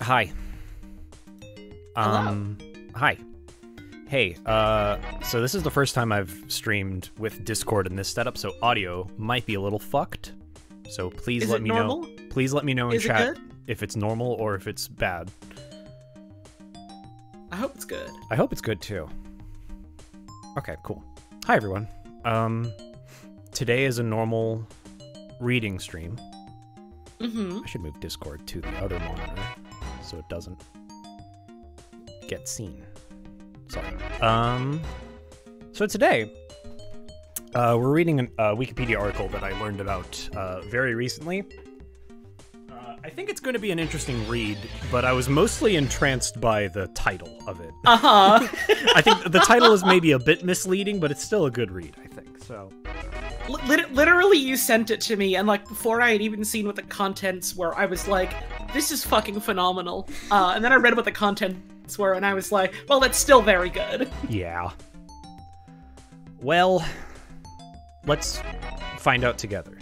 Hi. Hello. Hi. Hey, so this is the first time I've streamed with Discord in this setup, so audio might be a little fucked. So please let me know. Please let me know in chat if it's normal or if it's bad. I hope it's good. I hope it's good too. Okay, cool. Hi everyone. Today is a normal reading stream. I should move Discord to the other monitor so it doesn't get seen. Sorry. So today, we're reading a Wikipedia article that I learned about very recently. I think it's going to be an interesting read, but I was mostly entranced by the title of it. Uh-huh. I think the title is maybe a bit misleading, but it's still a good read, I think, so... Literally, you sent it to me, and, like, before I had even seen what the contents were, I was like, this is fucking phenomenal. And then I read what the contents were, and I was like, well, that's still very good. Yeah. Well, let's find out together.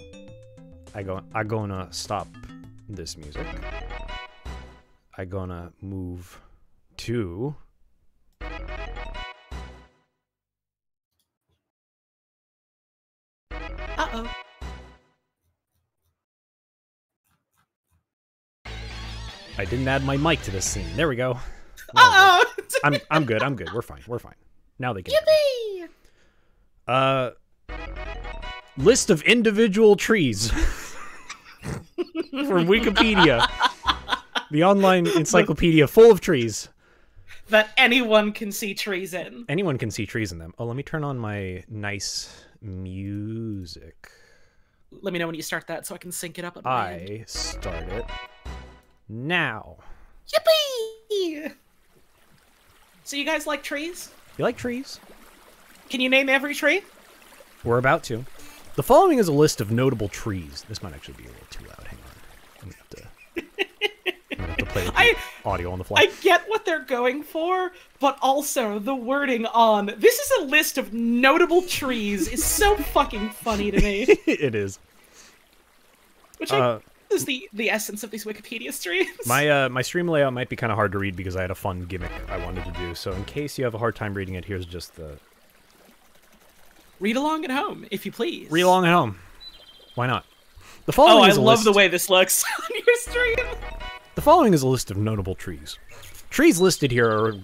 I'm gonna stop this music. I'm gonna move to... Uh-oh. I didn't add my mic to this scene. There we go. Uh-oh! I'm good. We're fine. Now they can. Yippee! List of individual trees. From Wikipedia. The online encyclopedia full of trees. That anyone can see trees in. Anyone can see trees in them. Oh, let me turn on my nice music. Let me know when you start that so I can sync it up on my end. I start it now. Yippee! So you guys like trees? You like trees? Can you name every tree? We're about to. The following is a list of notable trees. This might actually be a little too loud. Hang on. I'm gonna have to play with the audio on the fly. I get what they're going for, but also the wording on this is a list of notable trees is so fucking funny to me. It is. Which is the essence of these Wikipedia streams. My stream layout might be kind of hard to read because I had a fun gimmick I wanted to do. So in case you have a hard time reading it, here's just the... Read along at home, if you please. Read along at home. Why not? The following is a love list... the way this looks on your stream. The following is a list of notable trees. Trees listed here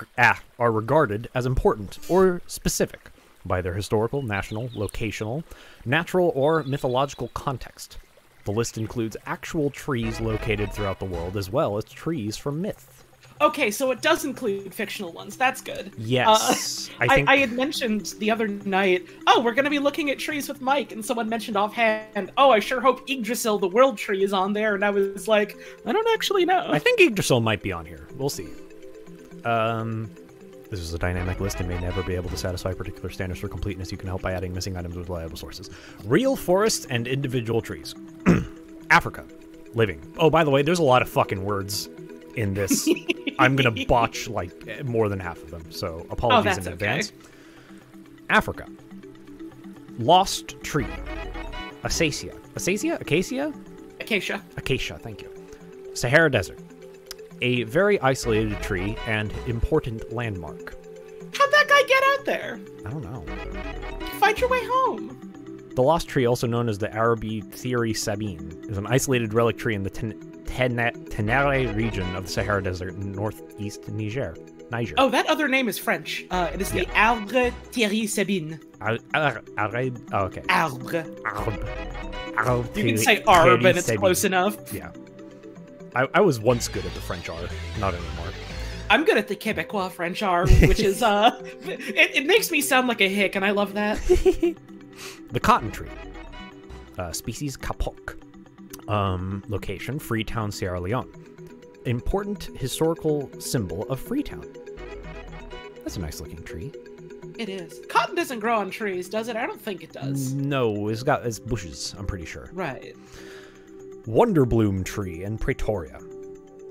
are regarded as important or specific by their historical, national, locational, natural, or mythological context. The list includes actual trees located throughout the world as well as trees from myth. Okay, so it does include fictional ones. That's good. Yes. I had mentioned the other night, oh, we're going to be looking at trees with Mike, and someone mentioned offhand, oh, I sure hope Yggdrasil, the world tree, is on there, and I was like, I don't actually know. I think Yggdrasil might be on here. We'll see. This is a dynamic list and may never be able to satisfy particular standards for completeness. You can help by adding missing items with reliable sources. Real forests and individual trees. Africa. Living. Oh, by the way, there's a lot of fucking words in this. I'm gonna botch like more than half of them, so apologies in advance. Okay. Africa. Lost tree. Acacia. Acacia? Acacia, thank you. Sahara Desert. A very isolated tree and important landmark. How'd that guy get out there? I don't know. Find your way home. The lost tree, also known as the Arabi Thierry Sabine, is an isolated relic tree in the Tenere region of the Sahara Desert in northeast Niger. Oh, that other name is French. It is the Arbre Thierry Sabine. Okay. Arbre. Arbre. You can say arb and it's close enough. Yeah. I was once good at the French R, not anymore. I'm good at the Quebecois French R, which is, it makes me sound like a hick, and I love that. The cotton tree. Species kapok. Location, Freetown, Sierra Leone. Important historical symbol of Freetown. That's a nice looking tree. It is. Cotton doesn't grow on trees, does it? I don't think it does. No, it's bushes, I'm pretty sure. Right. Wonderbloom tree in Pretoria.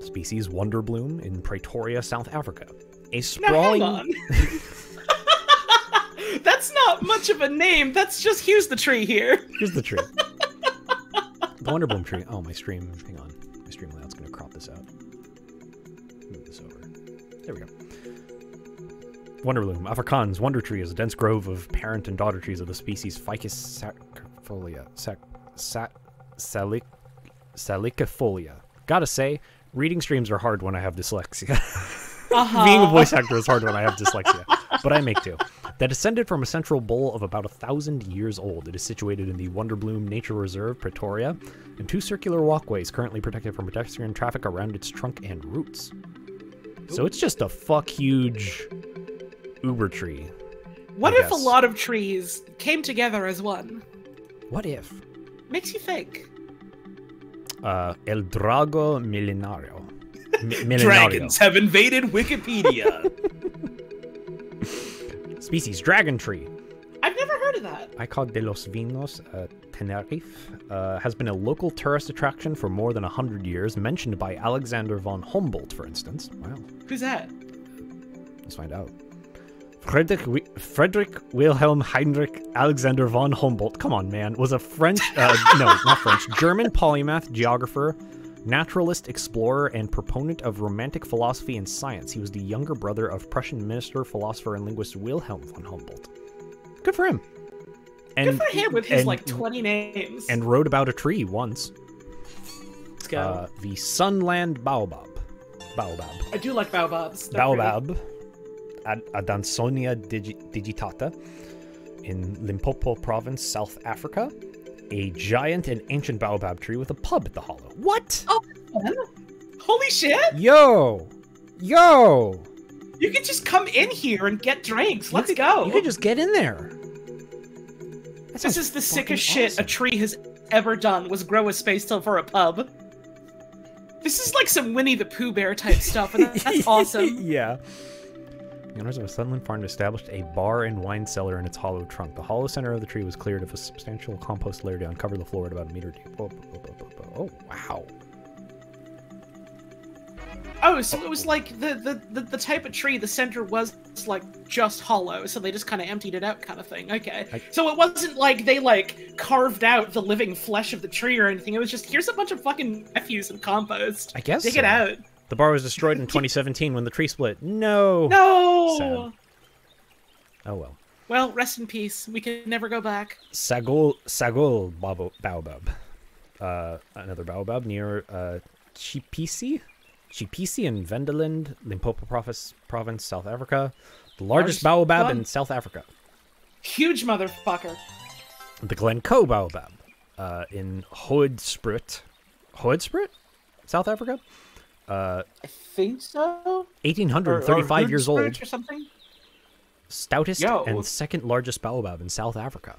Species Wonderbloom in Pretoria, South Africa. A sprawling... Now, hang on. That's not much of a name. That's just, here's the tree here. Here's the tree. The Wonderbloom tree. Oh, my stream. Hang on. My stream layout's going to crop this out. Move this over. There we go. Wonderbloom. Afrikaans wonder tree is a dense grove of parent and daughter trees of the species Ficus salicifolia. Salicifolia. Gotta say, reading streams are hard when I have dyslexia. Being a voice actor is hard when I have dyslexia, but I make do. That descended from a central bull of about 1,000 years old. It is situated in the Wonderbloom Nature Reserve, Pretoria, and 2 circular walkways currently protected from pedestrian traffic around its trunk and roots. Ooh. So it's just a huge uber tree. What if a lot of trees came together as one? What if? Makes you think. El Drago Milenario. Dragons have invaded Wikipedia. Species, dragon tree. I've never heard of that. Icod de los Vinos, Tenerife, has been a local tourist attraction for more than 100 years, mentioned by Alexander von Humboldt, for instance. Wow. Who's that? Let's find out. Frederick Wilhelm Heinrich Alexander von Humboldt, come on, man, was a French, no, not French, German polymath, geographer, naturalist, explorer, and proponent of romantic philosophy and science. He was the younger brother of Prussian minister, philosopher, and linguist Wilhelm von Humboldt. Good for him. And, good for him with his, 20 names. And wrote about a tree once. Let's go. The Sunland Baobab. I do like baobabs. They're Baobab. Pretty. Adansonia digitata in Limpopo province, South Africa. A giant and ancient baobab tree with a pub at the hollow. What? Oh, holy shit! Yo! You can just come in here and get drinks. Let's go. You could just get in there. This is the sickest shit a tree has ever done, was grow a space for a pub. This is like some Winnie the Pooh Bear type stuff, and that's awesome. Yeah. The owners of a Sunland farm established a bar and wine cellar in its hollow trunk. The hollow center of the tree was cleared of a substantial compost layer to uncover the floor at about a meter deep. Oh, wow. Oh, so it was like the type of tree, the center was like just hollow, so they just kind of emptied it out kind of thing. Okay. So it wasn't like they carved out the living flesh of the tree or anything. It was just, here's a bunch of fucking refuse and compost. I guess Dig it out. The bar was destroyed in 2017 when the tree split. No! No! Sad. Oh well. Well, rest in peace. We can never go back. Sagol baobab. Another baobab near Chipisi in Vendeland, Limpopo province, South Africa. The largest baobab in South Africa. Huge motherfucker. The Glencoe baobab in Hoedspruit, South Africa. I think so. 1,835 years old. Or something. Stoutest and second largest baobab in South Africa.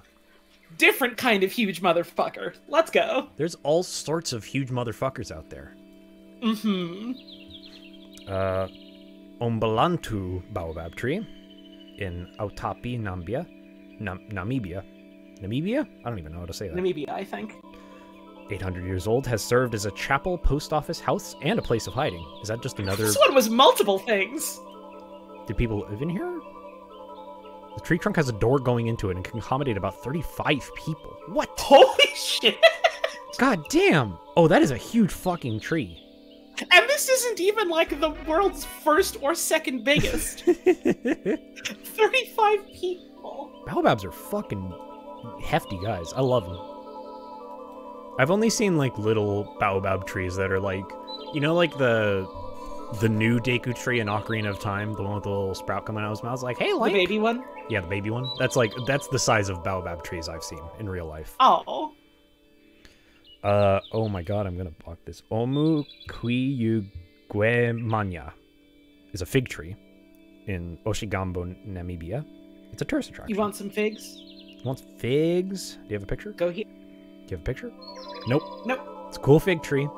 Different kind of huge motherfucker. Let's go. There's all sorts of huge motherfuckers out there. Mm-hmm. Ombalantu baobab tree in Autapi, Namibia. Namibia? I don't even know how to say that. Namibia, I think. 800 years old, has served as a chapel, post office, house, and a place of hiding. Is that just another... This one was multiple things! Did people live in here? The tree trunk has a door going into it and can accommodate about 35 people. What? Holy shit! God damn! Oh, that is a huge fucking tree. And this isn't even like the world's first or second biggest. 35 people. Baobabs are fucking hefty guys. I love them. I've only seen little baobab trees that are you know, the new Deku tree in Ocarina of Time, the one with the little sprout coming out of his mouth. Like, hey, Link. The baby one? Yeah, the baby one. That's the size of baobab trees I've seen in real life. Oh. Oh my god, I'm gonna block this. Omu Quiyuguemanya is a fig tree in Oshigambo, Namibia. It's a tourist attraction. You want some figs? You want figs? Do you have a picture? Go here. Do you have a picture? Nope. Nope. It's a cool fig tree.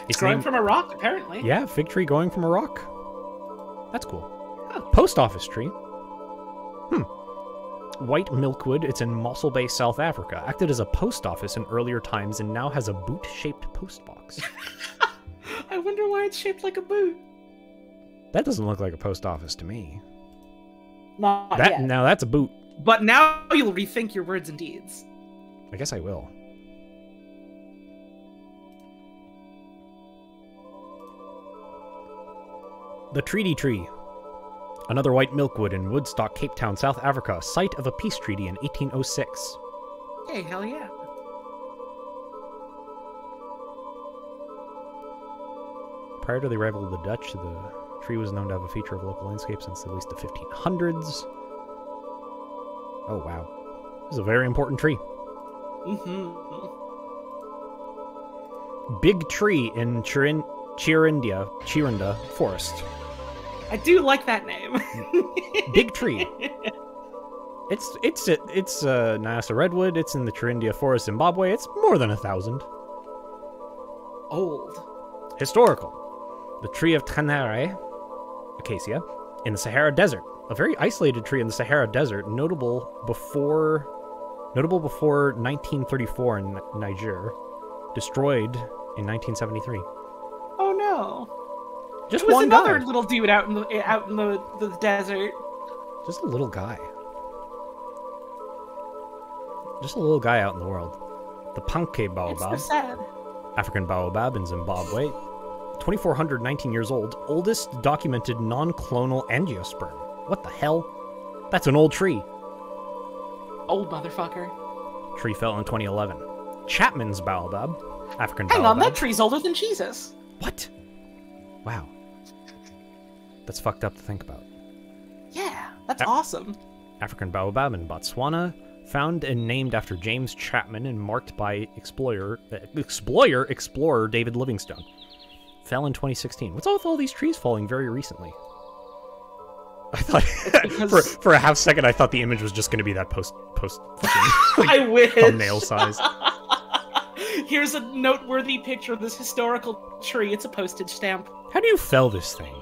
It's growing from a rock, apparently. Yeah, fig tree growing from a rock. That's cool. Huh. Post office tree. White milkwood. It's in Mossel Bay, South Africa. Acted as a post office in earlier times and now has a boot-shaped post box. I wonder why it's shaped like a boot. That doesn't look like a post office to me. Not yet. Now that's a boot. But now you'll rethink your words and deeds. I guess I will. The Treaty Tree. Another white milkwood in Woodstock, Cape Town, South Africa, site of a peace treaty in 1806. Hey, hell yeah. Prior to the arrival of the Dutch, the tree was known to have a feature of local landscape since at least the 1500s. Oh, wow. This is a very important tree. Mm-hmm. Big tree in Chirinda Forest. I do like that name. Big tree. It's Nyassa redwood. It's in the Chirinda Forest, Zimbabwe. It's more than 1,000. Old. Historical. The tree of Tanare, acacia, in the Sahara Desert. A very isolated tree in the Sahara Desert, notable before 1934 in Niger, destroyed in 1973. Oh no! Just it was one another guy. little dude out in the desert. Just a little guy. Just a little guy out in the world. The Panke baobab, It's so sad. African baobab in Zimbabwe, 2,419 years old, oldest documented non-clonal angiosperm. What the hell? That's an old tree. Old motherfucker. Tree fell in 2011. Chapman's baobab, African Hang baobab. on, that tree's older than Jesus. What? Wow. That's fucked up to think about. Yeah, that's awesome. African baobab in Botswana, found and named after James Chapman and marked by explorer David Livingstone. Fell in 2016. What's up with all these trees falling very recently? I thought for a half second I thought the image was just going to be that post fucking, I wish. thumbnail size. Here's a noteworthy picture of this historical tree. It's a postage stamp. How do you fell this thing?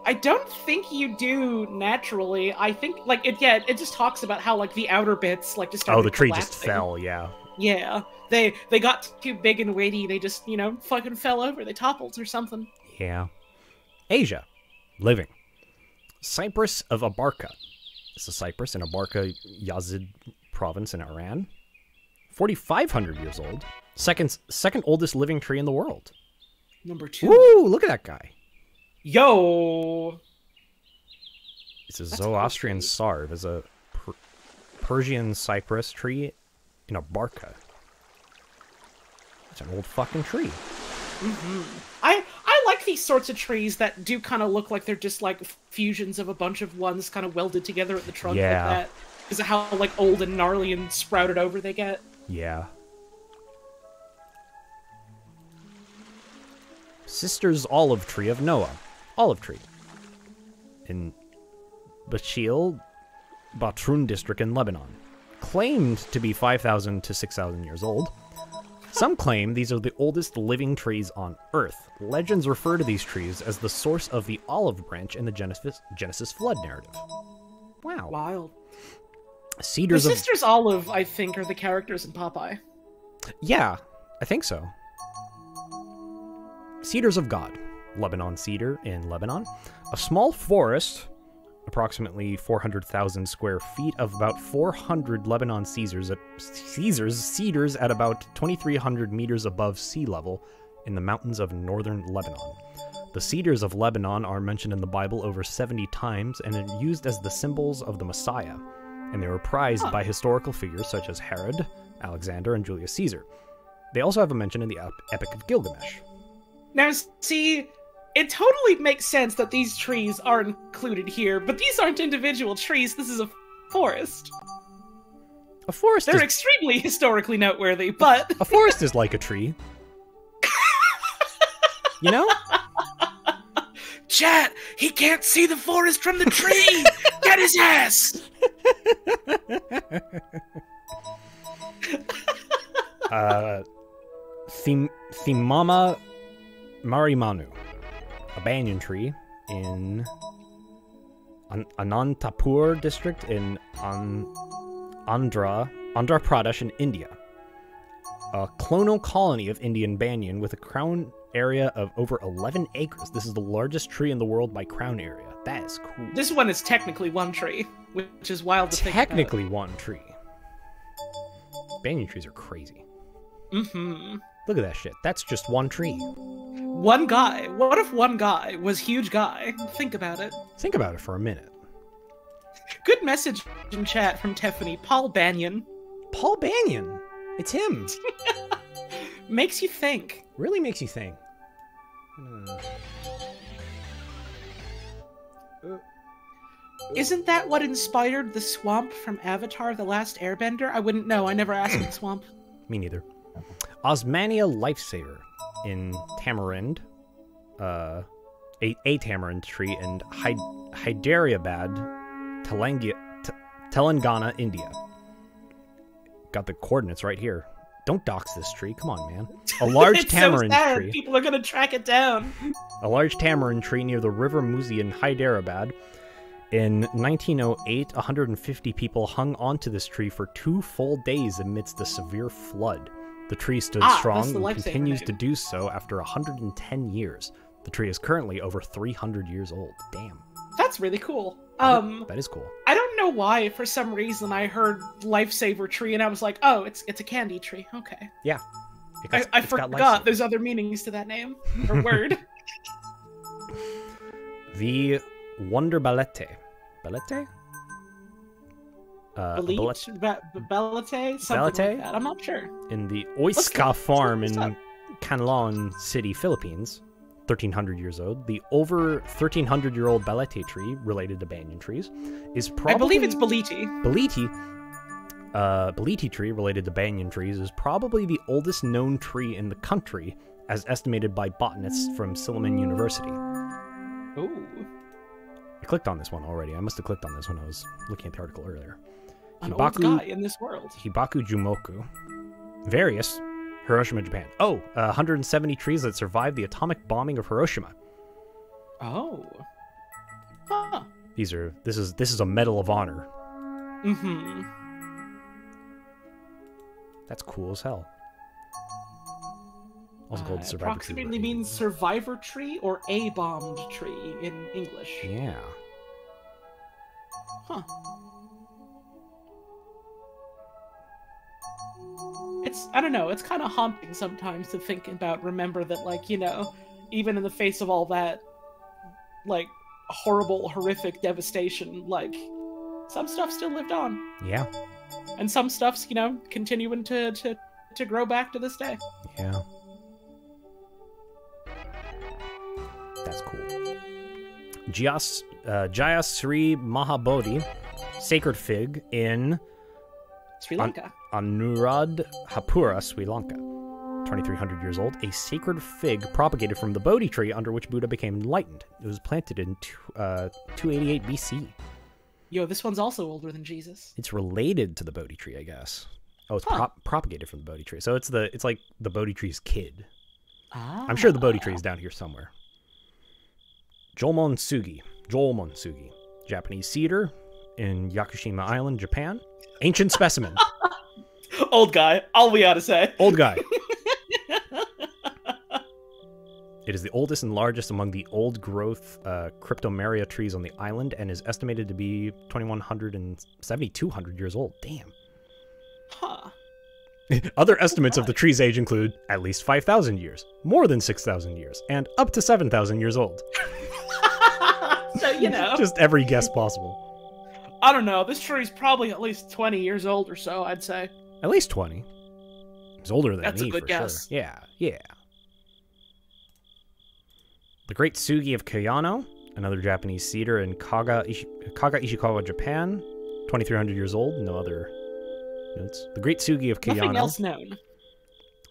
I don't think you do naturally. I think, like, it just talks about how, like, the outer bits, like, just started Oh, the tree just collapsing. fell, yeah. Yeah. They got too big and weighty. They just, fucking fell over. They toppled or something. Yeah. Asia. Living. Cypress of Abarca. This is Cyprus in Abarca, Yazid province in Iran. 4,500 years old. Second oldest living tree in the world. Number 2. Woo! Look at that guy. Yo! It's a That's Zoroastrian crazy. sarv. It's a Persian cypress tree in Abarca. It's an old fucking tree. I like these sorts of trees that do kind of look like they're just, like, fusions of a bunch of ones kind of welded together at the trunk Yeah. like that. Because of how, like, old and gnarly and sprouted over they get. Yeah. Sisters Olive Tree of Noah. Olive tree. In Bachil, Batroun district in Lebanon. Claimed to be 5,000 to 6,000 years old. Some claim these are the oldest living trees on Earth. Legends refer to these trees as the source of the olive branch in the Genesis flood narrative. Wow. Wild. Cedars The of... Sisters Olive, I think, are the characters in Popeye. Yeah, I think so. Cedars of God. Lebanon cedar in Lebanon. A small forest, approximately 400,000 square feet, of about 400 Lebanon cedars at about 2,300 meters above sea level in the mountains of northern Lebanon. The cedars of Lebanon are mentioned in the Bible over 70 times and are used as the symbols of the Messiah, and they were prized by historical figures such as Herod, Alexander, and Julius Caesar. They also have a mention in the Epic of Gilgamesh. Now, see, it totally makes sense that these trees are included here, but these aren't individual trees. This is a forest. A forest They're is, extremely historically noteworthy, but... a forest is like a tree. You know? Chat, he can't see the forest from the tree! Get his ass! Thimama Marimanu, a banyan tree in Anantapur district in Andhra Pradesh in India. A clonal colony of Indian banyan with a crown area of over 11 acres. This is the largest tree in the world by crown area. That is cool. This one is technically one tree, which is wild to think about. Technically one tree. Banyan trees are crazy. Mm-hmm. Look at that shit. That's just one tree. One guy. What if one guy was huge guy? Think about it. Think about it for a minute. Good message in chat from Tiffany. Paul Banyan. Paul Banyan. It's him. Makes you think. Really makes you think. Isn't that what inspired the swamp from Avatar: The Last Airbender? I wouldn't know. I never asked the swamp. Me neither. Osmania Lifesaver in Tamarind. A tamarind tree in Hyderabad, Telangana, India. Got the coordinates right here. Don't dox this tree. Come on, man. A large tamarind tree. People are gonna track it down. A large tamarind tree near the River Musi in Hyderabad. In 1908, 150 people hung onto this tree for 2 full days amidst a severe flood. The tree stood strong and continues to do so after 110 years. The tree is currently over 300 years old. Damn. That's really cool. That is cool. I don't know why, for some reason, I heard Lifesaver Tree, and I was like, oh, it's a candy tree. Okay. Yeah. I forgot there's other meanings to that name, or word. The Wonder Ballete. Ballete? Ballete? Something like that. I'm not sure. In the Oiska Farm in Canlaon City, Philippines. 1,300 years old. The over 1,300-year-old Ballete tree, related to banyan trees, is probably... I believe it's Baliti. Baliti tree, related to banyan trees, is probably the oldest known tree in the country, as estimated by botanists from Silliman University. Ooh. I clicked on this one already. I must have clicked on this when I was looking at the article earlier. An old guy in this world. Hibaku Jumoku. Various. Hiroshima, Japan. Oh, 170 trees that survived the atomic bombing of Hiroshima. Oh. Huh. This is a Medal of Honor. Mm-hmm. That's cool as hell. Also called Survivor Tree. Approximately means survivor tree or a bombed tree in English. Yeah. Huh. I don't know, it's kind of haunting sometimes to think about, remember that, like, you know, even in the face of all that, like, horrible, horrific devastation, like, some stuff still lived on. Yeah. And some stuff's, you know, continuing to grow back to this day. Yeah. That's cool. Jayasri Mahabodhi, sacred fig in Sri Lanka. Anuradhapura, Sri Lanka. 2,300 years old. A sacred fig propagated from the Bodhi tree under which Buddha became enlightened. It was planted in 288 BC. Yo, this one's also older than Jesus. It's related to the Bodhi tree, I guess. Oh, it's propagated from the Bodhi tree. So it's like the Bodhi tree's kid. Ah. I'm sure the Bodhi tree is down here somewhere. Jomon Sugi, Japanese cedar in Yakushima Island, Japan. Ancient specimen. Old guy, all we ought to say. Old guy. It is the oldest and largest among the old-growth Cryptomeria trees on the island and is estimated to be 2,200 years old. Damn. Huh. Other estimates of the tree's age include at least 5,000 years, more than 6,000 years, and up to 7,000 years old. So, you know. Just every guess possible. I don't know. This tree's probably at least 20 years old or so, I'd say. At least 20. He's older than That's me, a good for guess. Sure. Yeah. The Great Sugi of Kayano, another Japanese cedar in Kaga Ishikawa, Japan. 2,300 years old. No other notes. The Great Sugi of Kayano. Nothing else known.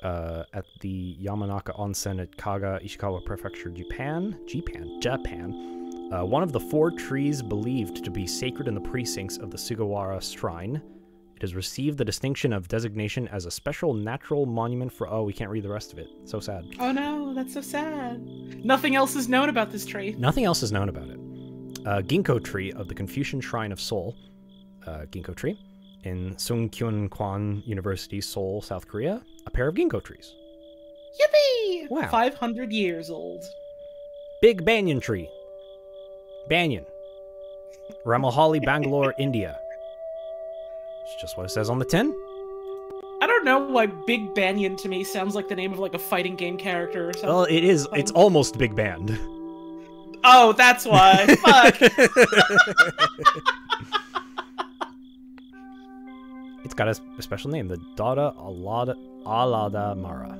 At the Yamanaka Onsen at Kaga Ishikawa Prefecture, Japan. One of the 4 trees believed to be sacred in the precincts of the Sugawara Shrine. It has received the distinction of designation as a special natural monument for... Oh, we can't read the rest of it. So sad. Oh no, that's so sad. Nothing else is known about this tree. Nothing else is known about it. Ginkgo tree of the Confucian Shrine of Seoul. Ginkgo tree. In Sungkyunkwan University, Seoul, South Korea. A pair of ginkgo trees. Yippee! Wow. 500 years old. Big banyan tree. Banyan. Ramohali, Bangalore, India. It's just what it says on the tin. I don't know why Big Banyan to me sounds like the name of like a fighting game character or something. Well, it is. It's almost Big Band. Oh, that's why. Fuck. It's got a special name, the Dada Alada Mara.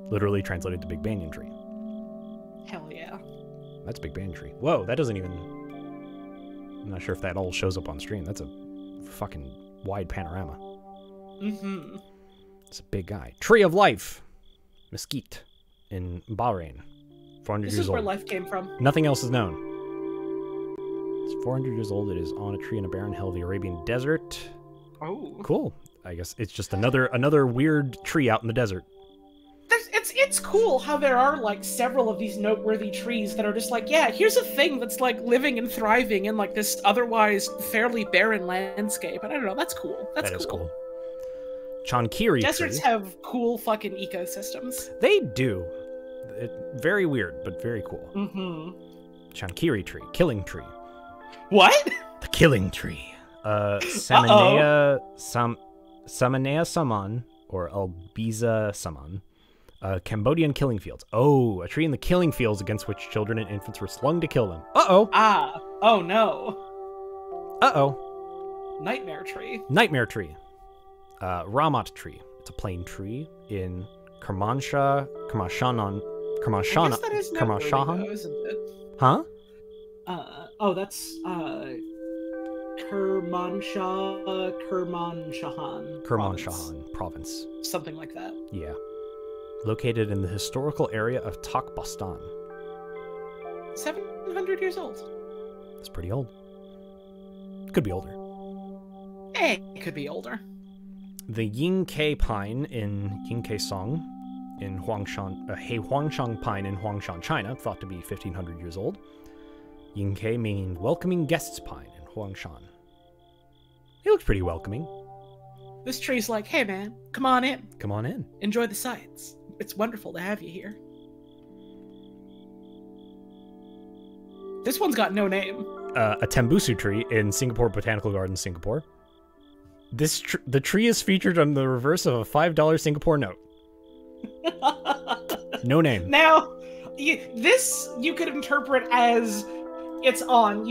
Literally translated to Big Banyan Tree. Hell yeah. That's Big Banyan Tree. Whoa, that doesn't even... I'm not sure if that all shows up on stream. That's a fucking wide panorama. Mm-hmm. It's a big guy. Tree of Life. Mesquite in Bahrain. 400 years old. This is where life came from. Nothing else is known. It's 400 years old. It is on a tree in a barren hill of the Arabian desert. Oh. Cool. I guess it's just another weird tree out in the desert. It's cool how there are like several of these noteworthy trees that are just like, yeah, here's a thing that's like living and thriving in like this otherwise fairly barren landscape. And I don't know, that's cool. That is cool. Chankiri Deserts tree. have cool fucking ecosystems. They do. Very weird, but very cool. Mm-hmm. Chankiri tree. Killing tree. What? The killing tree. Samanea Saman, or Albiza Saman. Cambodian killing fields. Oh, a tree in the killing fields against which children and infants were slung to kill them. Uh-oh. Ah. Oh, no. Uh-oh. Nightmare tree. Nightmare tree. Ramat tree. It's a plain tree in Kermanshah, Kermanshahan. I guess that is noteworthy, though, isn't it? Huh? That's Kermanshahan province. Something like that. Yeah. Located in the historical area of Takbastan. 700 years old. That's pretty old. Could be older. It could be older. The Yingke pine in Yingke Song in Huangshan, Huangshan pine in Huangshan, China, thought to be 1,500 years old. Yingke meaning welcoming guests pine in Huangshan. He looks pretty welcoming. This tree's like, hey man, come on in. Come on in. Enjoy the sights. It's wonderful to have you here. This one's got no name. A Tembusu tree in Singapore Botanical Gardens, Singapore. The tree is featured on the reverse of a $5 Singapore note. No name. Now, this you could interpret as it's on,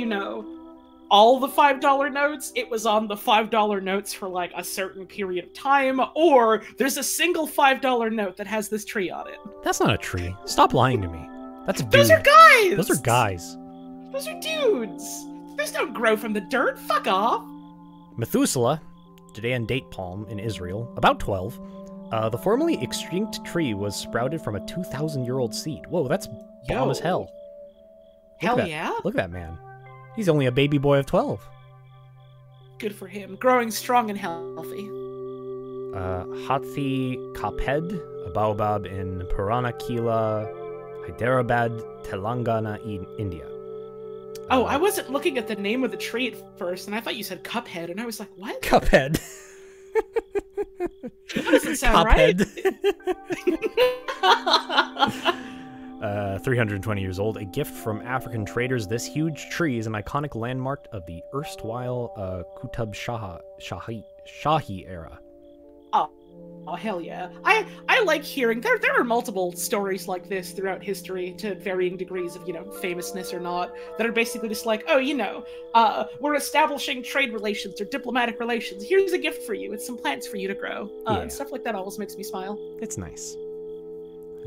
all the $5 notes. It was on the $5 notes for like a certain period of time, or there's a single $5 note that has this tree on it. That's not a tree. Stop lying to me. That's a dude. Those are guys! Those are guys. Those are dudes. Those don't grow from the dirt. Fuck off. Methuselah, Judean date palm in Israel, about 12. The formerly extinct tree was sprouted from a 2,000-year-old seed. Whoa, that's bomb as hell. Hell yeah. Look at that man. He's only a baby boy of 12. Good for him. Growing strong and healthy. Hathi Kaped, a baobab in Puranakila, Hyderabad, Telangana, India. I wasn't looking at the name of the tree at first, and I thought you said Cuphead, and I was like, what? Cuphead. That doesn't sound right. 320 years old, a gift from African traders. This huge tree is an iconic landmark of the erstwhile Qutb Shahi era. Oh, hell yeah. I like hearing, there are multiple stories like this throughout history to varying degrees of, famousness or not, that are basically just like, we're establishing trade relations or diplomatic relations. Here's a gift for you. It's some plants for you to grow. And stuff like that always makes me smile. It's nice.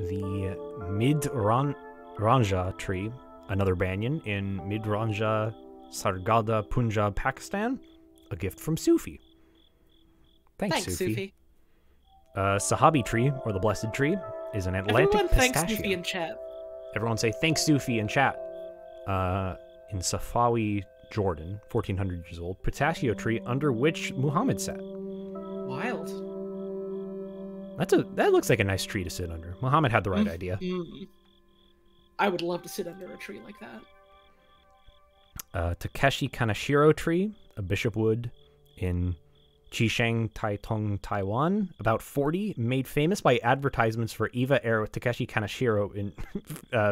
The Midrangja tree, another banyan in Midrangja, Sargada, Punjab, Pakistan, a gift from Sufi. Thanks Sufi. Sahabi tree, or the blessed tree, is an Atlantic Everyone pistachio. Thanks Sufi in chat. Everyone say thanks Sufi in chat. In Safawi, Jordan, 1,400 years old, pistachio tree under which Muhammad sat. Wild. That looks like a nice tree to sit under. Muhammad had the right idea. I would love to sit under a tree like that. Takeshi Kaneshiro tree, a bishop wood in Qisheng, Taitung, Taiwan, about 40, made famous by advertisements for Eva Air with Takeshi Kaneshiro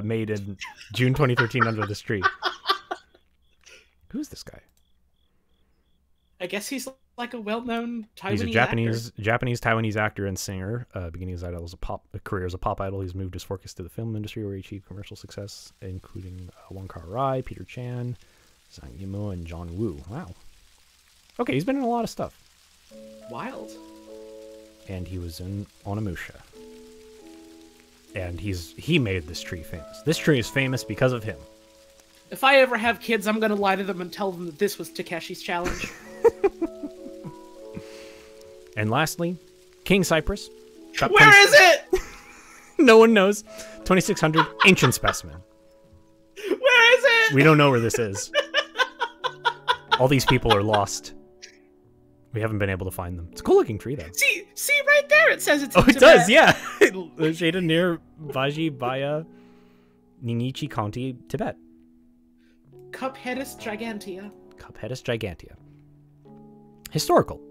made in June 2013 under this tree. Who's this guy? I guess he's like a well-known Taiwanese He's a Japanese Taiwanese actor and singer. Beginning his career as a pop idol, he's moved his focus to the film industry, where he achieved commercial success, including Wong Kar-wai, Peter Chan, Zhang Yimou, and John Woo. Wow. Okay, he's been in a lot of stuff. Wild. And he was in Onimusha. And he made this tree famous. This tree is famous because of him. If I ever have kids, I'm gonna lie to them and tell them that this was Takeshi's challenge. And lastly, King Cypress. Where is it? No one knows. 2600, ancient specimen. Where is it? We don't know where this is. All these people are lost. We haven't been able to find them. It's a cool looking tree, though. See right there. It says it's. Oh, in it Tibet. does. Yeah, located near Vajibaya, Ningyichi County, Tibet. Cupheadus gigantea. Cupheadus gigantea. Historical.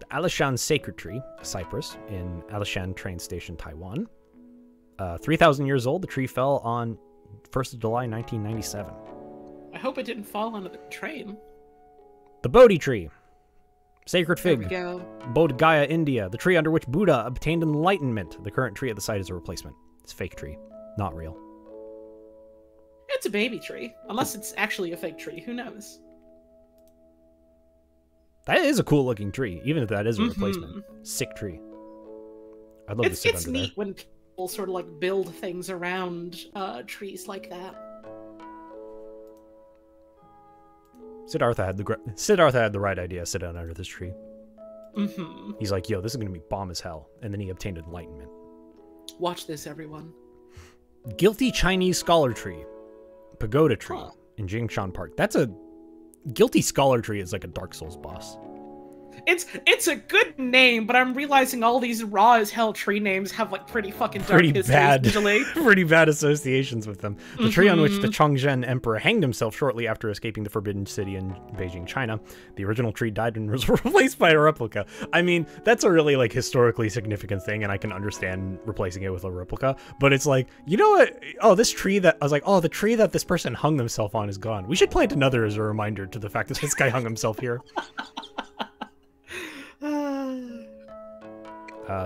The Alishan Sacred Tree, a cypress in Alishan train station, Taiwan. 3,000 years old. The tree fell on 1st of July, 1997. I hope it didn't fall onto the train. The Bodhi Tree. Sacred fig. There we go. Bodh Gaya, India. The tree under which Buddha obtained enlightenment. The current tree at the site is a replacement. It's a fake tree. Not real. It's a baby tree. Unless it's actually a fake tree. Who knows? That is a cool looking tree, even if that is a replacement. Sick tree. I'd love to sit under there. It's neat when people sort of like build things around trees like that. Siddhartha had the right idea. Sit down under this tree. He's like, yo, this is gonna be bomb as hell, and then he obtained enlightenment. Watch this, everyone. Guilty Chinese Scholar Tree, Pagoda Tree in Jingshan Park. That's a Guilty Scholar Tree is like a Dark Souls boss. It's a good name, but I'm realizing all these raw as hell tree names have like pretty fucking dark histories usually. Pretty bad associations with them. The tree on which the Chongzhen Emperor hanged himself shortly after escaping the Forbidden City in Beijing, China. The original tree died and was replaced by a replica. I mean, that's a really like historically significant thing, and I can understand replacing it with a replica. But it's like, you know what? Oh, this tree that I was like, oh, the tree that this person hung themselves on is gone. We should plant another as a reminder to the fact that this guy hung himself here.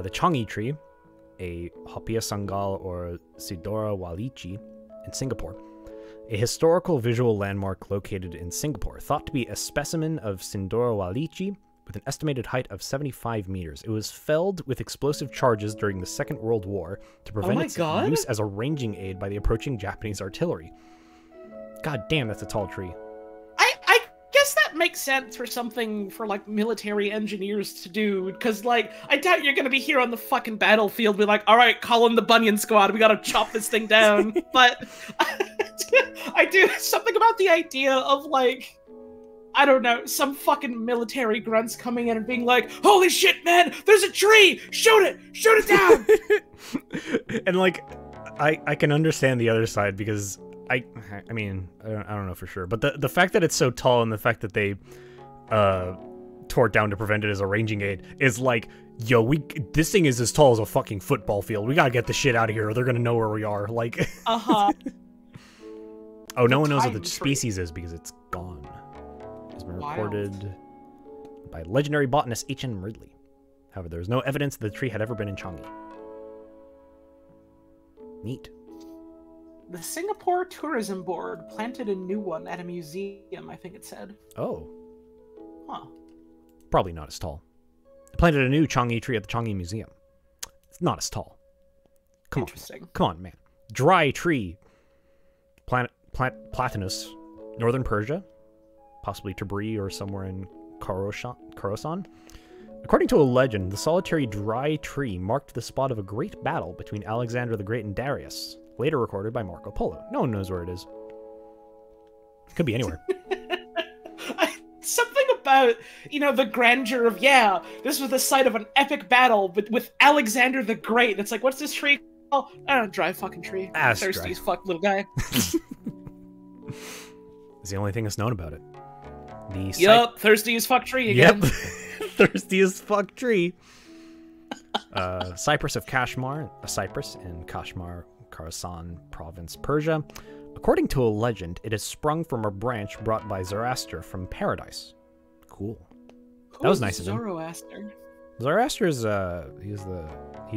The Changi tree, a Hopia Sangal or Sidora Walichi in Singapore, a historical visual landmark located in Singapore, thought to be a specimen of Sindora Walichi with an estimated height of 75 meters. It was felled with explosive charges during the Second World War to prevent its use as a ranging aid by the approaching Japanese artillery. God damn, that's a tall tree. I guess that makes sense for something for like military engineers to do, because like I doubt you're gonna be here on the fucking battlefield be like, all right, call in the Bunyan Squad, we gotta chop this thing down. But I do something about the idea of like, I don't know, some fucking military grunts coming in and being like, holy shit, man, there's a tree, shoot it down. And like I can understand the other side, because I mean, I don't know for sure, but the fact that it's so tall and the fact that they tore it down to prevent it as a ranging aid is like, yo, this thing is as tall as a fucking football field. We gotta get the shit out of here, or they're gonna know where we are. Like, oh, no one knows what the species is because it's gone. It's been reported by legendary botanist H.N. Ridley. However, there is no evidence that the tree had ever been in Changi. Neat. The Singapore Tourism Board planted a new one at a museum, I think it said. Oh. Huh. Probably not as tall. They planted a new Changi tree at the Changi Museum. It's not as tall. Come Interesting. on. Come on, man. Dry tree. Platanus. Northern Persia. Possibly Tabriz or somewhere in Khorasan. According to a legend, the solitary dry tree marked the spot of a great battle between Alexander the Great and Darius. Later recorded by Marco Polo. No one knows where it is. Could be anywhere. Something about, the grandeur of, this was the site of an epic battle with Alexander the Great. It's like, what's this tree called? I don't know, dry fucking tree. Thirsty as fuck, little guy. It's the only thing that's known about it. Thirsty as fuck tree again. Yep. Thirsty as fuck tree. Cypress of Kashmar, a cypress in Kashmar, Khorasan province, Persia. According to a legend, it has sprung from a branch brought by Zoroaster from paradise. Cool. That was nice of him. Zoroaster? Zoroaster is he's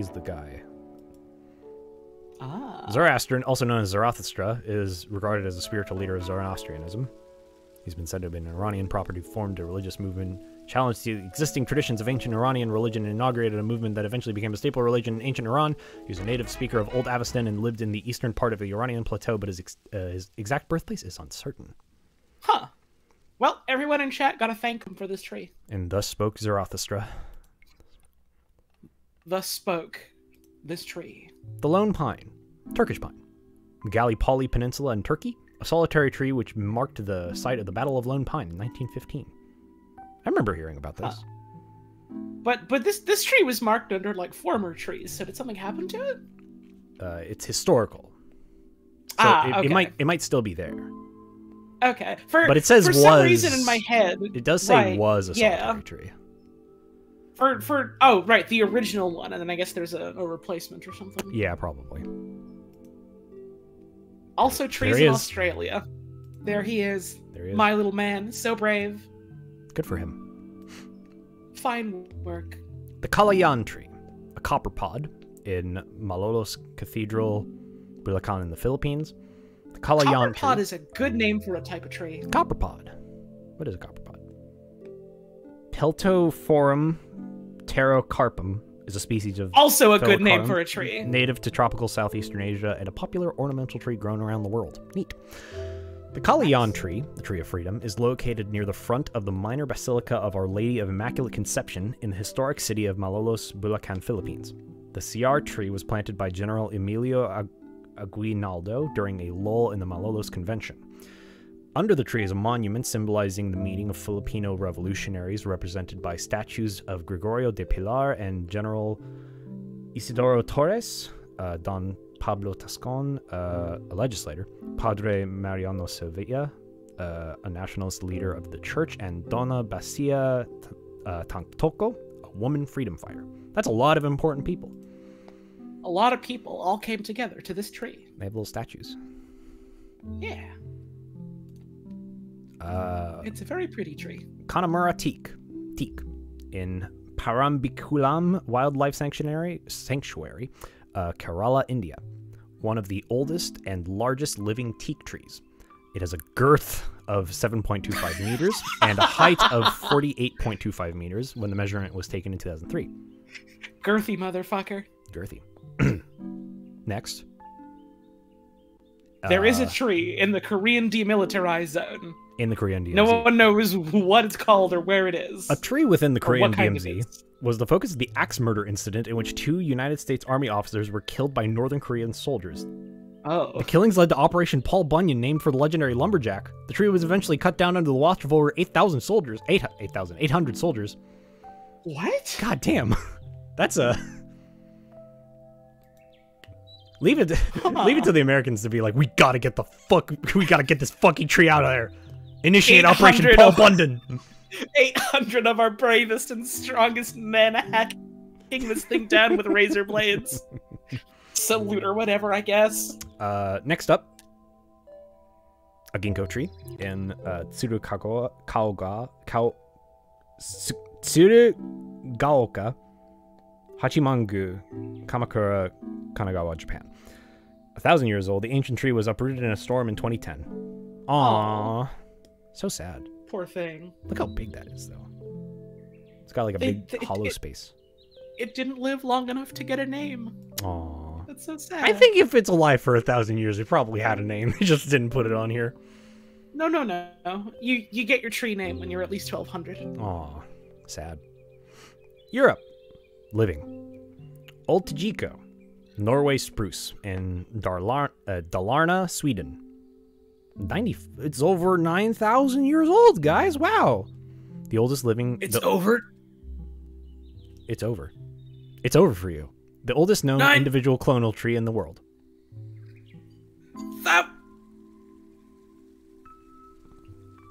the guy. Ah. Zoroaster, also known as Zarathustra, is regarded as a spiritual leader of Zoroastrianism. He's been said to have been an Iranian prophet who formed a religious movement, challenged the existing traditions of ancient Iranian religion, and inaugurated a movement that eventually became a staple religion in ancient Iran. He was a native speaker of Old Avestan and lived in the eastern part of the Iranian plateau, but his exact birthplace is uncertain. Huh. Well, everyone in chat gotta thank him for this tree. And thus spoke Zarathustra. Thus spoke this tree. The Lone Pine, Turkish pine. Gallipoli Peninsula in Turkey. A solitary tree which marked the site of the Battle of Lone Pine in 1915. I remember hearing about this. But this tree was marked under like former trees. So did something happen to it? It's historical. So okay. it might still be there. Okay. But it says for was. some reason in my head. It does say was a solitary tree. Oh right, the original one, and then I guess there's a replacement or something. Yeah, probably. Also, trees in Australia. There he is. There he is. My little man, so brave. Good for him. Fine work. The Kalayaan tree, a copper pod in Malolos Cathedral, Bulacan in the Philippines. The Kalayaan tree. Copperpod is a good name for a type of tree. Copperpod. What is a copperpod? Peltophorum pterocarpum is a species of also a good name for a tree. Native to tropical southeastern Asia and a popular ornamental tree grown around the world. Neat. The Kalayaan tree, the Tree of Freedom, is located near the front of the minor basilica of Our Lady of Immaculate Conception in the historic city of Malolos, Bulacan, Philippines. The CR tree was planted by General Emilio Aguinaldo during a lull in the Malolos Convention. Under the tree is a monument symbolizing the meeting of Filipino revolutionaries represented by statues of Gregorio de Pilar and General Isidoro Torres, Don Pablo Tascon, a legislator, Padre Mariano Sevilla, a nationalist leader of the church, and Dona Basia Tangtoco, a woman freedom fighter. That's a lot of important people. A lot of people all came together to this tree. They have little statues. Yeah. It's a very pretty tree. Connemara teak in Parambiculam Wildlife Sanctuary, Kerala, India. One of the oldest and largest living teak trees. It has a girth of 7.25 meters and a height of 48.25 meters when the measurement was taken in 2003. Girthy motherfucker. Girthy. Next. There is a tree in the Korean demilitarized zone. In the Korean DMZ. No one knows what it's called or where it is. A tree within the Korean DMZ was the focus of the axe murder incident in which 2 United States Army officers were killed by Northern Korean soldiers. Oh. The killings led to Operation Paul Bunyan, named for the legendary lumberjack. The tree was eventually cut down under the watch of over 800 soldiers. What? God damn. That's a... Leave it to the Americans to be like, we gotta get this fucking tree out of there. Initiate Operation Paul Bunyan. 800 of our bravest and strongest men hacking this thing down with razor blades. Salute or whatever, I guess. Next up, a ginkgo tree in Tsurugaoka, Hachimangu, Kamakura, Kanagawa, Japan. 1,000 years old, the ancient tree was uprooted in a storm in 2010. Aww. So sad. Poor thing. Look how big that is, though. It's got like a big hollow space. It didn't live long enough to get a name. Aww. That's so sad. I think if it's alive for 1,000 years, it probably had a name. They just didn't put it on here. No. You get your tree name when you're at least 1,200. Aw. Sad. Europe. Living. Old Tajiko. Norway spruce in Dalarna, Sweden. It's over 9,000 years old, guys. Wow. The oldest living... It's over? It's over. It's over for you. The oldest known individual clonal tree in the world.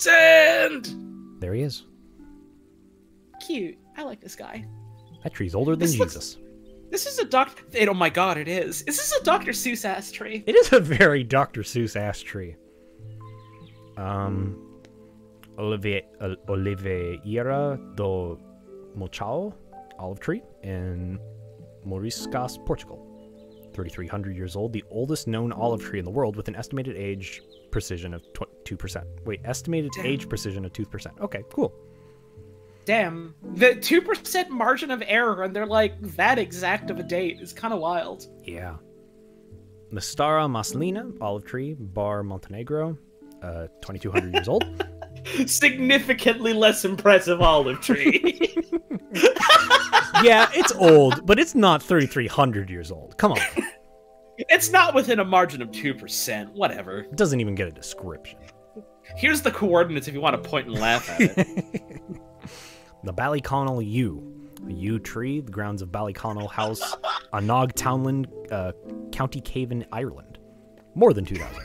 There he is. Cute. I like this guy. That tree's older than Jesus. This is a oh my god, it is. Is this a Dr. Seuss ass tree? It is a very Dr. Seuss ass tree. Oliveira do Mochao olive tree in Moriscas, Portugal. 3,300 years old, the oldest known olive tree in the world with an estimated age precision of 2%. Wait, estimated age precision of 2%. Okay, cool. Damn. The 2% margin of error, and they're like that exact of a date is kind of wild. Yeah. The Stara Maslina olive tree, Bar Montenegro, 2,200 years old. Significantly less impressive olive tree. Yeah, it's old, but it's not 3,300 years old. Come on. It's not within a margin of 2%. Whatever. It doesn't even get a description. Here's the coordinates if you want to point and laugh at it. The Ballyconnell yew. A yew tree, the grounds of Ballyconnell House, Anog Townland, County Cavan, Ireland. More than 2,000.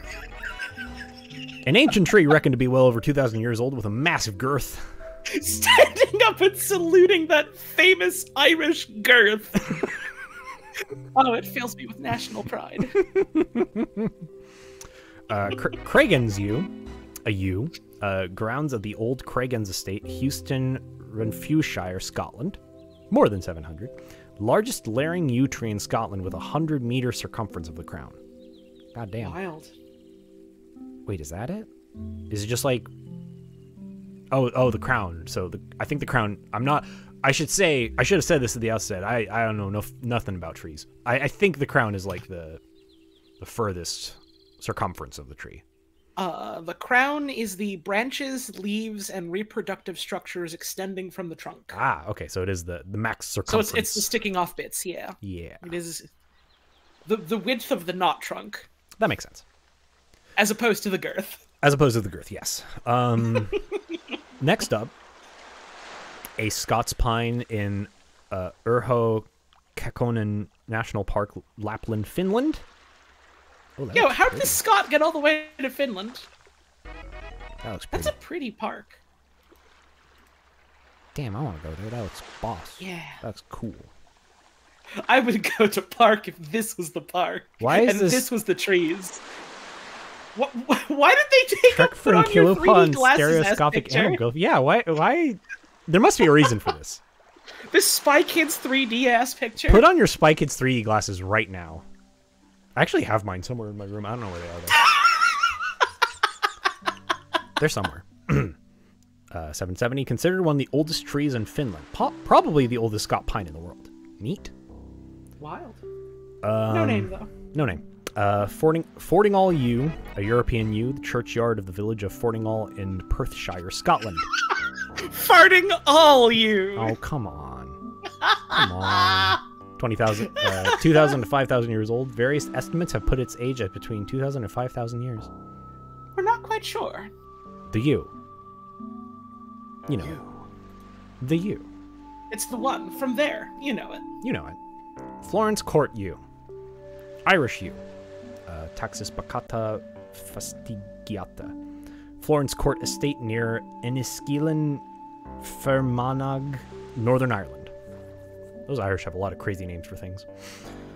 An ancient tree reckoned to be well over 2,000 years old with a massive girth. Standing up and saluting that famous Irish girth. Oh, it fills me with national pride. Craigens yew, a yew, grounds of the old Craigens estate, Houston, Renfrewshire, Scotland. More than 700. Largest layering yew tree in Scotland with a 100-meter circumference of the crown. God damn. Wild. Wait, is that it? Is it just like... Oh, the crown. So I think the crown... I should have said this at the outset. I don't know nothing about trees. I think the crown is like the furthest circumference of the tree. The crown is the branches, leaves, and reproductive structures extending from the trunk. Ah, okay. So it is the max circumference. So it's the sticking off bits, yeah. Yeah. It is the width of the knot trunk. That makes sense. As opposed to the girth. As opposed to the girth, yes. Next up, a Scots pine in Urho Kekkonen National Park, Lapland, Finland. Oh, yo, how did the Scot get all the way to Finland? That looks pretty. That's a pretty park. Damn, I want to go there. That looks boss. Yeah. That's cool. I would go to park if this was the park. Why is this was the trees. Why did they take Trek put on your 3D glasses stereoscopic picture? angle? Yeah, why? There must be a reason for this. This Spy Kids 3D ass picture. Put on your Spy Kids 3D glasses right now. I actually have mine somewhere in my room. I don't know where they are, though. They're somewhere. 770, considered one of the oldest trees in Finland. Probably the oldest Scot pine in the world. Neat. Wild. No name, though. No name. Fordingall Yew, a European yew, the churchyard of the village of Fordingall in Perthshire, Scotland. Farting all you. Oh, come on. Come on. 20,000, 2,000 to 5,000 years old. Various estimates have put its age at between 2,000 and 5,000 years. We're not quite sure. The yew. You know it. The yew. It's the one from there. You know it. You know it. Florence Court yew. Irish yew. Taxus baccata fastigiata. Florence Court estate near Enniskillen, Fermanagh, Northern Ireland. Those Irish have a lot of crazy names for things.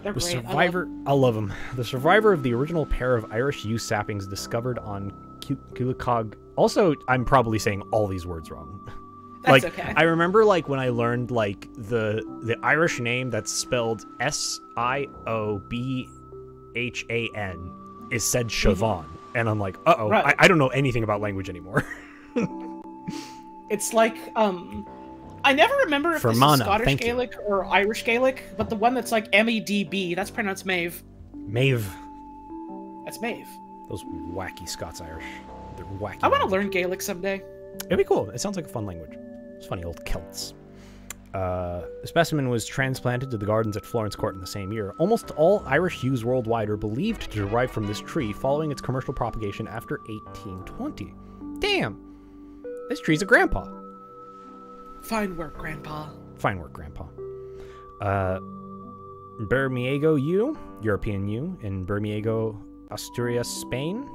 They're The great. survivor, I love them. The survivor of the original pair of Irish yew saplings discovered on Culicog. Also, I'm probably saying all these words wrong. That's like, okay. I remember like when I learned like the Irish name that's spelled Siobohan is said Siobhan, and I'm like, uh-oh, Right. I don't know anything about language anymore. It's like, I never remember if this is Fermanagh, Scottish thank you. Gaelic or Irish Gaelic, but the one that's like MEDB, that's pronounced Maeve. Maeve. That's Maeve. Those wacky Scots-Irish. They're wacky. I want to learn Gaelic someday. It'd be cool. It sounds like a fun language. It's funny, old Celts. The specimen was transplanted to the gardens at Florence Court in the same year. Almost all Irish yews worldwide are believed to derive from this tree following its commercial propagation after 1820. Damn! This tree's a grandpa. Fine work, Grandpa. Fine work, Grandpa. Bermiego yew, European yew, in Bermiego, Asturias, Spain.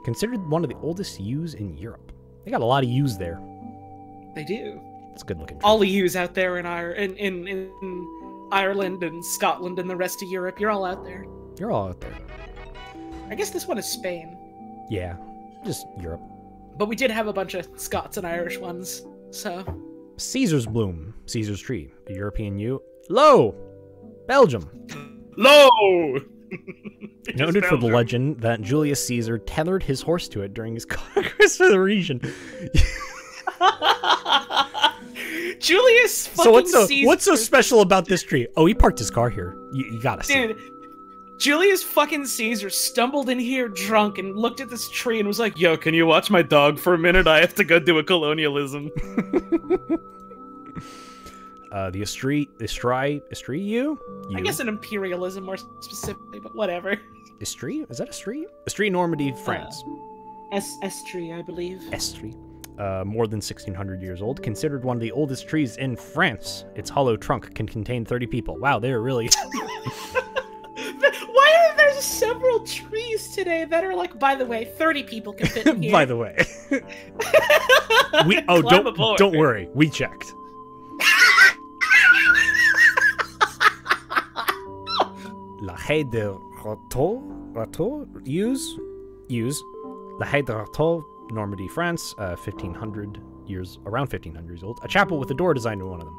Considered one of the oldest yews in Europe. They got a lot of yews there. They do. It's a good looking tree. All the yous out there in Ireland and Scotland and the rest of Europe, you're all out there. You're all out there. I guess this one is Spain. Yeah, just Europe. But we did have a bunch of Scots and Irish ones, so... Caesar's bloom, Caesar's tree, a European yew. Low! Belgium. Low! Noted for the legend that Julius Caesar tethered his horse to it during his conquest of the region. Julius fucking Caesar. What's so special about this tree? Oh, he parked his car here. You gotta see. Dude, Julius fucking Caesar stumbled in here drunk and looked at this tree and was like, "Yo, can you watch my dog for a minute? I have to go do a colonialism." The Estrie yew? I guess an imperialism more specifically, but whatever. Estrie? Is that Estrie? Estrie, Normandy, France. Estrie, I believe. Estrie. more than 1,600 years old. Considered one of the oldest trees in France. Its hollow trunk can contain 30 people. Wow, they're really... Why are there several trees today that are like, by the way, 30 people can fit in here? By the way. Don't worry. We checked. La Haye de Rateau, use La Haye de Rateau, Normandy, France, 1500 years, around 1500 years old. A chapel with a door designed in one of them.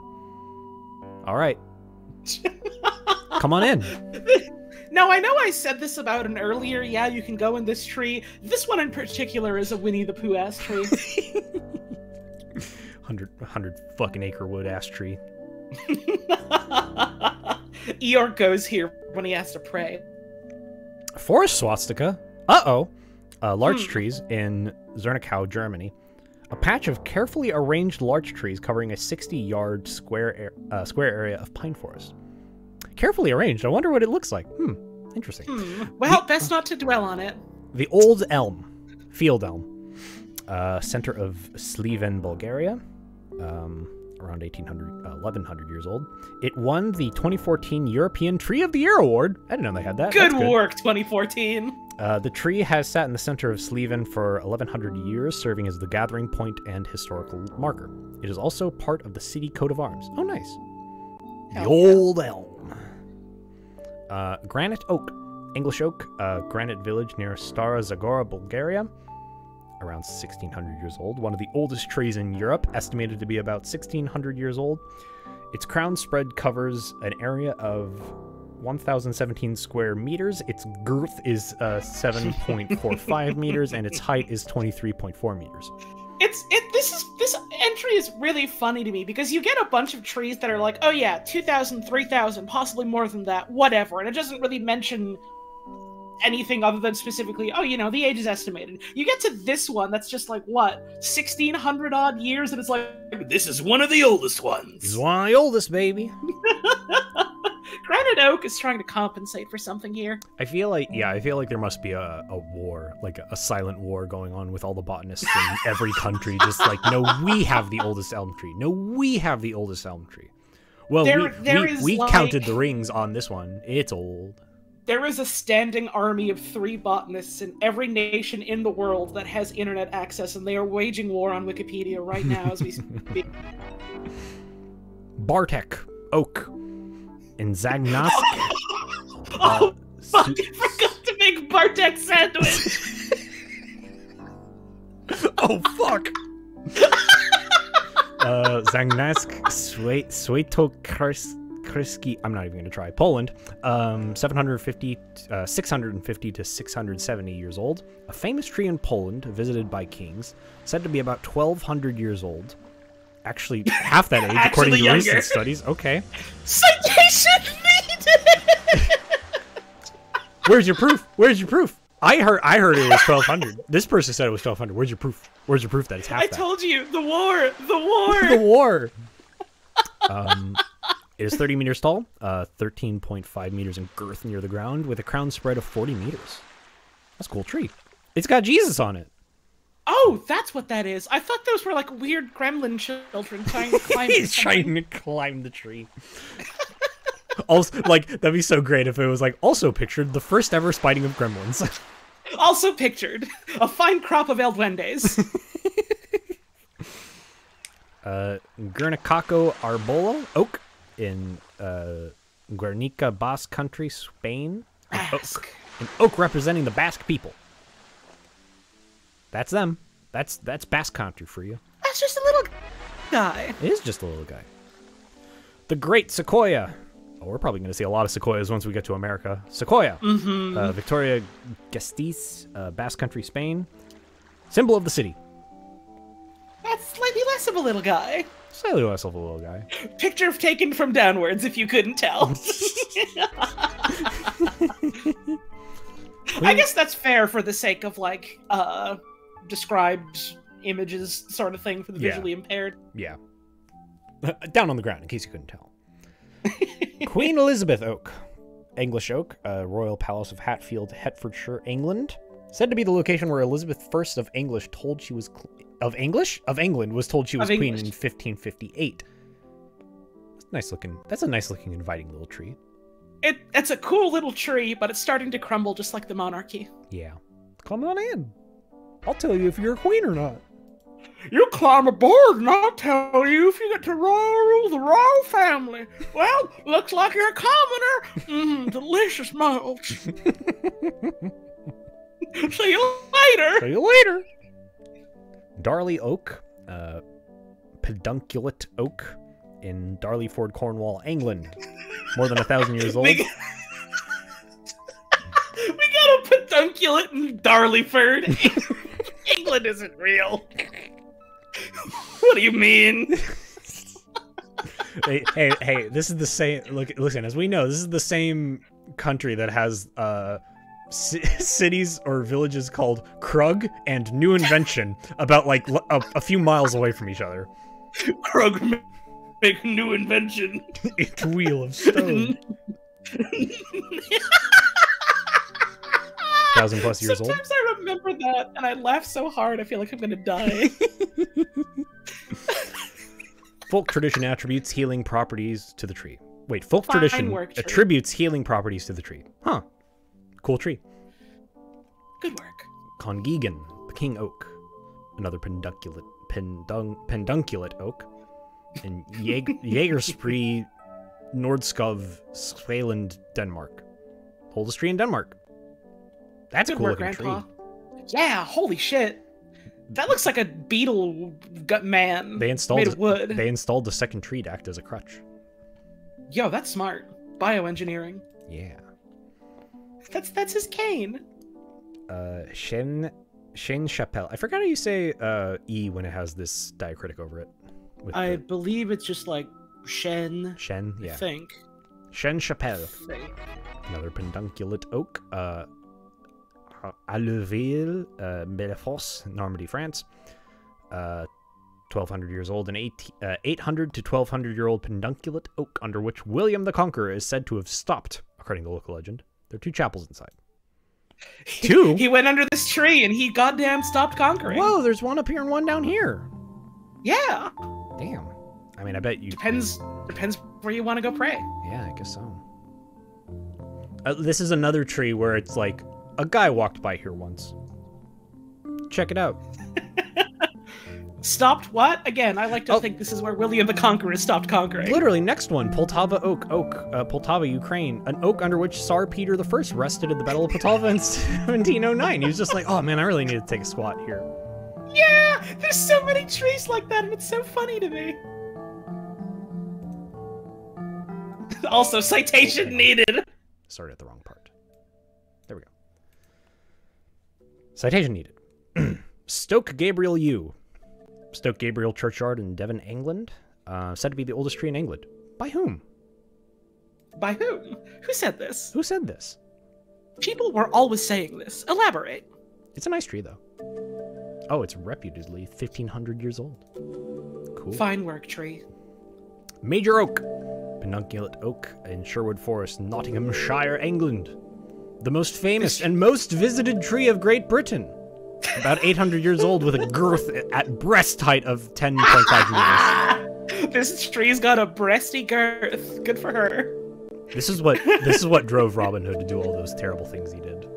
All right. Come on in. Now, I know I said this about an earlier, yeah, you can go in this tree. This one in particular is a Winnie the Pooh ass tree. 100 fucking acre wood ass tree. Eeyore goes here when he has to pray. Forest swastika. Uh-oh. Larch trees in Zernikow, Germany. A patch of carefully arranged larch trees covering a 60-yard square area of pine forest. Carefully arranged. I wonder what it looks like. Interesting. Well, best not to dwell on it. The Old Elm. Field elm. Center of Sliven, Bulgaria. Around 1,100 years old. It won the 2014 European Tree of the Year Award. I didn't know they had that. Good work, 2014. The tree has sat in the center of Sliven for 1,100 years, serving as the gathering point and historical marker. It is also part of the city coat of arms. Oh, nice. The Old Elm. Granite Oak. English Oak, granite village near Stara Zagora, Bulgaria. Around 1,600 years old. One of the oldest trees in Europe, estimated to be about 1,600 years old. Its crown spread covers an area of 1,017 square meters. Its girth is 7.45 meters, and its height is 23.4 meters. This entry is really funny to me because you get a bunch of trees that are like, oh yeah, 2,000, 3,000, possibly more than that, whatever, and it doesn't really mention anything other than specifically, oh, you know, the age is estimated. You get to this one that's just like, what, 1,600 odd years, and it's like, this is one of the oldest ones. This is one of the oldest, baby. Granite Oak is trying to compensate for something here. I feel like there must be a war, like a silent war going on with all the botanists in every country. Just like, no, we have the oldest elm tree. No, we have the oldest elm tree. Well, we counted the rings on this one. It's old. There is a standing army of 3 botanists in every nation in the world that has internet access, and they are waging war on Wikipedia right now as we speak. Bartek Oak in Zagnask. Oh, fuck! I forgot to make Bartek sandwich! Oh, fuck! Zagnask Świętokrzyski. I'm not even going to try. Poland, 650 to 670 years old. A famous tree in Poland, visited by kings, said to be about 1,200 years old. Actually, half that age, according to recent studies. Okay. Citation needed! Where's your proof? Where's your proof? I heard it was 1,200. This person said it was 1,200. Where's your proof? Where's your proof that it's half that? I told you, the war! The war! The war! It is 30 meters tall, 13.5 meters in girth near the ground, with a crown spread of 40 meters. That's a cool tree. It's got Jesus on it. Oh, that's what that is. I thought those were like weird gremlin children trying to climb it. He's trying to climb the tree. Also, like, that'd be so great if it was like also pictured the first ever spiting of gremlins. Also pictured a fine crop of El Duendes. Guernicaco Arbola Oak in Guernica, Basque Country, Spain. An oak representing the Basque people. That's them. That's Basque Country for you. That's just a little guy. It is just a little guy. The Great Sequoia. Oh, we're probably going to see a lot of sequoias once we get to America. Sequoia. Victoria Gasteiz, Basque Country, Spain. Symbol of the city. That's slightly less of a little guy. Slightly less of a little guy. Picture taken from downwards, if you couldn't tell. I guess that's fair for the sake of, like, described images sort of thing for the visually impaired. Yeah. Down on the ground, in case you couldn't tell. Queen Elizabeth Oak. English Oak, Royal Palace of Hatfield, Hertfordshire, England. Said to be the location where Elizabeth I of English told she was of English? Of England was told she was queen in English. 1558. Nice looking. That's a nice looking, inviting little tree. It's a cool little tree, but it's starting to crumble just like the monarchy. Yeah. Come on in. I'll tell you if you're a queen or not. You climb aboard and I'll tell you if you get to rule the royal family. Well, looks like you're a commoner. Delicious mulch. See you later. See you later. Darley Oak, pedunculate oak in Darleyford, Cornwall, England. More than 1,000 years old. We got a pedunculate in Darleyford. England isn't real. What do you mean? Hey, this is the same. Listen, as we know, this is the same country that has cities or villages called Krug and New Invention, about like a few miles away from each other. Krug make a new invention. It's wheel of stone. 1,000+ years old. Sometimes I remember that, and I laugh so hard I feel like I'm gonna die. Folk tradition attributes healing properties to the tree. Wait, folk tradition attributes healing properties to the tree. Huh. Cool tree. Good work. Congegan, the king oak. Another pedunculate oak. And Jägerspree Nordskov, Svealand, Denmark. Oldest tree in Denmark. That's a cool looking tree. Yeah, holy shit. That looks like a beetle man made of wood. They installed the second tree to act as a crutch. Yo, that's smart. Bioengineering. Yeah. That's his cane. Shane Chapelle. I forgot how you say E when it has this diacritic over it. I believe it's just like Shen. Shen, yeah. I think. Shen Chapelle. Another pedunculate oak. Alleville, Bellefosse, Normandy, France. 1,200 years old, an 800 to 1,200-year-old pedunculate oak under which William the Conqueror is said to have stopped, according to local legend. There are 2 chapels inside. Two? He went under this tree and he goddamn stopped conquering. Whoa, there's one up here and one down here. Yeah. Damn. I mean, I bet you... Depends where you want to go pray. Yeah, I guess so. This is another tree where it's like, a guy walked by here once. Check it out. Stopped what? Again, I like to think this is where William the Conqueror stopped conquering. Literally, next one. Poltava oak. Poltava, Ukraine. An oak under which Tsar Peter I rested at the Battle of Poltava in 1709. He was just like, oh man, I really need to take a squat here. Yeah! There's so many trees like that, and it's so funny to me. Also, citation needed. Started at the wrong part. There we go. Citation needed. Stoke Gabriel Yew. Stoke Gabriel Churchyard in Devon, England. Said to be the oldest tree in England. By whom? By whom? Who said this? Who said this? People were always saying this. Elaborate. It's a nice tree, though. Oh, it's reputedly 1,500 years old. Cool. Fine work, tree. Major oak. Pedunculate oak in Sherwood Forest, Nottinghamshire, England. The most famous and most visited tree of Great Britain. About 800 years old with a girth at breast height of 10.5 meters. This tree's got a breasty girth. Good for her. This is what drove Robin Hood to do all those terrible things he did.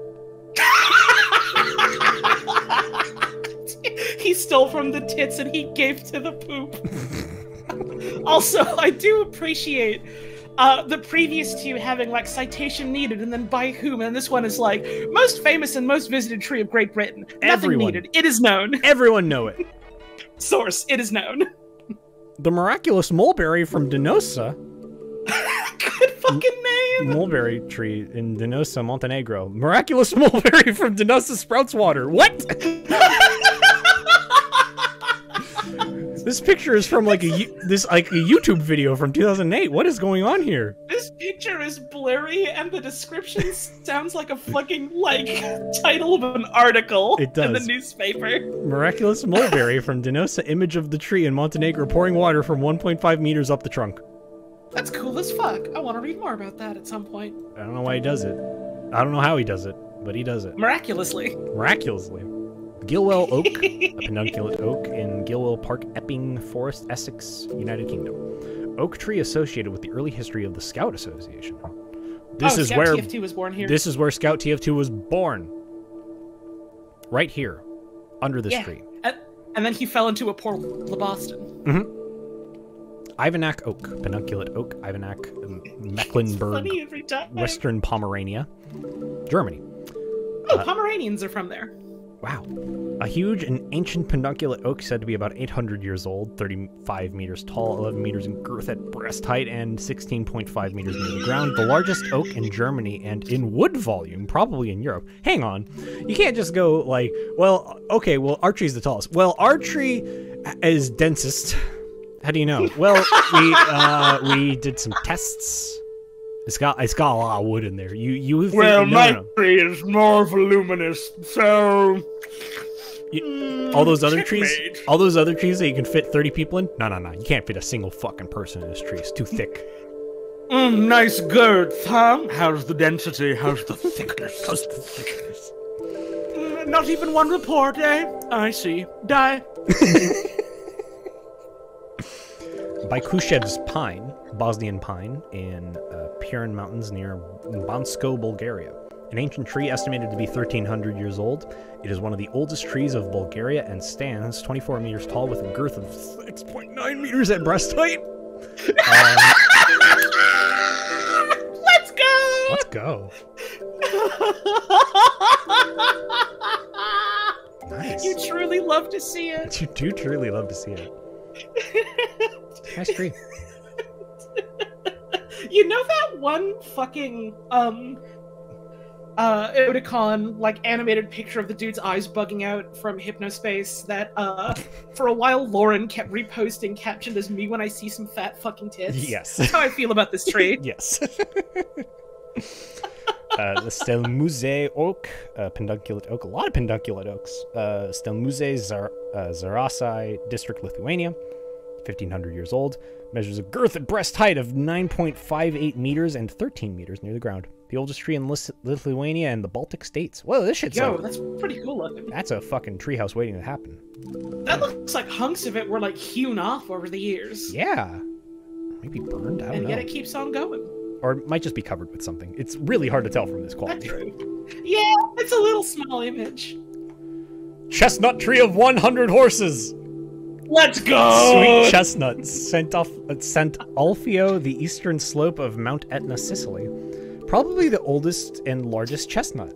He stole from the tits and he gave to the poop. Also, I do appreciate the previous two having like citation needed and then by whom, and this one is like most famous and most visited tree of Great Britain. Nothing needed. It is known. Everyone know it. Source. It is known. The miraculous mulberry from Denosa. Good fucking name. Mulberry tree in Denosa, Montenegro. Miraculous mulberry from Denosa sprouts water. What? This picture is from like a YouTube video from 2008. What is going on here? This picture is blurry, and the description sounds like a fucking title of an article in the newspaper. Miraculous mulberry from Denosa. Image of the tree in Montenegro pouring water from 1.5 meters up the trunk. That's cool as fuck. I want to read more about that at some point. I don't know why he does it. I don't know how he does it, but he does it. Miraculously. Miraculously. Gilwell Oak, a pedunculate oak in Gilwell Park, Epping Forest, Essex, United Kingdom. Oak tree associated with the early history of the Scout Association. This is Scout where TF2 was born here. This is where Scout TF2 was born. Right here, under this tree. And then he fell into a portal to Boston. Mm-hmm. Ivenack Oak, pedunculate oak, Ivenack, Mecklenburg, Western Pomerania, Germany. Oh, Pomeranians are from there. Wow. A huge and ancient pedunculate oak said to be about 800 years old, 35 meters tall, 11 meters in girth at breast height, and 16.5 meters near the ground. The largest oak in Germany and in wood volume, probably in Europe. Hang on. You can't just go like, well, okay, well, our tree's the tallest. Well, our tree is densest. How do you know? Well, we did some tests. It's got a lot of wood in there. You think, my tree is more voluminous, so all those other trees that you can fit 30 people in? No. You can't fit a single fucking person in this tree. It's too thick. Nice girth, huh? How's the density? How's the thickness? Not even one report, eh? I see. Die. Bykushev's pine, Bosnian pine, in Pirin Mountains near Bansko, Bulgaria. An ancient tree estimated to be 1,300 years old. It is one of the oldest trees of Bulgaria and stands 24 meters tall with a girth of 6.9 meters at breast height. Let's go! Let's go. Nice. You truly love to see it. You do truly love to see it. Nice tree. You know that one fucking Oticon like animated picture of the dude's eyes bugging out from Hypnospace that for a while Lauren kept reposting captioned as me when I see some fat fucking tits? Yes. That's how I feel about this tree. Yes. The Stelmuze oak, pedunculate oak, a lot of pedunculate oaks. Stelmuze Zarasai district, Lithuania. 1,500 years old, measures a girth at breast height of 9.58 meters and 13 meters near the ground. The oldest tree in Lithuania and the Baltic states. Whoa, this shit's that's pretty cool looking. That's a fucking treehouse waiting to happen. That looks like hunks of it were like hewn off over the years. Yeah. Maybe burned, I don't know. And yet it keeps on going. Or it might just be covered with something. It's really hard to tell from this quality. That's true. Yeah, it's a little small image. Chestnut tree of 100 horses! Let's go! Sweet chestnuts, St. Alfio, the eastern slope of Mount Etna, Sicily. Probably the oldest and largest chestnut.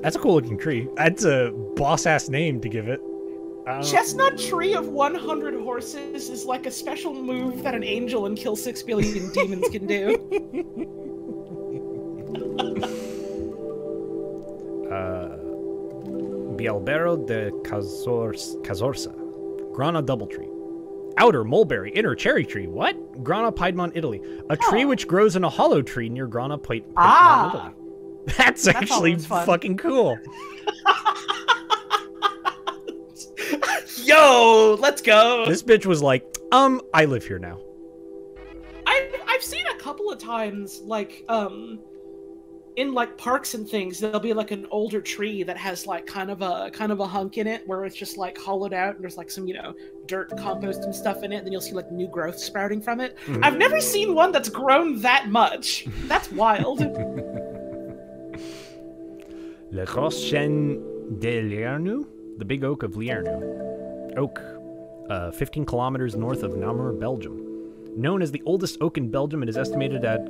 That's a cool looking tree. That's a boss-ass name to give it. Chestnut tree of 100 horses is like a special move that an angel in Kill 6 Billion Demons can do. Bialbero de Cazorsa. Grana Doubletree. Outer Mulberry, inner Cherry Tree. What? Grana Piedmont, Italy. A tree which grows in a hollow tree near Grana Piedmont, Italy. That's actually fucking cool. Yo, let's go. This bitch was like, I live here now. I've seen a couple of times, like, in like parks and things, there'll be like an older tree that has like kind of a hunk in it where it's just like hollowed out and there's like some, dirt and compost and stuff in it, and then you'll see like new growth sprouting from it. Mm-hmm. I've never seen one that's grown that much. That's wild. Le Gros Chêne de Liernu, the big oak of Liernu. Oak, 15 kilometers north of Namur, Belgium. Known as the oldest oak in Belgium, it is estimated at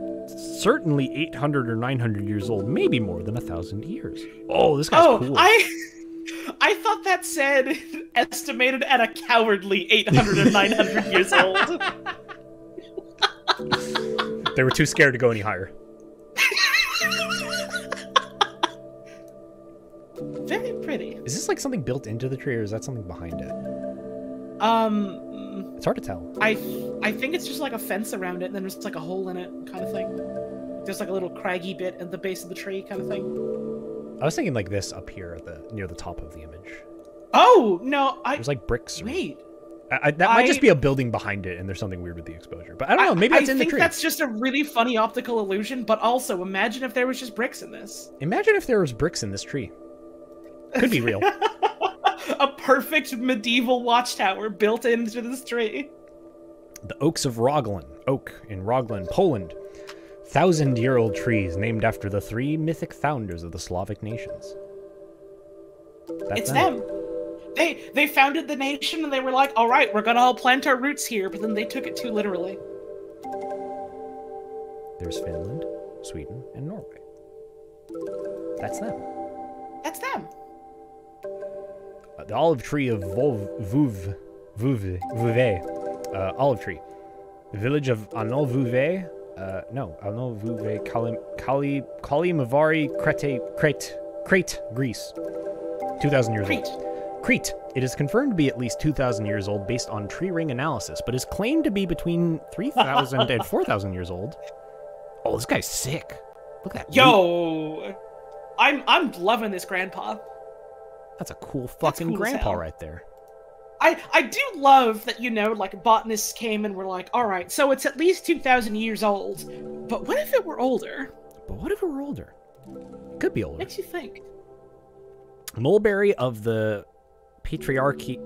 certainly 800 or 900 years old, maybe more than 1,000 years. Oh, this guy's cool. I thought that said estimated at a cowardly 800 or 900 years old. They were too scared to go any higher. Very pretty. Is this like something built into the tree, or is that something behind it? It's hard to tell. I think it's just like a fence around it, and then there's like a hole in it, kind of thing. There's like a little craggy bit at the base of the tree, kind of thing. I was thinking like this up here near the top of the image. Oh no! There's like bricks. Wait. That might just be a building behind it, and there's something weird with the exposure. But I don't know. Maybe it's in the tree. I think that's just a really funny optical illusion. But also, imagine if there was just bricks in this. Imagine if there was bricks in this tree. Could be real. A perfect medieval watchtower built into this tree. The Oaks of Roglin. Oak in Roglin, Poland. 1,000-year-old trees named after the 3 mythic founders of the Slavic nations. It's them. They founded the nation and they were like, all right, we're gonna all plant our roots here, but then they took it too literally. There's Finland, Sweden, and Norway. That's them. That's them. The olive tree of Vouve. Olive tree. The village of Arnolvouve. Arnolvouve, Kalimavari, Crete, Greece. 2,000 years old. Crete. It is confirmed to be at least 2,000 years old based on tree ring analysis, but is claimed to be between 3,000 and 4,000 years old. Oh, this guy's sick. Look at that. Yo, I'm loving this grandpa. That's a cool fucking cool grandpa right there. I do love that, you know, like, botanists came and were like, all right, so it's at least 2,000 years old, but what if it were older? Could be older. Makes you think. Mulberry of the Patriarchate?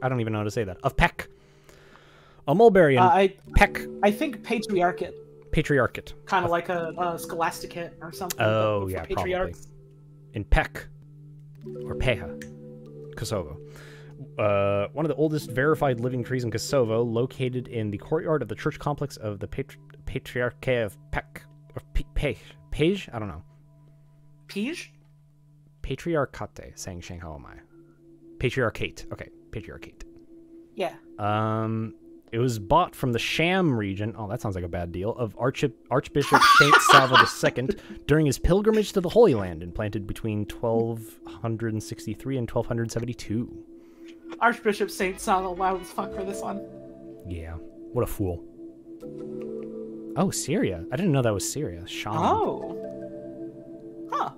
I don't even know how to say that. Of Peck. A mulberry in Peck. I think patriarchate. Patriarchate. Kind of like a scholasticate or something. Oh, yeah, probably. In Pek, or Peha, Kosovo. One of the oldest verified living trees in Kosovo, located in the courtyard of the church complex of the Patriarchate of Pek. Or Page? I don't know. Page? Patriarchate, saying Shanghai am I. Patriarchate. Okay, Patriarchate. Yeah. It was bought from the Sham region, oh, that sounds like a bad deal, of Archbishop Saint Sava II during his pilgrimage to the Holy Land and planted between 1263 and 1272. Archbishop Saint Sava, loud as fuck for this one. Yeah, what a fool. Oh, Syria. I didn't know that was Syria. Shaman. Oh. Huh.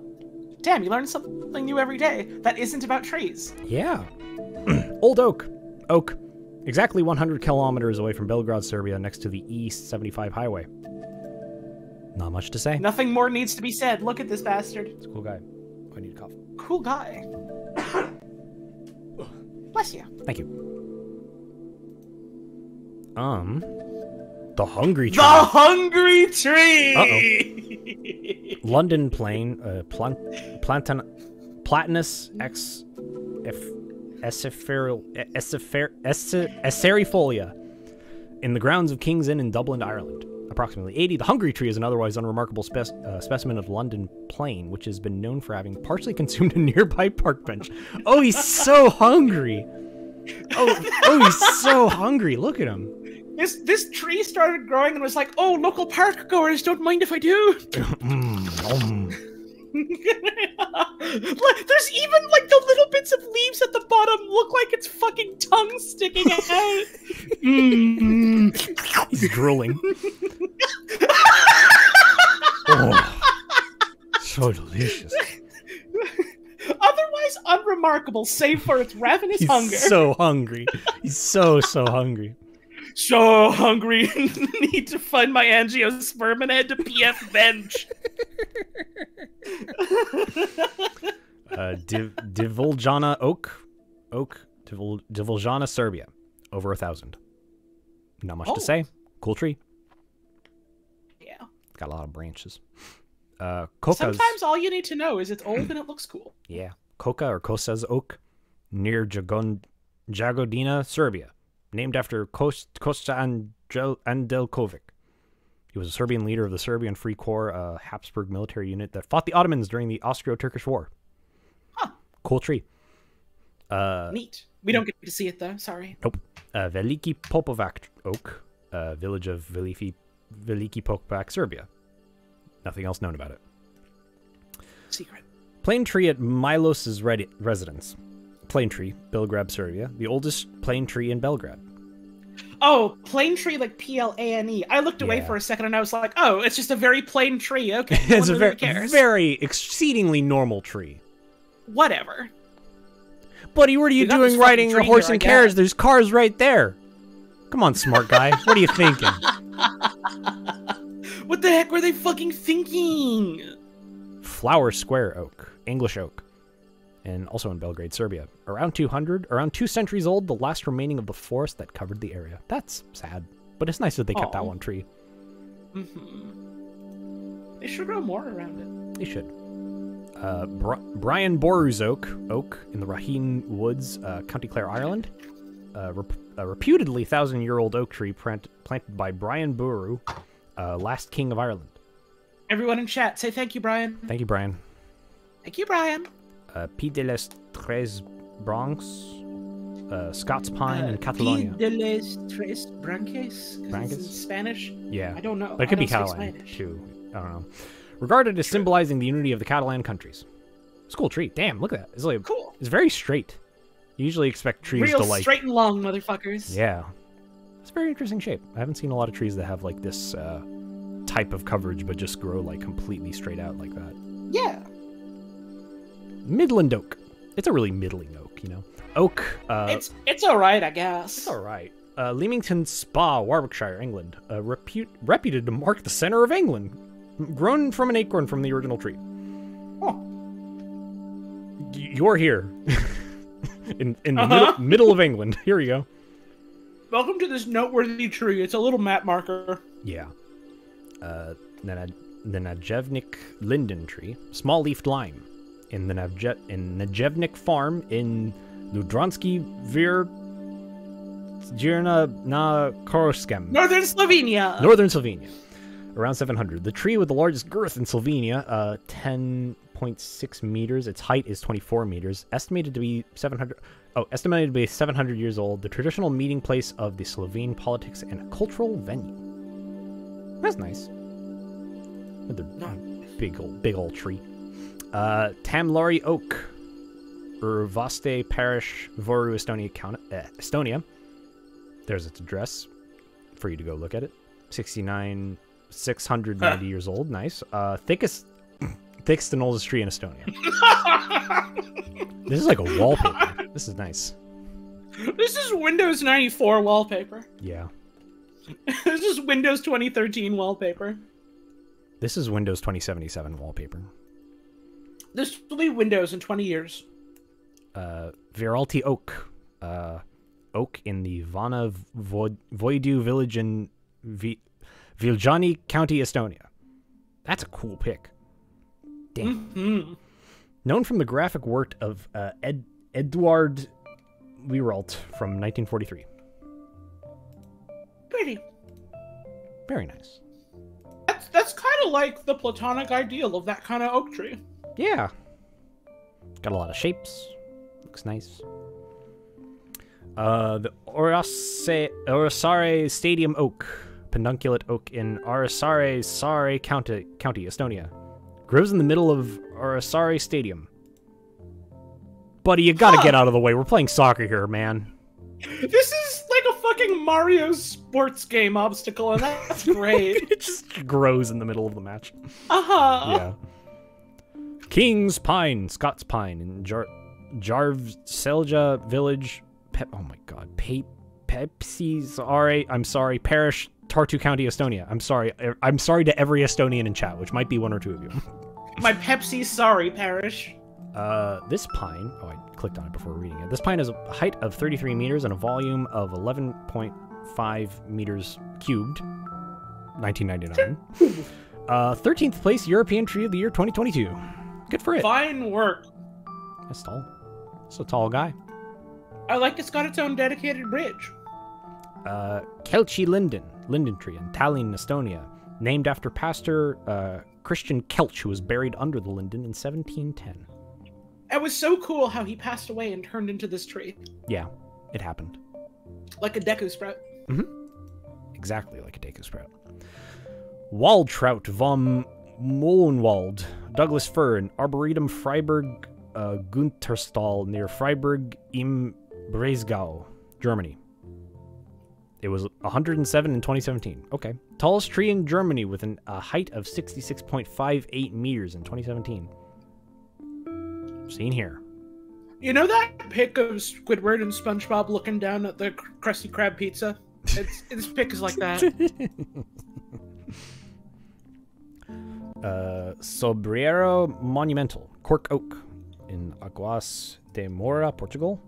Damn, you learn something new every day that isn't about trees. Yeah. Old Oak. Oak. Exactly 100 kilometers away from Belgrade, Serbia, next to the E75 highway. Not much to say. Nothing more needs to be said. Look at this bastard. It's a cool guy. Oh, I need a cough. Cool guy. Bless you. Thank you. The Hungry Tree. The Hungry Tree! Uh-oh. London Plain, Platanus X... Acerifolia in the grounds of King's Inn in Dublin, Ireland. Approximately 80. The Hungry Tree is an otherwise unremarkable specimen of London Plain, which has been known for having partially consumed a nearby park bench. Oh, he's so hungry. Oh, he's so hungry. Look at him. This tree started growing and was like, oh, local park goers, don't mind if I do. There's even, like, the little bits of leaves at the bottom look like its fucking tongue sticking out. He's drooling. Oh, so delicious. Otherwise unremarkable, save for its ravenous hunger. He's so hungry. He's so hungry. So hungry. Need to find my angiosperm and head to PF bench. Divoljana Oak, Divoljana, Serbia, over 1,000. Not much to say. Cool tree. Yeah. Got a lot of branches. Sometimes all you need to know is it's old and it looks cool. Yeah. Koka or Kosa's Oak, near Jagodina, Serbia, named after Kosta Andelkovic. He was a Serbian leader of the Serbian Free Corps, a Habsburg military unit that fought the Ottomans during the Austro-Turkish War. Huh. Cool tree. Neat. We don't get to see it, though. Sorry. Nope. Veliki Popovac Oak, village of Veliki Popovac, Serbia. Nothing else known about it. Secret. Plane tree at Milos' residence. Plane tree, Belgrade, Serbia. The oldest plane tree in Belgrade. Oh, plane tree, like Plane. I looked away for a second and I was like, oh, it's just a very plain tree. Okay. It's a very exceedingly normal tree. Whatever. Buddy, what are you doing riding a horse and carriage? There's cars right there. Come on, smart guy. What are you thinking? What the heck were they fucking thinking? Flower Square oak, English oak, and also in Belgrade, Serbia. Around 2 centuries old, the last remaining of the forest that covered the area. That's sad, but it's nice that they kept that one tree. They should grow more around it. They should. Brian Boru's oak in the Raheen Woods, County Clare, Ireland. A reputedly 1,000-year-old oak tree planted by Brian Boru, last king of Ireland. Everyone in chat, say thank you, Brian. Thank you, Brian. Thank you, Brian. Pied de les Tres Branques, Scots pine in Catalonia. Pied de les Tres Branques? Branques? In Spanish? Yeah. I don't know. But it could be Catalan, too. I don't know. Regarded as symbolizing the unity of the Catalan countries. It's a cool tree. Damn, look at that. It's like, cool. It's very straight. You usually expect trees Real to like... straight and long, motherfuckers. Yeah. It's a very interesting shape. I haven't seen a lot of trees that have like this type of coverage, but just grow like completely straight out like that. Yeah. Midland oak. It's a really middling oak, you know. Oak. It's all right, I guess. It's all right. Leamington Spa, Warwickshire, England. Reputed to mark the center of England. Grown from an acorn from the original tree. Oh. You're here. in the middle of England. Here we go. Welcome to this noteworthy tree. It's a little map marker. Yeah. The Najevnik linden tree. Small-leafed lime. In the Najevnik farm in Ludransky Vir Jirna na Koroskem. Northern Slovenia. Northern Slovenia. Around 700. The tree with the largest girth in Slovenia, 10.6 meters. Its height is 24 meters. Estimated to be 700 years old. The traditional meeting place of the Slovene politics and a cultural venue. That's nice. Another big old tree. Tamlori oak, Urvaste parish, Voru, Estonia. There's its address for you to go look at it. 690 years old. Nice. Thickest and oldest tree in Estonia. This is like a wallpaper. This is nice. This is Windows 94 wallpaper. Yeah. This is Windows 2013 wallpaper. This is Windows 2077 wallpaper. This will be Windows in 20 years. Viralti oak. Oak in the Vana Voidu village in Viljani County, Estonia. That's a cool pick. Damn. Mm-hmm. Known from the graphic work of Eduard Wieralt from 1943. Pretty. Very nice. That's kind of like the platonic ideal of that kind of oak tree. Yeah. Got a lot of shapes. Looks nice. The Orasare Stadium oak. Pedunculate oak in Arasare County, Estonia. Grows in the middle of Arasare Stadium. Buddy, you gotta get out of the way. We're playing soccer here, man. This is like a fucking Mario sports game obstacle, and that's great. It just grows in the middle of the match. Uh-huh. Yeah. King's Pine, Scots Pine, in Jarvselja Village. Oh my god. Pepsi's I'm sorry. Parish, Tartu County, Estonia. I'm sorry. I'm sorry to every Estonian in chat, which might be one or two of you. My Pepsi sorry parish. This pine, I clicked on it before reading it. This pine has a height of 33 meters and a volume of 11.5 meters cubed. 1999. 13th place European Tree of the Year 2022. Good for it. Fine work. That's tall. It's a tall guy. I like it's got its own dedicated bridge. Kelchi linden tree in Tallinn, Estonia. Named after Pastor Christian Kelch, who was buried under the linden in 1710. It was so cool how he passed away and turned into this tree. Yeah, it happened. Like a Deku sprout. Mm-hmm. Exactly like a Deku sprout. Waldtraut vom Molenwald, Douglas fir in Arboretum Freiburg Gunterstal near Freiburg im Breisgau, Germany. It was 107 in 2017. Okay. Tallest tree in Germany with a height of 66.58 meters in 2017. Seen here. You know that pic of Squidward and SpongeBob looking down at the Krusty Krab pizza? This pic is like that. Sobreiro Monumental, cork oak, in Aguas de Moura, Portugal.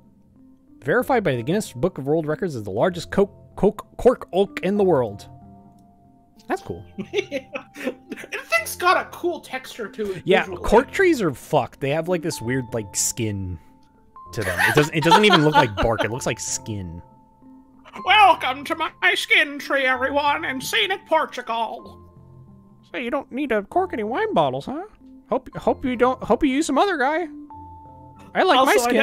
Verified by the Guinness Book of World Records as the largest cork oak in the world. That's cool. It thing's got a cool texture to it. Yeah, visually. cork trees are fucked. They have like this weird like skin to them. It doesn't even look like bark. It looks like skin. Welcome to my skin tree, everyone, in scenic Portugal. So you don't need to cork any wine bottles, huh? Hope you use some other guy. I like also, my skin.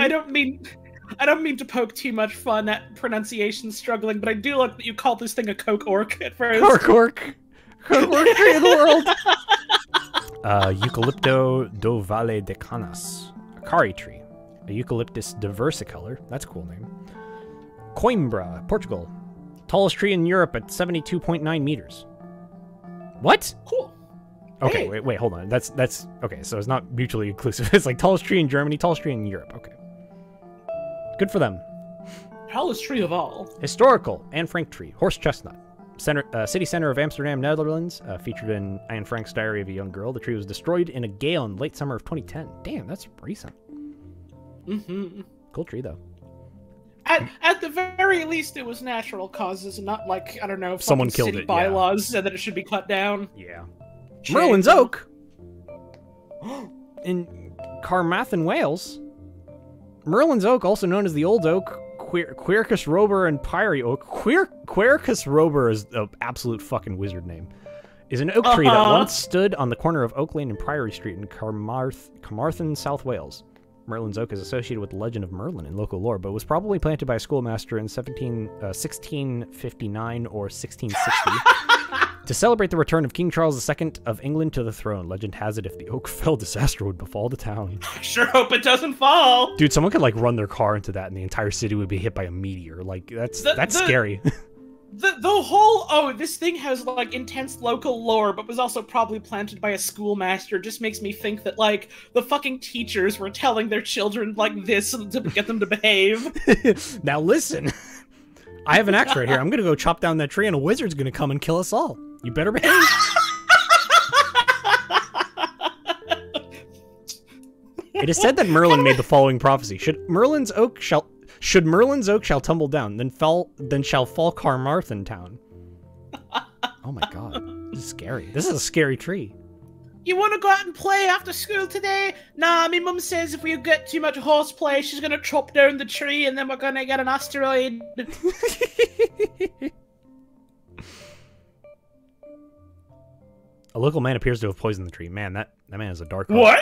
I don't mean to poke too much fun at pronunciation struggling, but I do like that you called this thing a coke orc at first. Cork tree of the world. Eucalypto do Vale de Canas, a Kari tree, a Eucalyptus diversicolor. That's a cool name. Coimbra, Portugal, tallest tree in Europe at 72.9 meters. What? Cool. Okay, Hey. wait, hold on. That's okay. So it's not mutually inclusive. It's like tallest tree in Germany, tallest tree in Europe. Okay. Good for them. Tallest tree of all. Historical Anne Frank tree, horse chestnut. City center of Amsterdam, Netherlands, featured in Anne Frank's Diary of a Young Girl. The tree was destroyed in a gale in late summer of 2010. Damn, that's recent. Mm-hmm. Cool tree, though. At the very least, it was natural causes, and not like, I don't know, Someone fucking killed city it, yeah. bylaws said that it should be cut down. Yeah. Shame. Merlin's Oak in Carmarthen, Wales. Merlin's Oak, also known as the Old Oak, Quercus robur, and Pyry Oak. Quercus robur is an absolute fucking wizard name. Is an oak tree that once stood on the corner of Oak Lane and Priory Street in Carmarthen, South Wales. Merlin's Oak is associated with the legend of Merlin in local lore, but was probably planted by a schoolmaster in 1659 or 1660 to celebrate the return of King Charles II of England to the throne. Legend has it if the oak fell, disaster would befall the town. Sure hope it doesn't fall. Dude, someone could like run their car into that and the entire city would be hit by a meteor. Like, that's scary. The whole, this thing has, like, intense local lore, but was also probably planted by a schoolmaster, just makes me think that, like, the fucking teachers were telling their children, like, this to get them to behave. Now listen, I have an axe right here. I'm gonna go chop down that tree and a wizard's gonna come and kill us all. You better behave. It is said that Merlin made the following prophecy. Should Merlin's oak shall tumble down, then shall fall Carmarthen town. Oh my god. This is scary. This is a scary tree. You want to go out and play after school today? Nah, my mum says if we get too much horseplay, she's gonna chop down the tree and then we're gonna get an asteroid. A local man appears to have poisoned the tree. Man, that man is a dark heart. What?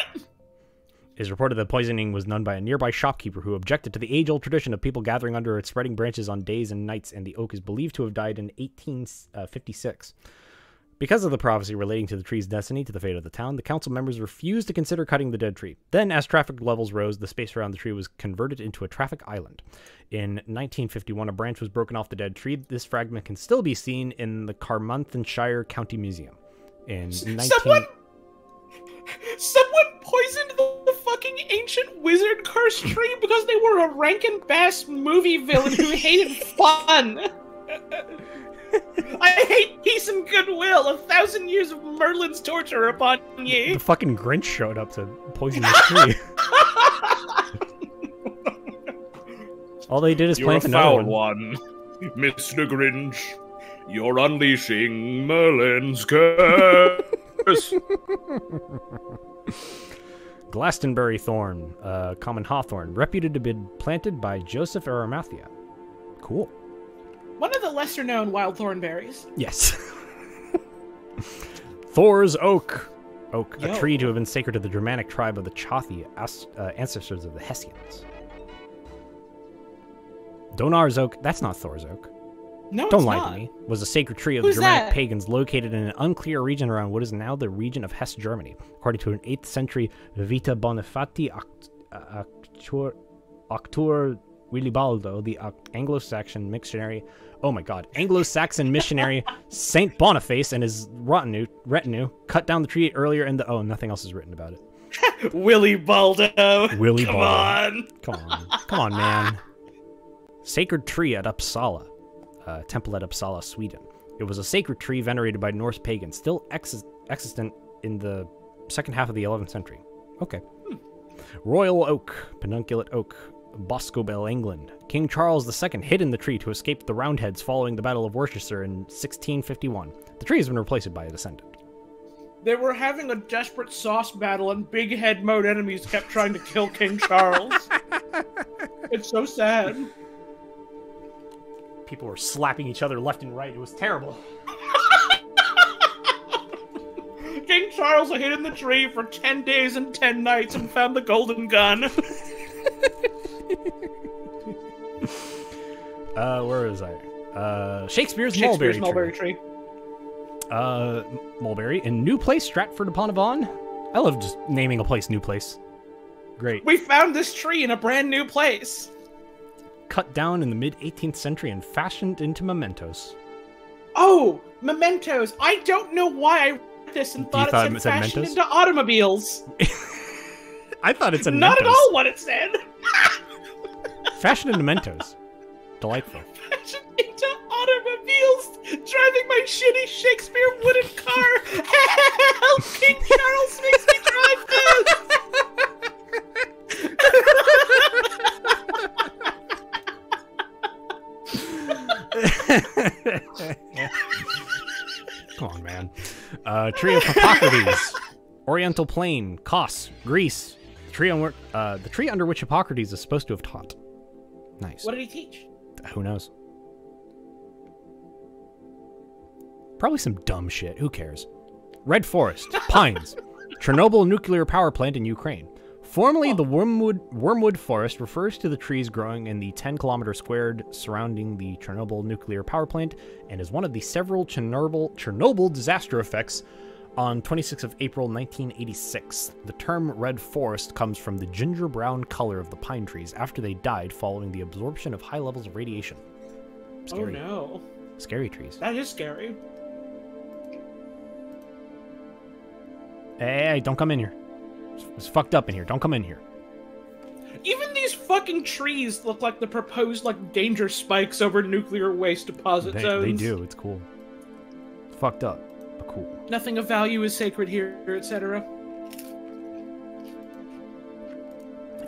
It is reported that poisoning was done by a nearby shopkeeper who objected to the age-old tradition of people gathering under its spreading branches on days and nights, and the oak is believed to have died in 1856. Because of the prophecy relating to the tree's destiny to the fate of the town, the council members refused to consider cutting the dead tree. Then, as traffic levels rose, the space around the tree was converted into a traffic island. In 1951, a branch was broken off the dead tree. This fragment can still be seen in the Carmarthenshire County Museum. Someone poisoned the fucking ancient wizard cursed tree because they were a Rankin Bass movie villain who hated fun. I hate peace and goodwill. 1,000 years of Merlin's torture upon you. The fucking Grinch showed up to poison this tree. All they did is plant another one. Mr. Grinch. You're unleashing Merlin's curse. Glastonbury thorn, common hawthorn, reputed to have been planted by Joseph Arimathea. Cool. One of the lesser-known wild thornberries. Yes. Thor's oak. A Yo. tree to have been sacred to the Germanic tribe of the Chothi, ancestors of the Hessians. Donar's oak. That's not Thor's oak. No, Don't it's lie not. to me. Was a sacred tree of Who's the Germanic that? pagans located in an unclear region around what is now the region of Hesse, Germany. According to an 8th century Vita Bonifati Auctur Wilibaldo, the Anglo-Saxon missionary. Oh my god. Anglo-Saxon missionary Saint Boniface and his retinue cut down the tree earlier in the... Oh, nothing else is written about it. Willy Baldo. Willy Come Baldo. on. Come on, man. Sacred tree at Uppsala. Temple at Uppsala, Sweden. It was a sacred tree venerated by Norse pagans, still extant in the second half of the 11th century. Okay. Royal oak, pedunculate oak, Boscobel, England. King Charles II hid in the tree to escape the Roundheads following the Battle of Worcester in 1651. The tree has been replaced by a descendant. They were having a desperate sauce battle, and big head mode enemies kept trying to kill King Charles. It's so sad. People were slapping each other left and right. It was terrible. King Charles hid in the tree for 10 days and 10 nights and found the golden gun. Where was I? Shakespeare's Mulberry Tree. Mulberry in New Place, Stratford-upon-Avon. I love just naming a place New Place. Great. We found this tree in a brand new place. Cut down in the mid-18th century and fashioned into mementos. Oh, mementos. I don't know why I read this and thought it said fashioned into automobiles. I thought it said Not Mentos. at all what it said. Fashion into Mentos. Delightful. Fashion into automobiles. Driving my shitty Shakespeare wooden car. Help, King Charles makes me drive Come on, man. Tree of Hippocrates. Oriental Plain, Kos, Greece. The tree under which Hippocrates is supposed to have taught. Nice. What did he teach? Who knows? Probably some dumb shit. Who cares? Red Forest, Pines, Chernobyl nuclear power plant in Ukraine. Formerly, the Wormwood Forest refers to the trees growing in the 10-kilometer squared surrounding the Chernobyl nuclear power plant and is one of the several Chernobyl disaster effects on 26th of April 1986. The term red forest comes from the ginger-brown color of the pine trees after they died following the absorption of high levels of radiation. Scary. Oh no. Scary trees. That is scary. Hey, don't come in here. It's fucked up in here. Don't come in here. Even these fucking trees look like the proposed, like, danger spikes over nuclear waste deposit zones. They do. It's cool. It's fucked up, but cool. Nothing of value is sacred here, etc.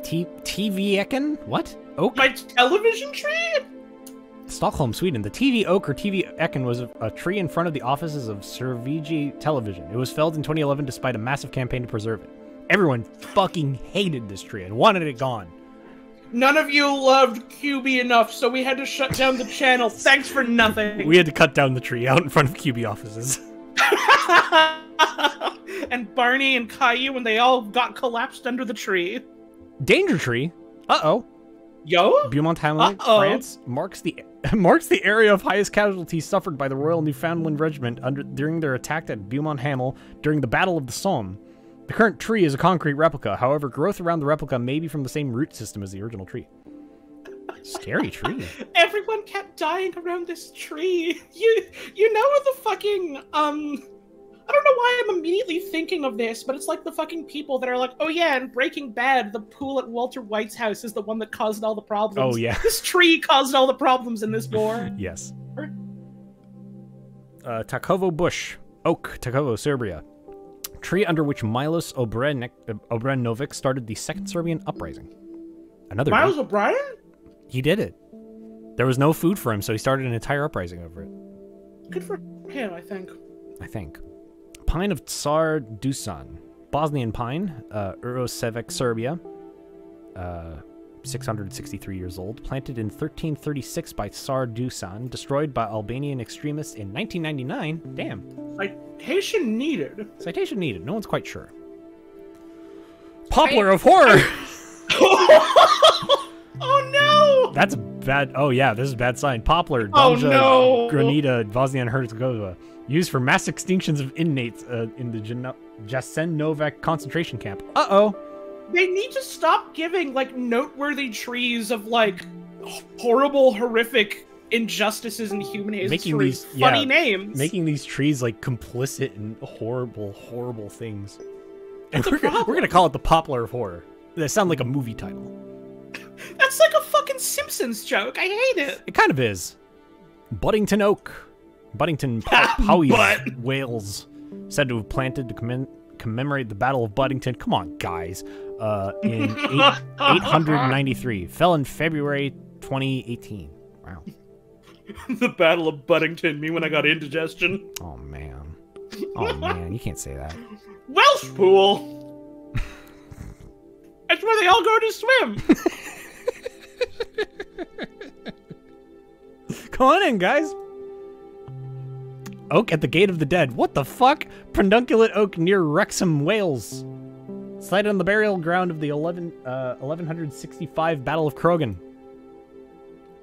TV Eken? What? Oak? My television tree? Stockholm, Sweden. The TV oak or TV Eken was a tree in front of the offices of Sveriges Television. It was felled in 2011 despite a massive campaign to preserve it. Everyone fucking hated this tree and wanted it gone. None of you loved QB enough, so we had to shut down the channel. Thanks for nothing. We had to cut down the tree out in front of QB offices. And Barney and Caillou, when they all got collapsed under the tree. Danger Tree? Uh-oh. Yo? Beaumont-Hamel, France, marks the area of highest casualties suffered by the Royal Newfoundland Regiment during their attack at Beaumont-Hamel during the Battle of the Somme. The current tree is a concrete replica. However, growth around the replica may be from the same root system as the original tree. Scary tree. Everyone kept dying around this tree. You know the fucking, I don't know why I'm immediately thinking of this, but it's like the fucking people that are like, oh yeah, in Breaking Bad, the pool at Walter White's house is the one that caused all the problems. Oh yeah. This tree caused all the problems in this war. Yes. Takovo Bush. Oak, Takovo, Serbia. Tree under which Milos Obrenovic started the Second Serbian Uprising. Another Milos O'Brien? He did it. There was no food for him, so he started an entire uprising over it. Good for him, I think. Pine of Tsar Dusan. Bosnian pine, Uroševac, Serbia. 663 years old. Planted in 1336 by Tsar Dusan. Destroyed by Albanian extremists in 1999. Damn. Citation needed. Citation needed. No one's quite sure. Poplar of Horror! Oh no! That's bad. Oh yeah, this is a bad sign. Poplar, Oh, Domja, no! Granita, Bosnia and Herzegovina. Used for mass extinctions of inmates in the Jasenovac concentration camp. Uh-oh. They need to stop giving, like, noteworthy trees of, like, horrible, horrific injustices in human history funny names. Making these trees, like, complicit in horrible, horrible things. And What's the problem? we're gonna call it the Poplar of Horror. That sounds like a movie title. That's like a fucking Simpsons joke. I hate it. It kind of is. Buddington Oak. Buddington, Powys, Wales. Said to have planted to commemorate the Battle of Buddington. Come on, guys. In 893. Fell in February 2018. Wow. The Battle of Buddington, me when I got indigestion. Oh, man. Oh, man, you can't say that. Welsh pool! That's where they all go to swim! Come on in, guys. Oak at the Gate of the Dead. What the fuck? Pedunculate oak near Wrexham, Wales. Sited on the burial ground of the 1165 Battle of Krogan.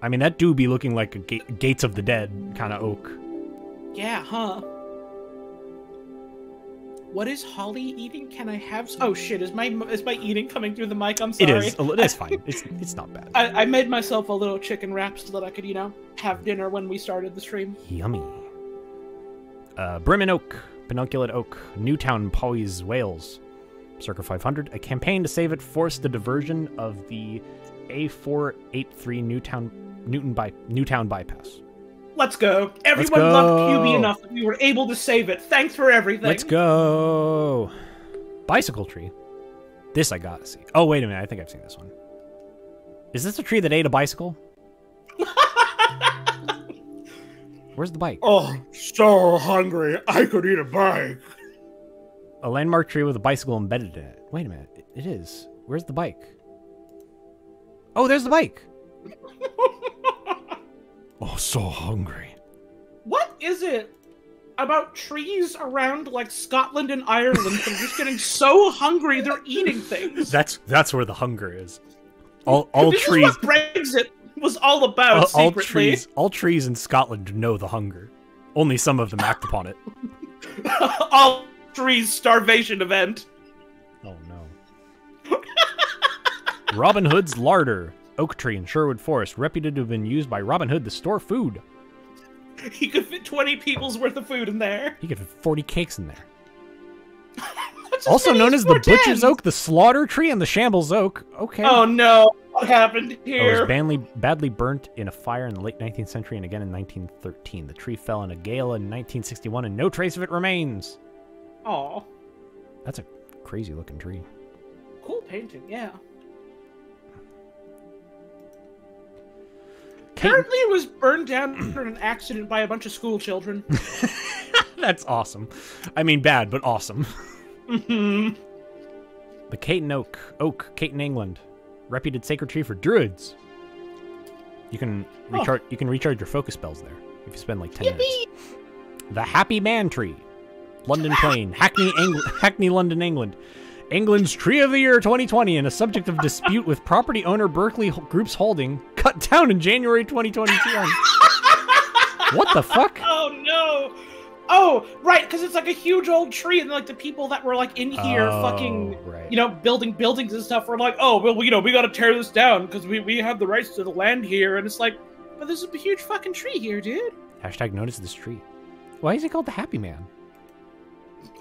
I mean, that do be looking like a Gates of the Dead kind of oak. Yeah, huh? What is Holly eating? Can I have? Oh shit! Is my eating coming through the mic? I'm sorry. It is. It is fine. It's not bad. I made myself a little chicken wrap so that I could, have dinner when we started the stream. Yummy. Brimmin Oak, Pedunculate Oak, Newtown, Powys, Wales. Circa 500. A campaign to save it forced the diversion of the A483 Newtown bypass. Let's go. Everyone loved QB enough that we were able to save it. Thanks for everything. Let's go. Bicycle tree. This I gotta see. Oh, wait a minute. I think I've seen this one. Is this a tree that ate a bicycle? Where's the bike? Oh, so hungry. I could eat a bike. A landmark tree with a bicycle embedded in it. Wait a minute. It is. Where's the bike? Oh, there's the bike. Oh, so hungry. What is it about trees around like Scotland and Ireland that are just getting so hungry they're eating things? That's where the hunger is. All this trees. Is what Brexit was all about. Secretly. All trees in Scotland know the hunger. Only some of them act upon it. All trees starvation event. Oh no. Robin Hood's larder. Oak tree in Sherwood Forest, reputed to have been used by Robin Hood to store food. He could fit 20 people's worth of food in there. He could fit 40 cakes in there. Also known as the Butcher's Oak, the Slaughter Tree, and the Shambles Oak. Okay. Oh no, what happened here? It was badly burnt in a fire in the late 19th century and again in 1913. The tree fell in a gale in 1961 and no trace of it remains. Aw. That's a crazy looking tree. Cool painting, yeah. Apparently it was burned down in an accident by a bunch of school children. That's awesome. I mean, bad, but awesome. Mm-hmm. The Caton Oak, Caton, England. Reputed sacred tree for druids. You can recharge your focus spells there if you spend like 10 minutes. The Happy Man Tree. London Plain, Hackney, London, England. England's Tree of the Year 2020 and a subject of dispute with property owner Berkeley Group's holding, cut down in January 2022. What the fuck? Oh no! Oh, right, because it's like a huge old tree, and like the people that were like in here, building buildings and stuff, were like, oh, well, we gotta tear this down because we have the rights to the land here, and it's like, but there's a huge fucking tree here, dude. Hashtag notice this tree. Why is he called the Happy Man?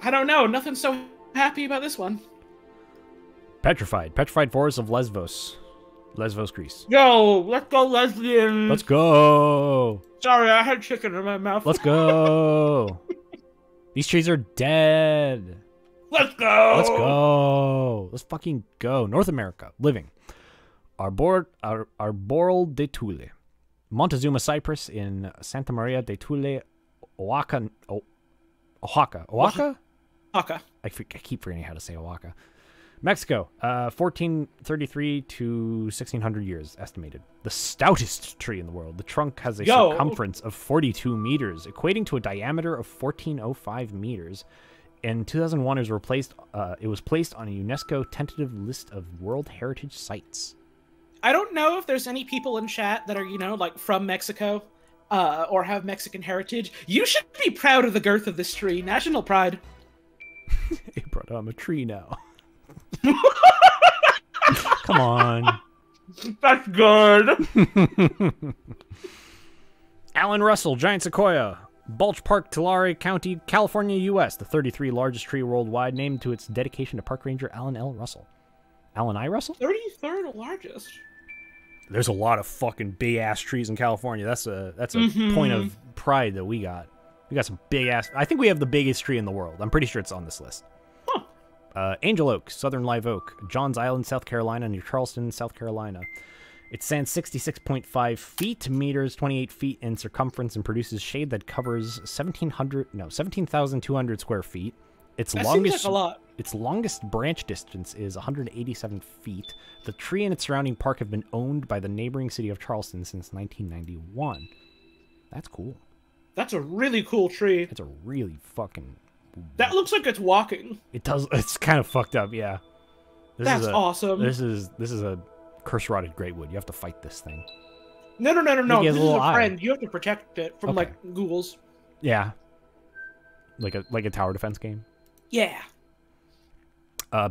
I don't know. Nothing's so happy about this one. Petrified Forest of Lesvos, Greece. Yo, let's go, lesbian. Let's go. Sorry, I had chicken in my mouth. Let's go. These trees are dead. Let's go. Let's go. Let's fucking go. North America, living. Arboreal de Thule. Montezuma cypress in Santa Maria de Thule, Oaxaca. Oaxaca? Oaxaca. I keep forgetting how to say Oaxaca. Mexico, 1433 to 1600 years estimated. The stoutest tree in the world. The trunk has a circumference of 42 meters, equating to a diameter of 1405 meters. In 2001, it was placed on a UNESCO tentative list of World Heritage Sites. I don't know if there's any people in chat that are, like from Mexico, or have Mexican heritage. You should be proud of the girth of this tree. National pride. Hey, brother, I'm a tree now. Come on. That's good. Alan Russell, giant sequoia. Balch Park, Tulare County, California, U.S. The 33rd largest tree worldwide, named to its dedication to park ranger Alan L. Russell. Alan I. Russell? 33rd largest. There's a lot of fucking big-ass trees in California. That's a point of pride that we got. We got some big-ass... I think we have the biggest tree in the world. I'm pretty sure it's on this list. Huh. Angel Oak, Southern Live Oak, Johns Island, South Carolina, near Charleston, South Carolina. It stands 66.5 feet, meters 28 feet in circumference, and produces shade that covers 17,200 square feet. Its longest branch distance is 187 feet. The tree and its surrounding park have been owned by the neighboring city of Charleston since 1991. That's cool. That's a really cool tree. It's a really fucking... That looks like it's walking. It does. It's kind of fucked up, yeah. That's awesome. This is a curse-rotted greatwood. You have to fight this thing. No. This is a eye. friend. You have to protect it from, like, Googles. Yeah. Like a tower defense game. Yeah.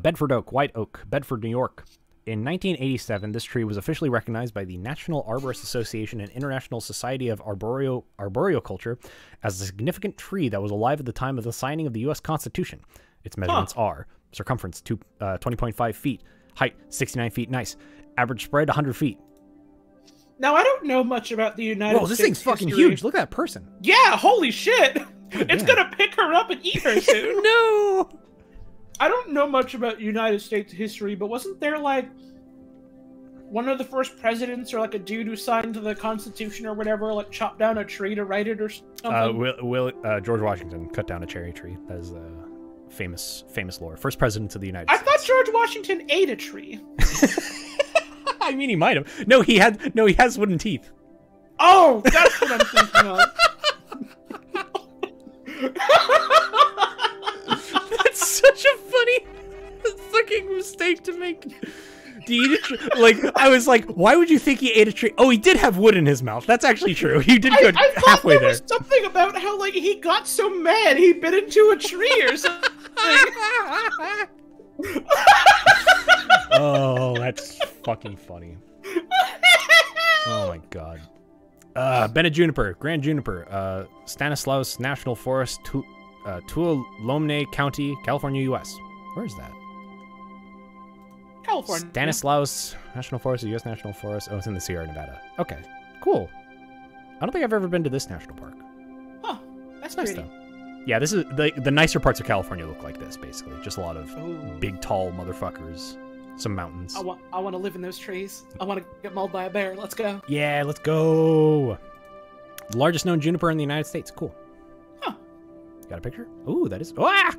Bedford Oak, White Oak, Bedford, New York. In 1987, this tree was officially recognized by the National Arborist Association and International Society of Arboriculture as a significant tree that was alive at the time of the signing of the U.S. Constitution. Its measurements are circumference 20.5 feet, height 69 feet, nice, average spread 100 feet. Now, I don't know much about the United States. Whoa, this thing's fucking history. huge. Look at that person. Yeah, holy shit. It's gonna pick her up and eat her soon. No! I don't know much about United States history, but wasn't there, like, one of the first presidents or, like, a dude who signed the Constitution or whatever, like, chopped down a tree to write it or something? George Washington cut down a cherry tree. That is famous lore. First president of the United States. I thought George Washington ate a tree. I mean, he might have. No, he has wooden teeth. Oh, that's what I'm thinking of. That's such a funny fucking mistake to make. Do you eat a tree? Like, I was like, why would you think he ate a tree? Oh, he did have wood in his mouth. That's actually true. He did go I halfway there there. was something about how, like, he got so mad he bit into a tree or something. Oh, that's fucking funny. Oh my god. Bennett Juniper, Grand Juniper, Stanislaus National Forest, Tuolumne County, California, U.S. Where is that? California. Stanislaus National Forest, the U.S. National Forest. Oh, it's in the Sierra Nevada. Okay, cool. I don't think I've ever been to this national park. Huh, that's nice pretty. though. Yeah, this is the nicer parts of California look like this, basically. Just a lot of big, tall motherfuckers. Some mountains. I want to live in those trees. I want to get mauled by a bear. Let's go. Yeah, let's go. Largest known juniper in the United States. Cool. Huh. Got a picture? Ooh, that is... Ah!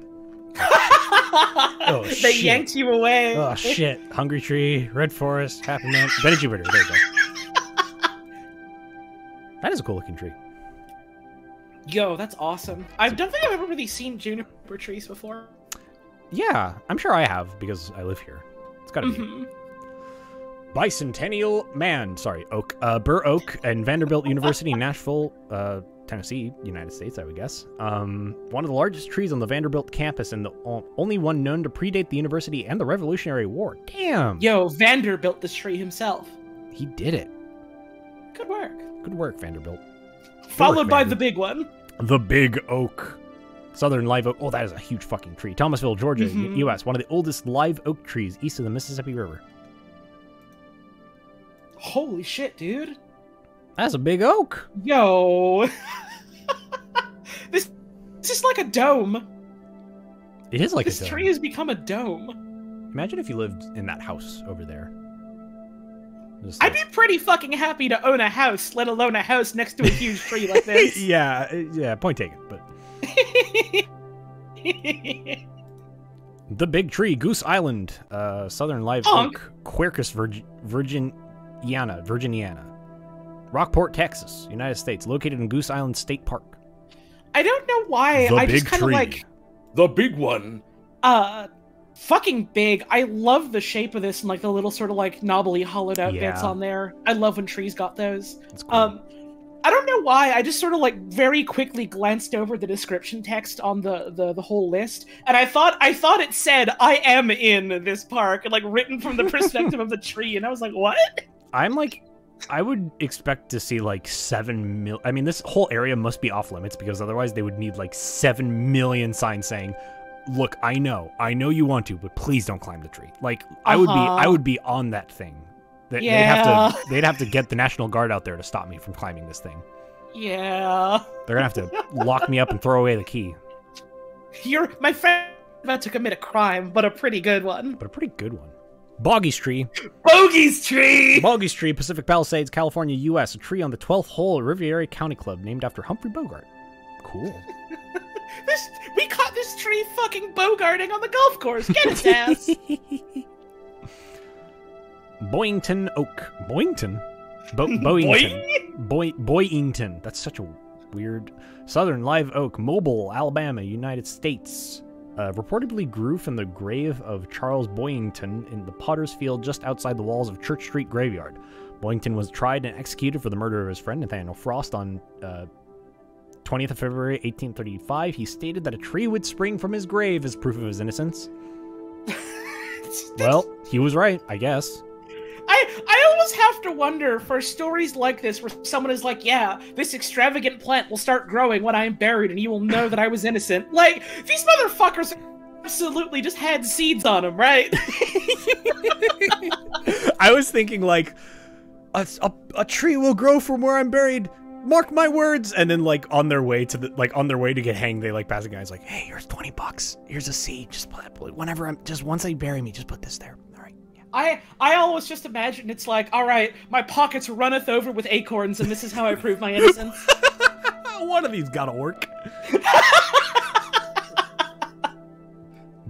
Oh, They shit. yanked you away. Oh, shit. Hungry Tree, Red Forest, Happy Man. Bennett Juniper. There you go. That is a cool looking tree. Yo, that's awesome. I don't think I've ever really seen juniper trees before. Yeah, I'm sure I have because I live here. It's gotta be. Bicentennial Oak. Burr Oak and Vanderbilt University in Nashville, Tennessee, United States, I would guess. One of the largest trees on the Vanderbilt campus and the only one known to predate the university and the Revolutionary War. Damn! Yo, Vander built this tree himself. He did it. Good work. Good work, Vanderbilt. Followed by the big one. The Big Oak. Southern Live Oak. Oh, that is a huge fucking tree. Thomasville, Georgia, U.S. One of the oldest live oak trees east of the Mississippi River. Holy shit, dude. That's a big oak. Yo. This is like a dome. It is like this a dome. tree has become a dome. Imagine if you lived in that house over there. I'd be pretty fucking happy to own a house, let alone a house next to a huge tree like this. yeah, point taken, but... The Big Tree, Goose Island, Southern Live Oak, Quercus, Virginiana. Rockport, Texas, United States, located in Goose Island State Park. I don't know why. I just kind of like... The big one. Fucking big. I love the shape of this and like the little sort of like knobbly hollowed out bits on there. I love when trees got those. That's cool. I don't know why. I just sort of like very quickly glanced over the description text on the whole list, and I thought it said "I am in this park," like written from the perspective of the tree, and I was like, "What?" I'm like, I would expect to see like 7 million. I mean, this whole area must be off limits because otherwise they would need like 7 million signs saying, "Look, I know you want to, but please don't climb the tree." Like, I would be on that thing. They'd have to get the National Guard out there to stop me from climbing this thing. Yeah. They're gonna have to lock me up and throw away the key. My friend about to commit a crime, but a pretty good one. But a pretty good one. Bogey's Tree. Bogey's Tree! Bogey's Tree, Pacific Palisades, California, U.S. A tree on the 12th hole at Riviera County Club, named after Humphrey Bogart. Cool. We caught this tree fucking bogarting on the golf course. Get its ass. Boyington Oak. Boyington? Boyington. Boyington. That's such a weird... Southern live oak, Mobile, Alabama, United States. Reportedly grew from the grave of Charles Boyington in the Potter's Field just outside the walls of Church Street Graveyard. Boyington was tried and executed for the murder of his friend Nathaniel Frost on 20th of February, 1835. He stated that a tree would spring from his grave as proof of his innocence. Well, he was right, I guess. I almost have to wonder for stories like this where someone is like, yeah, this extravagant plant will start growing when I am buried and you will know that I was innocent. Like, these motherfuckers absolutely just had seeds on them, right? I was thinking, like, a tree will grow from where I'm buried. Mark my words. And then, like, on their way to get hanged, they, like, pass a guy's like, hey, here's $20. Here's a seed. Just put once they bury me, just put this there. All right. I always just imagine it's like, all right, my pockets runneth over with acorns, and this is how I prove my innocence. One of these gotta work.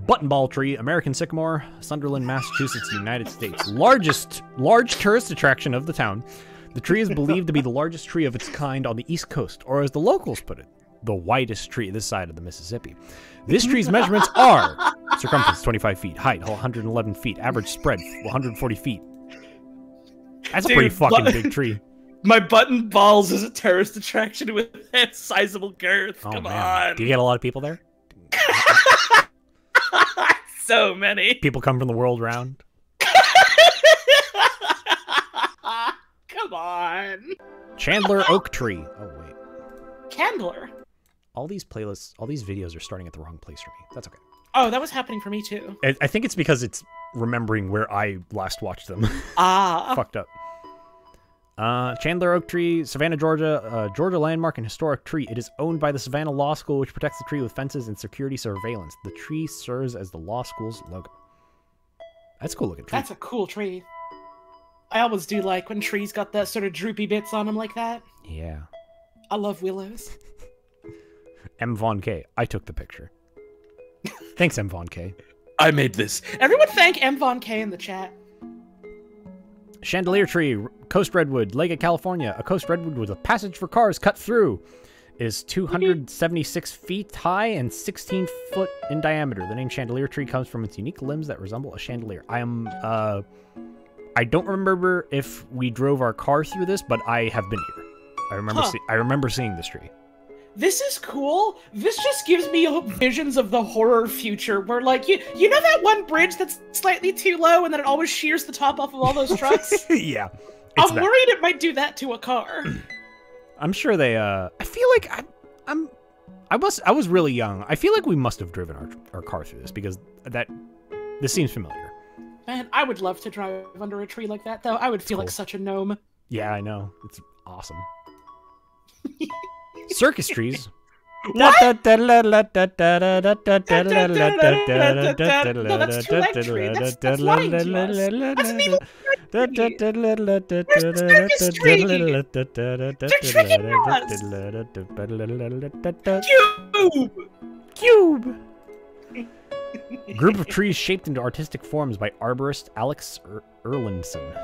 Buttonball Tree, American Sycamore, Sunderland, Massachusetts, United States. Large tourist attraction of the town. The tree is believed to be the largest tree of its kind on the East Coast, or as the locals put it, the widest tree this side of the Mississippi. This tree's measurements are circumference 25 feet, height 111 feet, average spread 140 feet. That's a pretty fucking big tree. My button balls is a tourist attraction with a sizable girth. Oh, Come man. on. Do you get a lot of people there? So many. People come from the world round. Come on. Chandler Oak Tree. Oh, wait. Candler. All these playlists, all these videos are starting at the wrong place for me. That's okay. Oh, that was happening for me too. I think it's because it's remembering where I last watched them. Ah. Fucked up. Chandler Oak Tree, Savannah, Georgia. Georgia landmark and historic tree. It is owned by the Savannah Law School, which protects the tree with fences and security surveillance. The tree serves as the law school's logo. That's a cool looking tree. That's a cool tree. I always do like when trees got that sort of droopy bits on them like that. Yeah. I love willows. M. Von K. I took the picture. Thanks, M. Von K. I made this. Everyone thank M. Von K in the chat. Chandelier Tree, Coast Redwood, Leggett, California. A coast redwood with a passage for cars cut through. Is 276 feet high and 16 foot in diameter. The name Chandelier Tree comes from its unique limbs that resemble a chandelier. I don't remember if we drove our car through this, but I have been here. I remember seeing this tree. This is cool. This just gives me visions of the horror future where, like, you know that one bridge that's slightly too low and then it always shears the top off of all those trucks? Yeah. I'm worried it might do that to a car. I'm sure they, I feel like I was really young. I feel like we must have driven our car through this because this seems familiar. Man, I would love to drive under a tree like that, though. I would feel like such a gnome. Yeah, I know. It's awesome. Circus trees. What? No, that's too light tree. That's lying to us. That's an evil tree. Where's the circus tree? They're tricking us. Cube. Group of trees shaped into artistic forms by arborist Alex Erlandson.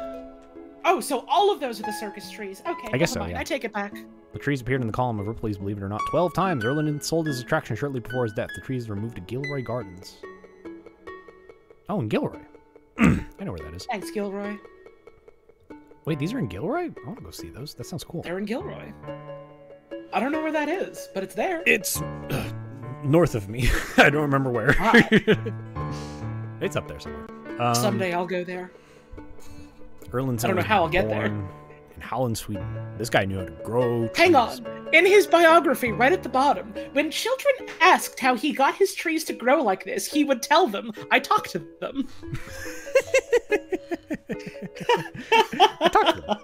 Oh, so all of those are the circus trees. Okay, I guess so, yeah. I take it back. The trees appeared in the column of Ripley's Believe It or Not 12 times. Erlandson sold his attraction shortly before his death. The trees were moved to Gilroy Gardens. Oh, in Gilroy. I know where that is. Thanks, Gilroy. Wait, these are in Gilroy? I want to go see those. That sounds cool. They're in Gilroy. I don't know where that is, but it's there. It's north of me. I don't remember where. It's up there somewhere. Someday I'll go there. Erlandson I don't know how I'll get there. In Holland, Sweden. This guy knew how to grow trees. Hang on. In his biography, right at the bottom, when children asked how he got his trees to grow like this, he would tell them, I talked to them. I talked to them.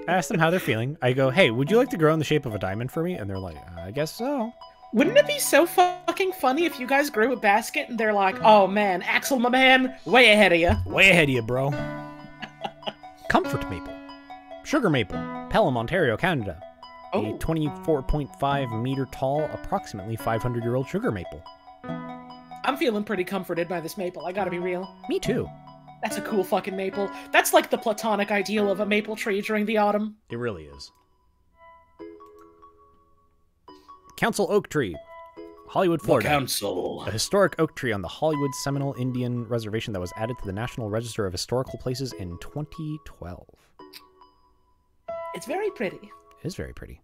I asked them how they're feeling. I go, hey, would you like to grow in the shape of a diamond for me? And they're like, I guess so. Wouldn't it be so fucking funny if you guys grew a basket and they're like, oh man, Axel, my man, way ahead of you. Way ahead of you, bro. Comfort maple. Sugar maple. Pelham, Ontario, Canada. Oh. A 24.5 meter tall, approximately 500-year-old sugar maple. I'm feeling pretty comforted by this maple, I gotta be real. Me too. That's a cool fucking maple. That's like the platonic ideal of a maple tree during the autumn. It really is. Council oak tree. Hollywood, Florida. Council. A historic oak tree on the Hollywood Seminole Indian Reservation that was added to the National Register of Historical Places in 2012. It's very pretty. It is very pretty.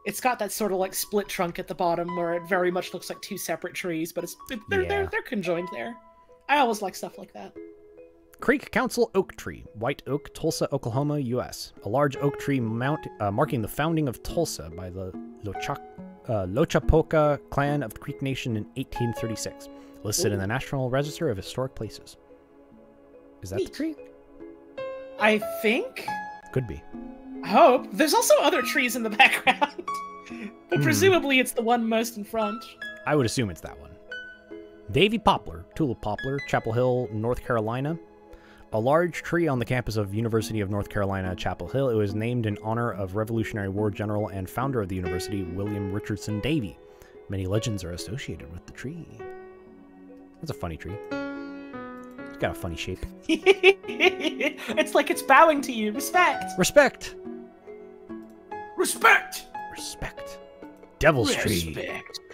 It's got that sort of like split trunk at the bottom where it very much looks like two separate trees, but they're conjoined there. I always like stuff like that. Creek Council oak tree, white oak, Tulsa, Oklahoma, U.S. A large oak tree marking the founding of Tulsa by the Lochapoka clan of the Creek Nation in 1836. Listed in the National Register of Historic Places. Is that the tree? I think. Could be. I hope. There's also other trees in the background. But presumably it's the one most in front. I would assume it's that one. Davy poplar, tulip poplar, Chapel Hill, North Carolina. A large tree on the campus of University of North Carolina, Chapel Hill. It was named in honor of Revolutionary War general and founder of the university, William Richardson Davy. Many legends are associated with the tree. That's a funny tree. It's got a funny shape. It's like it's bowing to you. Respect. Respect. Respect. Respect. Devil's Tree.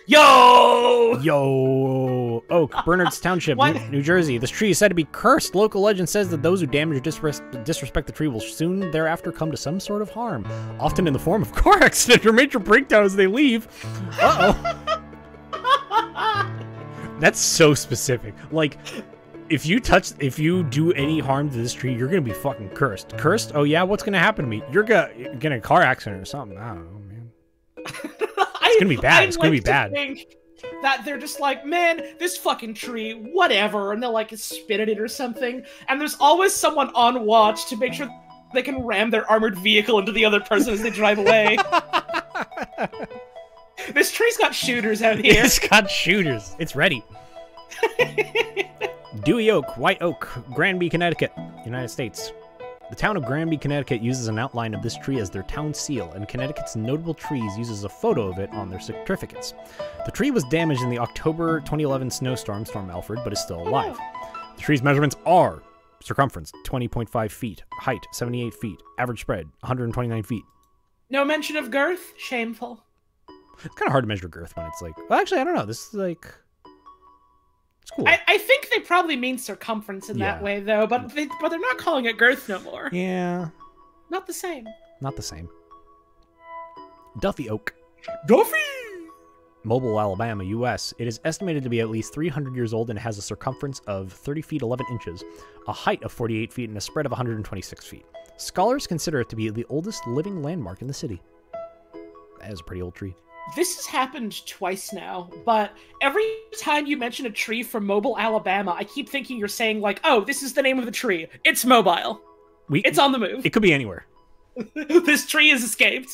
Yo! Yo! Oak, Bernards Township, New Jersey. This tree is said to be cursed. Local legend says that those who damage or disrespect the tree will soon thereafter come to some sort of harm, often in the form of car accident or major breakdown as they leave. Uh-oh. That's so specific. Like, if you do any harm to this tree, you're gonna be fucking cursed. Cursed? Oh yeah, what's gonna happen to me? You're gonna get in a car accident or something. I don't know, man. It's gonna be bad. It's gonna be bad. That they're just like, man, this fucking tree, whatever, and they'll like spit at it or something. And there's always someone on watch to make sure they can ram their armored vehicle into the other person as they drive away. This tree's got shooters out here. It's got shooters. It's ready. Dewey oak, white oak, Granby, Connecticut, United States. The town of Granby, Connecticut uses an outline of this tree as their town seal, and Connecticut's notable trees uses a photo of it on their certificates. The tree was damaged in the October 2011 snowstorm, Storm Alfred, but is still alive. The tree's measurements are circumference 20.5 feet, height 78 feet, average spread 129 feet. No mention of girth? Shameful. It's kind of hard to measure girth when it's like, well, actually, I don't know. This is like, it's cool. I think they probably mean circumference in that way, though, but they're not calling it girth no more. Yeah. Not the same. Not the same. Duffy oak. Duffy! Mobile, Alabama, U.S. It is estimated to be at least 300 years old and has a circumference of 30 feet 11 inches, a height of 48 feet, and a spread of 126 feet. Scholars consider it to be the oldest living landmark in the city. That is a pretty old tree. This has happened twice now, but every time you mention a tree from Mobile, Alabama, I keep thinking you're saying, like, oh, this is the name of the tree. It's mobile. It's on the move. It could be anywhere. This tree has escaped.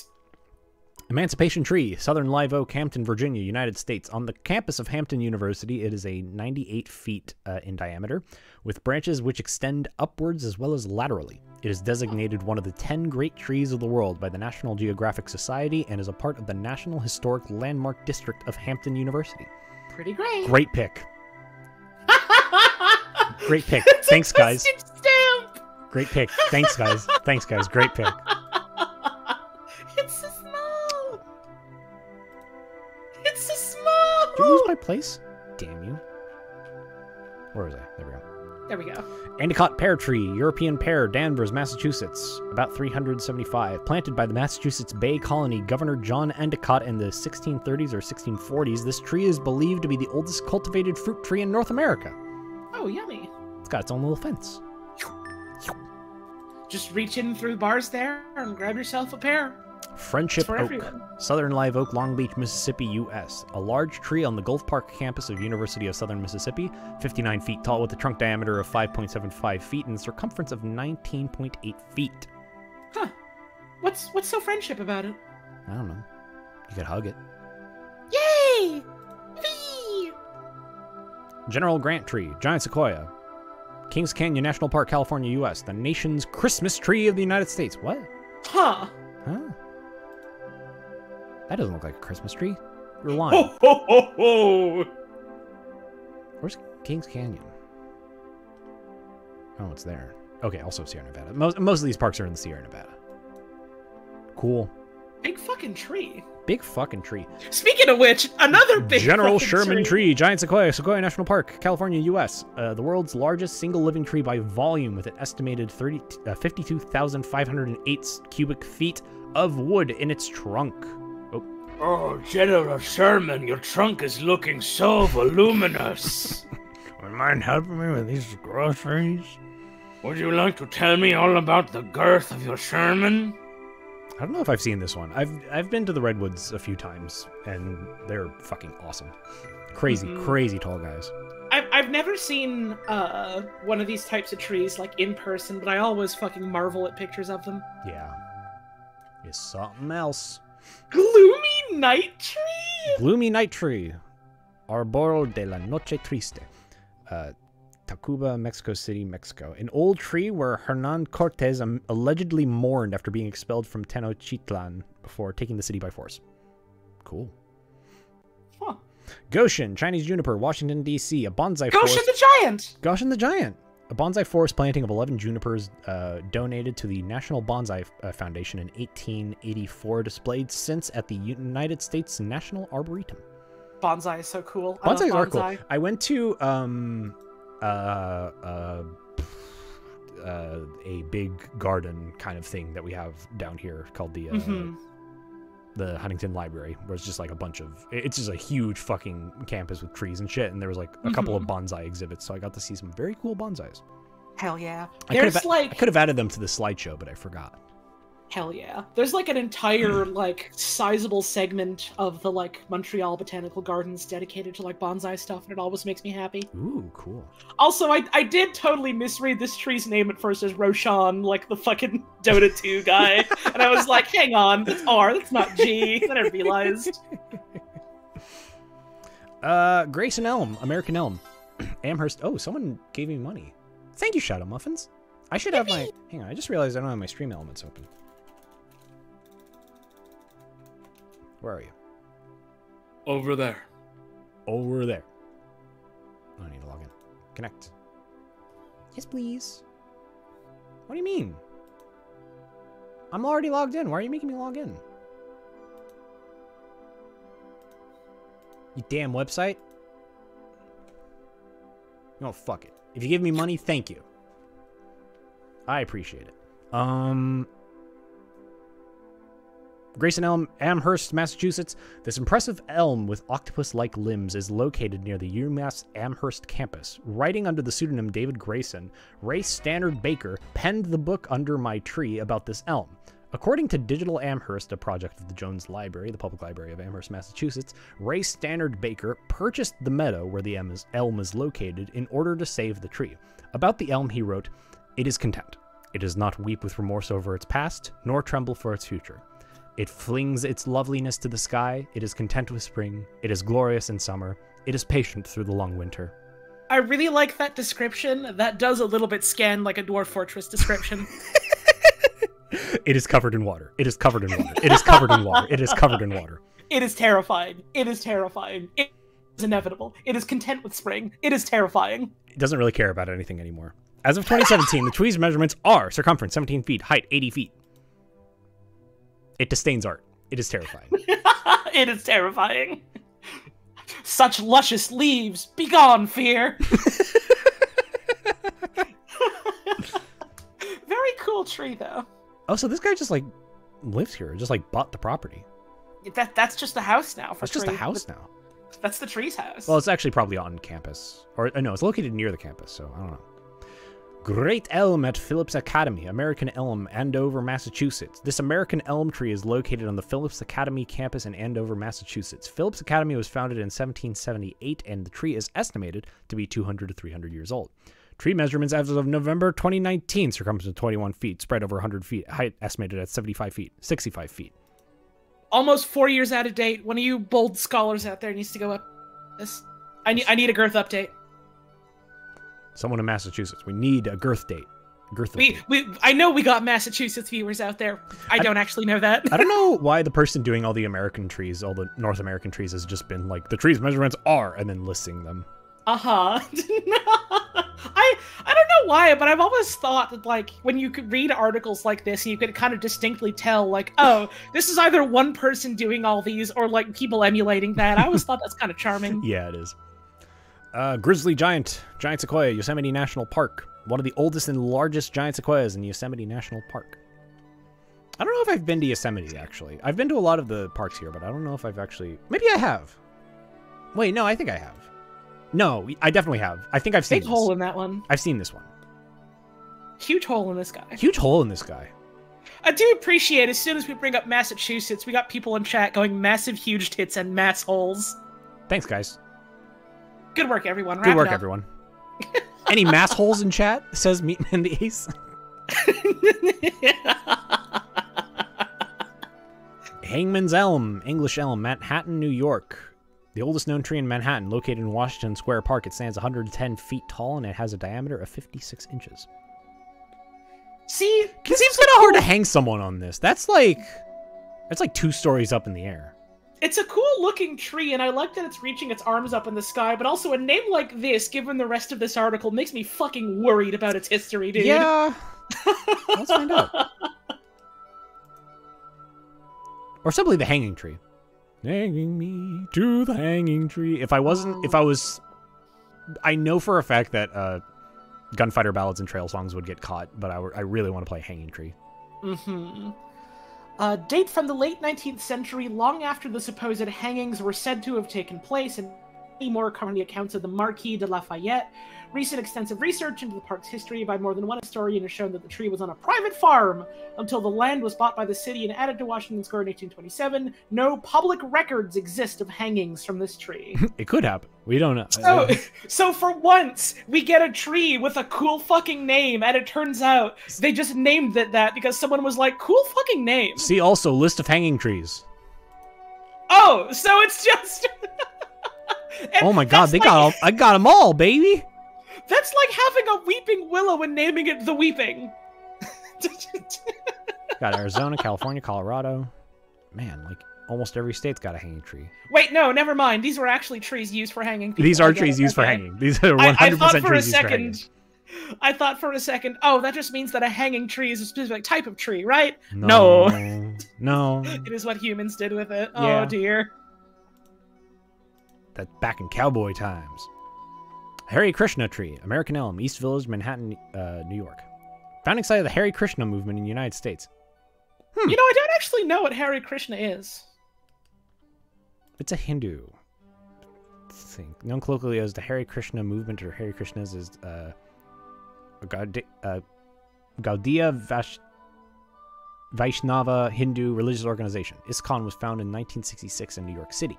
Emancipation Tree, Southern Live Oak, Hampton, Virginia, United States. On the campus of Hampton University, it is a 98 feet in diameter, with branches which extend upwards as well as laterally. It is designated one of the 10 great trees of the world by the National Geographic Society and is a part of the National Historic Landmark District of Hampton University. Pretty great. Great pick. Great pick. Thanks, guys. Stamp. Great pick. Thanks, guys. Thanks, guys. Great pick. It's so small. It's so small. Did you lose my place? Damn you. Where was I? There we go. There we go. Endicott pear tree, European pear, Danvers, Massachusetts, about 375. Planted by the Massachusetts Bay Colony Governor John Endicott in the 1630s or 1640s, this tree is believed to be the oldest cultivated fruit tree in North America. Oh, yummy. It's got its own little fence. Just reach in through the bars there and grab yourself a pear. Friendship Oak, everyone. Southern Live Oak, Long Beach, Mississippi, U.S. A large tree on the Gulf Park campus of University of Southern Mississippi, 59 feet tall with a trunk diameter of 5.75 feet and a circumference of 19.8 feet. Huh. What's so friendship about it? I don't know. You could hug it. Yay! Whee! General Grant Tree, giant sequoia. Kings Canyon National Park, California, U.S. The nation's Christmas tree of the United States. What? Huh. Huh? That doesn't look like a Christmas tree. You're lying. Ho ho ho ho! Where's Kings Canyon? Oh, it's there. Okay, also Sierra Nevada. Most of these parks are in the Sierra Nevada. Cool. Big fucking tree. Big fucking tree. Speaking of which, another big General fucking Sherman tree, giant sequoia, Sequoia National Park, California, U.S. The world's largest single living tree by volume, with an estimated 52,508 cubic feet of wood in its trunk. Oh, General Sherman, your trunk is looking so voluminous. Would you mind helping me with these groceries? Would you like to tell me all about the girth of your Sherman? I don't know if I've seen this one. I've been to the Redwoods a few times, and they're fucking awesome. Crazy, crazy tall guys. I've never seen one of these types of trees like in person, but I always fucking marvel at pictures of them. Yeah. It's something else. Gloomy night tree? Gloomy night tree. Arboro de la Noche Triste. Tacuba, Mexico City, Mexico. An old tree where Hernan Cortez allegedly mourned after being expelled from Tenochtitlan before taking the city by force. Cool. Huh. Goshen, Chinese juniper, Washington, D.C. A bonsai forest. Goshen the Giant! Goshen the Giant. A bonsai forest planting of 11 junipers donated to the National Bonsai Foundation in 1884, displayed since at the United States National Arboretum. Bonsai is so cool. Bonsais are cool. Bonsai. I went to a big garden kind of thing that we have down here called the Huntington Library, where it's just like a bunch of, it's just a huge fucking campus with trees and shit, and there was like a couple of bonsai exhibits, so I got to see some very cool bonsais. Hell yeah. I could have added them to the slideshow, but I forgot. Hell yeah. There's like an entire like sizable segment of the like Montreal Botanical Gardens dedicated to like bonsai stuff, and it always makes me happy. Ooh, cool. Also, I did totally misread this tree's name at first as Roshan, like the fucking Dota 2 guy. And I was like, hang on, that's R, that's not G. Then I realized. Grayson Elm, American Elm. Amherst. Oh, someone gave me money. Thank you, Shadow Muffins. I should have my... Hang on, I just realized I don't have my stream elements open. Where are you? Over there. Over there. I need to log in. Connect. Yes, please. What do you mean? I'm already logged in. Why are you making me log in? You damn website. No, fuck it. If you give me money, thank you. I appreciate it. Grayson Elm, Amherst, Massachusetts. This impressive elm with octopus-like limbs is located near the UMass Amherst campus. Writing under the pseudonym David Grayson, Ray Stannard Baker penned the book Under My Tree about this elm. According to Digital Amherst, a project of the Jones Library, the public library of Amherst, Massachusetts, Ray Stannard Baker purchased the meadow where the elm is located in order to save the tree. About the elm, he wrote, "It is content. It does not weep with remorse over its past, nor tremble for its future. It flings its loveliness to the sky. It is content with spring. It is glorious in summer. It is patient through the long winter." I really like that description. That does a little bit scan like a Dwarf Fortress description. It is covered in water. It is covered in water. It is covered in water. It is covered in water. It is terrifying. It is terrifying. It is inevitable. It is content with spring. It is terrifying. It doesn't really care about anything anymore. As of 2017, the tree's measurements are circumference 17 feet, height 80 feet. It disdains art. It is terrifying. It is terrifying. Such luscious leaves. Begone, fear. Very cool tree, though. Oh, so this guy just, like, lives here. Just, like, bought the property. That's just the house now. That's just the house now. That's the tree's house. Well, it's actually probably on campus. Or, no, it's located near the campus, so I don't know. Great Elm at Phillips Academy, American Elm, Andover, Massachusetts. This American elm tree is located on the Phillips Academy campus in Andover, Massachusetts. Phillips Academy was founded in 1778, and the tree is estimated to be 200 to 300 years old. Tree measurements as of November 2019, circumference of 21 feet, spread over 100 feet, height estimated at 75 feet, 65 feet. almost 4 years out of date. One of you bold scholars out there needs to go up this. I need a girth update. Someone in Massachusetts. We need a girth date. I know we got Massachusetts viewers out there. I don't actually know that. I don't know why the person doing all the American trees, all the North American trees, has just been like, the trees measurements are, and then listing them. I don't know why, but I've always thought that, like, when you could read articles like this, you could kind of distinctly tell, like, oh, this is either one person doing all these or, like, people emulating that. I always thought that's kind of charming. Yeah, it is. Grizzly giant sequoia, Yosemite National Park. One of the oldest and largest giant sequoias in Yosemite National Park. I don't know if I've been to Yosemite, actually. I've been to a lot of the parks here, but I don't know if I've actually... Maybe I have. Wait, no, I think I have. No, I definitely have. I think I've seen Big hole in that one. I've seen this one. Huge hole in this guy. Huge hole in this guy. I do appreciate, as soon as we bring up Massachusetts, we got people in chat going massive huge tits and mass holes. Thanks, guys. Good work, everyone. Good work, everyone. Any mass holes in chat? Says Meat Man the Ace. Hangman's Elm, English Elm, Manhattan, New York. The oldest known tree in Manhattan, located in Washington Square Park. It stands 110 feet tall and it has a diameter of 56 inches. See, it seems kind of hard to hang someone on this. That's like 2 stories up in the air. It's a cool looking tree, and I like that it's reaching its arms up in the sky, but also a name like this, given the rest of this article, makes me fucking worried about its history, dude. Yeah. Let's find out. Or simply the hanging tree. Hanging me to the hanging tree. I know for a fact that gunfighter ballads and trail songs would get caught, but I really want to play Hanging Tree. Mm-hmm. Date from the late 19th century, long after the supposed hangings were said to have taken place, and many more current accounts of the Marquis de Lafayette. Recent extensive research into the park's history by more than one historian has shown that the tree was on a private farm until the land was bought by the city and added to Washington Square in 1827. No public records exist of hangings from this tree. It could happen. We don't know. So for once, we get a tree with a cool fucking name, and it turns out they just named it that because someone was like, cool fucking name. See also list of hanging trees. Oh, so it's just... Oh my god, I got them all, baby! That's like having a weeping willow and naming it the Weeping. Got Arizona, California, Colorado. Man, like almost every state's got a hanging tree. Wait, no, never mind. These were actually trees used for hanging people. These are trees used for hanging. These are 100% trees used for hanging. I thought for a second, oh, that just means that a hanging tree is a specific type of tree, right? No. No. It is what humans did with it. Yeah. Oh, dear. That's back in cowboy times. Hare Krishna tree, American elm, East Village, Manhattan, New York. Founding site of the Hare Krishna movement in the United States. You know, I don't actually know what Hare Krishna is. It's a Hindu thing. Known colloquially as the Hare Krishna movement or Hare Krishnas is Gaudiya Vaishnava Hindu religious organization. ISKCON was founded in 1966 in New York City.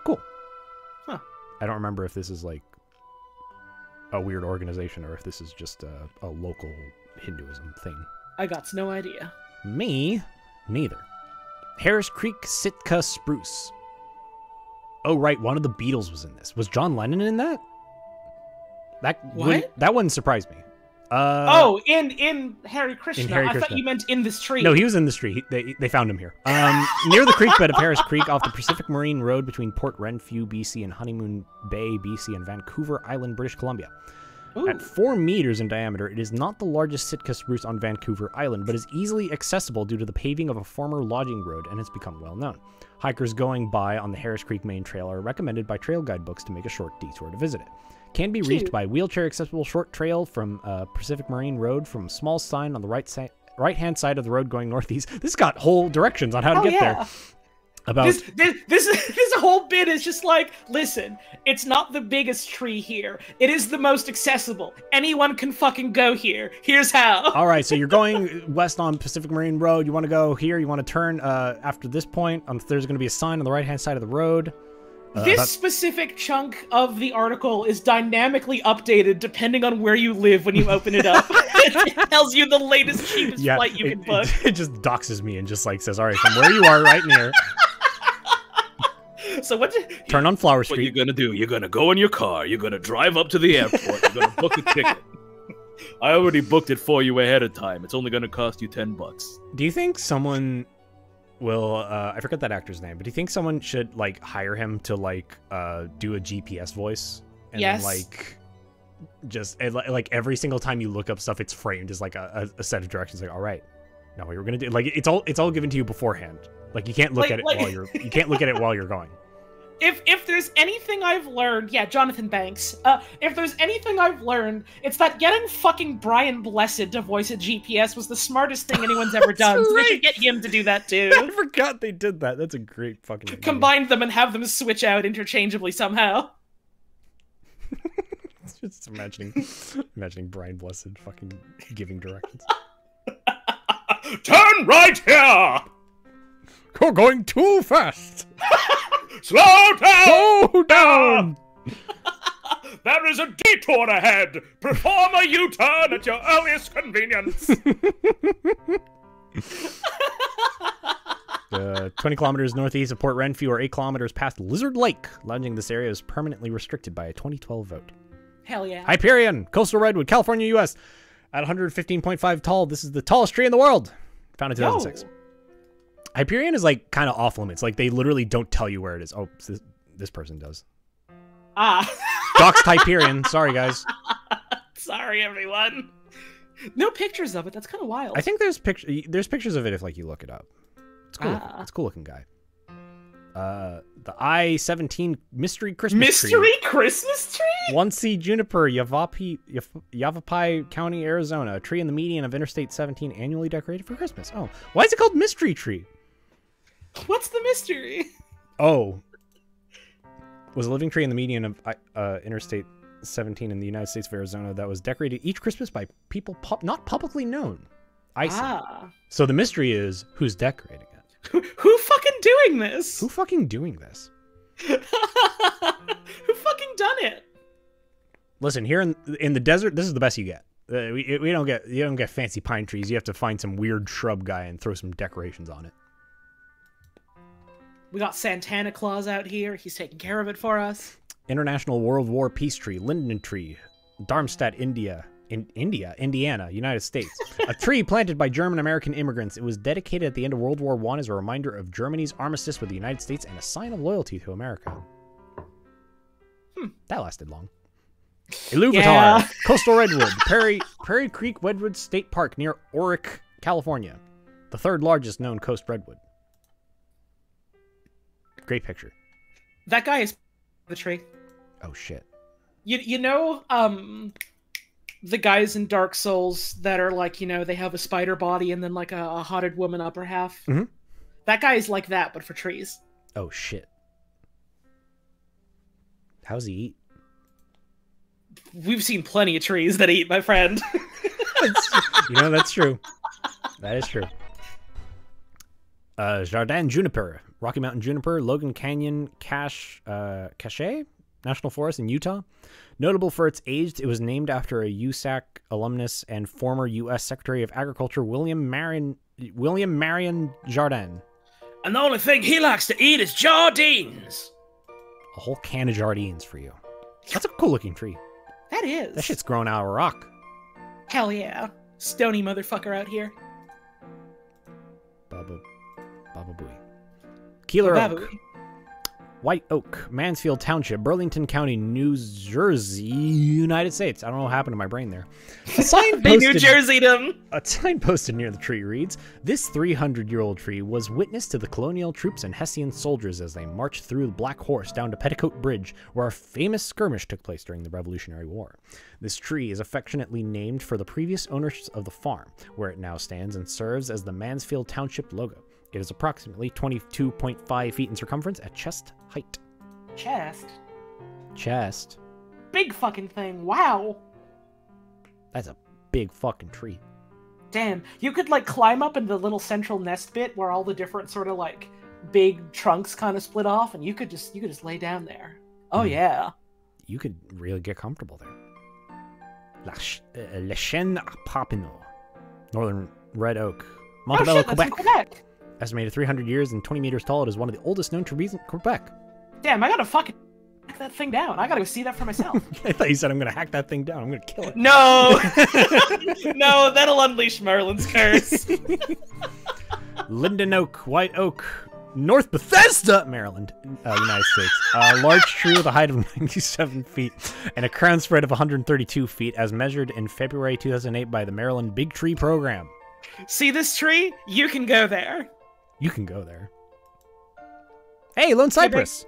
Cool. Huh. I don't remember if this is like a weird organization or if this is just a local Hinduism thing. I got no idea. Me? Neither. Harris Creek Sitka Spruce. Oh, right. One of the Beatles was in this. Was John Lennon in that? That wouldn't surprise me. In Hare Krishna. I thought you meant in this tree. No, he was in this tree. They found him here. Near the creek bed of Harris Creek off the Pacific Marine Road between Port Renfrew, BC and Honeymoon Bay, BC and Vancouver Island, British Columbia. Ooh. At 4 meters in diameter, it is not the largest Sitka spruce on Vancouver Island, but is easily accessible due to the paving of a former logging road, and it's become well known. Hikers going by on the Harris Creek Main Trail are recommended by trail guidebooks to make a short detour to visit it. Can be reached by wheelchair-accessible short trail from Pacific Marine Road from a small sign on the right-hand side of the road going northeast. This got whole directions on how to get there. This whole bit is just like, listen, it's not the biggest tree here. It is the most accessible. Anyone can fucking go here. Here's how. All right, so you're going west on Pacific Marine Road. You want to go here. You want to turn after this point. There's going to be a sign on the right-hand side of the road. This specific chunk of the article is dynamically updated depending on where you live when you open it up. It tells you the latest, cheapest flight you can book. It just doxes me and just like says, all right, from where you are right near. So what? Turn on Flower Street. What you're gonna do? You're gonna go in your car. You're gonna drive up to the airport. You're gonna book a ticket. I already booked it for you ahead of time. It's only gonna cost you $10. Do you think someone will? I forget that actor's name, but do you think someone should like hire him to like do a GPS voice? And Yes. then, like, just like every single time you look up stuff, it's framed as like a set of directions. Like, all right, now what you're gonna do? Like, it's all given to you beforehand. Like, you can't look at it while you can't look at it while you're going. If there's anything I've learned, yeah, Jonathan Banks. If there's anything I've learned, it's that getting fucking Brian Blessed to voice a GPS was the smartest thing anyone's ever done. So they should get him to do that too. I forgot they did that. That's a great fucking idea. Combine them and have them switch out interchangeably somehow. Just imagining Brian Blessed fucking giving directions. Turn right here. You're going too fast. Slow down. Slow down. There is a detour ahead. Perform a U-turn at your earliest convenience. 20 kilometers northeast of Port Renfrew or 8 kilometers past Lizard Lake. Lounging this area is permanently restricted by a 2012 vote. Hell yeah. Hyperion, coastal redwood, California, U.S. At 115.5 tall, this is the tallest tree in the world. Found in 2006. Hyperion is like kind of off limits. Like they literally don't tell you where it is. Oh, this person does. Doxed Hyperion. Sorry, guys. Sorry, everyone. No pictures of it. That's kind of wild. I think there's pictures of it if like you look it up. It's cool. It's a cool looking guy. The I-17 Mystery Christmas Tree. Mystery Christmas tree? 1C Juniper, Yavapai County, Arizona. A tree in the median of Interstate 17, annually decorated for Christmas. Oh, why is it called Mystery Tree? What's the mystery? Oh, was a living tree in the median of Interstate 17 in the United States of Arizona that was decorated each Christmas by people not publicly known. I see. So the mystery is who's decorating it. Who fucking doing this? Who fucking doing this? Who fucking done it? Listen, here in the desert, this is the best you get. You don't get fancy pine trees. You have to find some weird shrub guy and throw some decorations on it. We got Santana Claus out here. He's taking care of it for us. International World War Peace Tree, Linden Tree, Darmstadt, Indiana, United States. A tree planted by German-American immigrants. It was dedicated at the end of World War I as a reminder of Germany's armistice with the United States and a sign of loyalty to America. That lasted long. Iluvatar, Coastal Redwood, Prairie Creek Redwood State Park near Oric, California. The third largest known coast redwood. Great picture. That guy is the tree. Oh shit. You know the guys in Dark Souls that are like, you know, they have a spider body and then like a haunted woman upper half? Mm-hmm. That guy is like that, but for trees. Oh shit. How's he eat? We've seen plenty of trees that eat, my friend. You know, that's true. That is true. Jardin Juniper, Rocky Mountain Juniper, Logan Canyon Cache National Forest in Utah. Notable for its age, it was named after a USAC alumnus and former U.S. Secretary of Agriculture William Marion Jardin. And the only thing he likes to eat is Jardines. A whole can of Jardines for you. That's a cool looking tree. That is. That shit's grown out of rock. Hell yeah. Stony motherfucker out here. Baba Booey. Keeler Oak. Babu. White Oak, Mansfield Township, Burlington County, New Jersey, United States. I don't know what happened to my brain there. A sign They New Jersey'd him. A sign posted near the tree reads, "This 300-year-old tree was witness to the colonial troops and Hessian soldiers as they marched through the Black Horse down to Petticoat Bridge, where a famous skirmish took place during the Revolutionary War. This tree is affectionately named for the previous owners of the farm, where it now stands and serves as the Mansfield Township logo. It is approximately 22.5 feet in circumference at chest height." Chest. Big fucking thing. Wow. That's a big fucking tree. Damn. You could like climb up in the little central nest bit where all the different sort of like big trunks kind of split off, and you could just lay down there. Oh yeah. You could really get comfortable there. Le Chêne à Papineau. Northern red oak. Oh Montebello, shit, that's in Quebec. Estimated 300 years and 20 meters tall, it is one of the oldest known trees in Quebec. Damn, I gotta fucking hack that thing down. I gotta go see that for myself. I thought you said I'm gonna hack that thing down. I'm gonna kill it. No! No, that'll unleash Merlin's curse. Linden oak, white oak, North Bethesda, Maryland, United States. Large tree with a height of 97 feet and a crown spread of 132 feet as measured in February 2008 by the Maryland Big Tree Program. See this tree? You can go there. You can go there. Hey, Lone Cypress!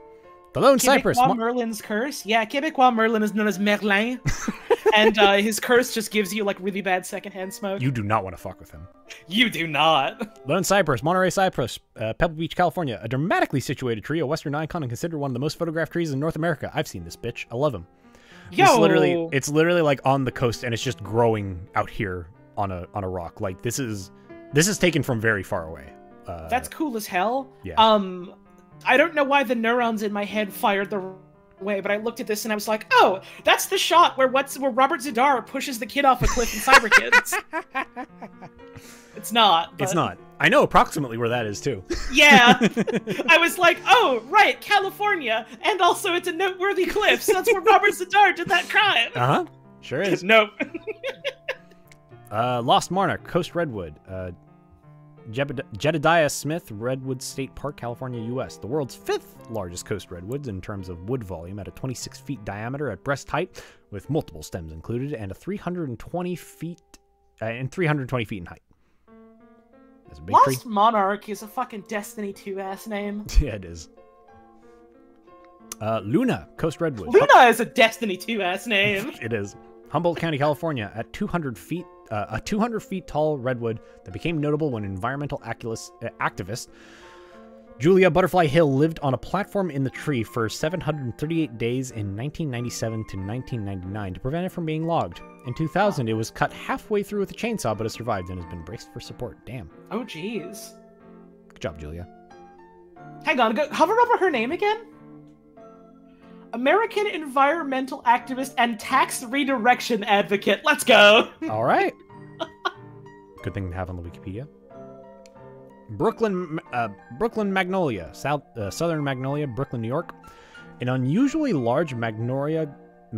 The Lone Cypress! Quebecois Merlin's curse? Yeah, Quebecois Merlin is known as Merlin. And his curse just gives you, like, really bad secondhand smoke. You do not want to fuck with him. You do not. Lone Cypress, Monterey Cypress, Pebble Beach, California. A dramatically situated tree, a western icon, and considered one of the most photographed trees in North America. I've seen this bitch. I love him. Yo! It's literally like on the coast, and it's just growing out here on a rock. Like, this is taken from very far away. That's cool as hell. Yeah. I don't know why the neurons in my head fired the way, but I looked at this and I was like, oh, that's the shot where Robert Z'Dar pushes the kid off a cliff in Cyber Kids. It's not. But... It's not. I know approximately where that is, too. Yeah. I was like, oh, right, California. And also it's a noteworthy cliff, so that's where Robert Z'Dar did that crime. Uh-huh. Sure is. Nope. Lost Monarch, Coast Redwood. Jedediah Smith Redwood State Park, California, U.S. The world's 5th largest coast redwoods in terms of wood volume at a 26 feet diameter at breast height, with multiple stems included, and a 320 feet in height. That's a big Lost tree. Monarch is a fucking Destiny 2 ass name. Yeah, it is. Luna, Coast Redwood. Luna is a Destiny 2 ass name. It is. Humboldt County, California, at 200 feet. A 200 feet tall redwood that became notable when environmental activist Julia Butterfly Hill lived on a platform in the tree for 738 days in 1997 to 1999 to prevent it from being logged. In 2000, it was cut halfway through with a chainsaw, but it survived and has been braced for support. Damn. Oh, jeez. Good job, Julia. Hang on, hover over her name again. American environmental activist and tax redirection advocate. Let's go. All right. Good thing to have on the Wikipedia. Brooklyn Magnolia, Southern Magnolia, Brooklyn, New York. An unusually large magnolia. Oh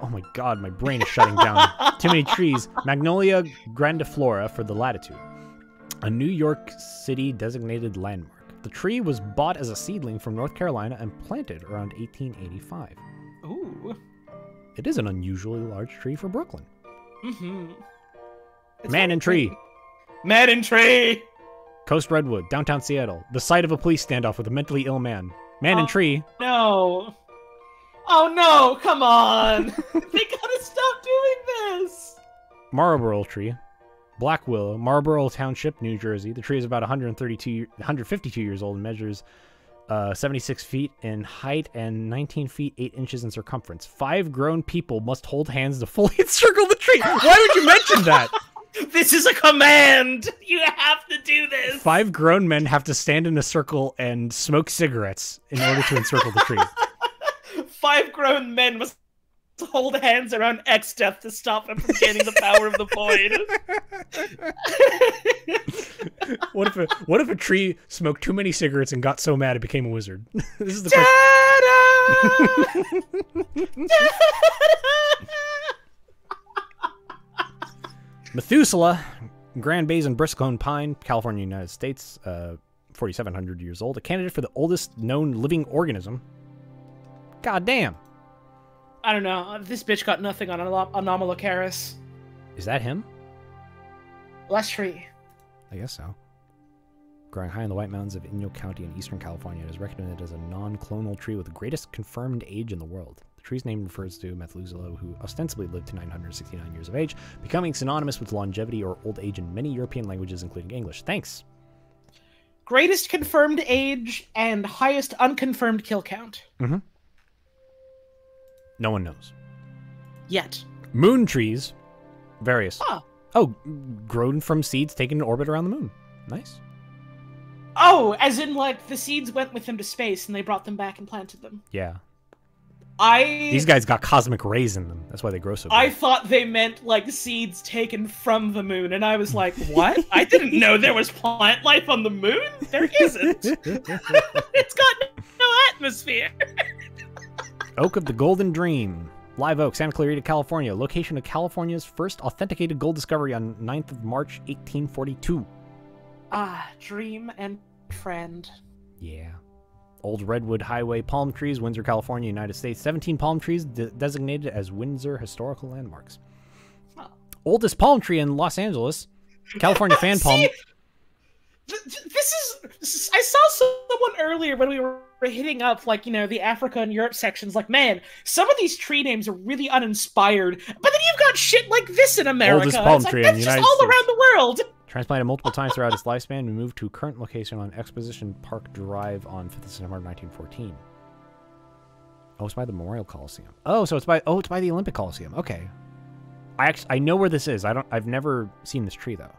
my god, my brain is shutting down. Too many trees. Magnolia grandiflora for the latitude. A New York City designated landmark. The tree was bought as a seedling from North Carolina and planted around 1885. Ooh. It is an unusually large tree for Brooklyn. Mm-hmm. Man in tree. Man in tree. Coast Redwood, downtown Seattle. The site of a police standoff with a mentally ill man. Man in tree. No. Oh no, come on. They gotta stop doing this. Marlborough tree. Black Willow, Marlborough Township, New Jersey. The tree is about 152 years old and measures 76 feet in height and 19 feet 8 inches in circumference. 5 grown people must hold hands to fully encircle the tree. Why would you mention that? This is a command. You have to do this. 5 grown men have to stand in a circle and smoke cigarettes in order to encircle the tree. 5 grown men must hold hands around X-Death to stop him from gaining the power of the void. What if a tree smoked too many cigarettes and got so mad it became a wizard? This is the Methuselah, Grand Basin Bristlecone Pine, California, United States, 4,700 years old. A candidate for the oldest known living organism. God damn. I don't know. This bitch got nothing on Anomalocaris. Is that him? Last tree. I guess so. Growing high in the White Mountains of Inyo County in eastern California, it is recognized as a non-clonal tree with the greatest confirmed age in the world. The tree's name refers to Methuselah, who ostensibly lived to 969 years of age, becoming synonymous with longevity or old age in many European languages, including English. Thanks. Greatest confirmed age and highest unconfirmed kill count. Mm-hmm. No one knows. Yet. Moon trees. Various. Ah. Oh, grown from seeds taken in orbit around the moon. Nice. Oh, as in, like, the seeds went with them to space and they brought them back and planted them. Yeah. These guys got cosmic rays in them. That's why they grow so big. I thought they meant like seeds taken from the moon, and I was like, what? I didn't know there was plant life on the moon? There isn't. It's got no atmosphere. Oak of the Golden Dream. Live Oak, Santa Clarita, California. Location of California's first authenticated gold discovery on 9th of March, 1842. Ah, dream and friend. Yeah. Old Redwood Highway palm trees, Windsor, California, United States. 17 palm trees designated as Windsor Historical Landmarks. Huh. Oldest palm tree in Los Angeles. California fan palm. This is. I saw someone earlier when we were hitting up, like, you know, the Africa and Europe sections. Like, man, some of these tree names are really uninspired. But then you've got shit like this in America. Oldest palm it's tree like, in that's the just United all States. around the world. Transplanted multiple times throughout its lifespan and moved to current location on Exposition Park Drive on 5th of September 1914. Oh, it's by the Memorial Coliseum. Oh, so it's by the Olympic Coliseum. Okay. I know where this is. I've never seen this tree though.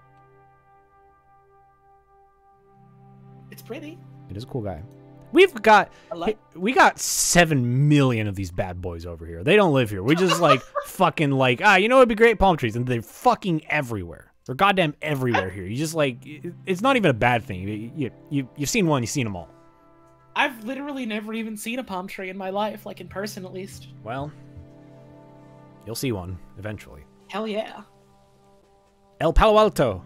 It's pretty. It is a cool guy. We got 7 million of these bad boys over here. They don't live here. We just like fucking like, you know, it'd be great, palm trees, and they're fucking everywhere. They're goddamn everywhere here. You just like, it's not even a bad thing. You've seen one, you've seen them all. I've literally never even seen a palm tree in my life, like in person at least. Well, you'll see one eventually. Hell yeah. El Palo Alto.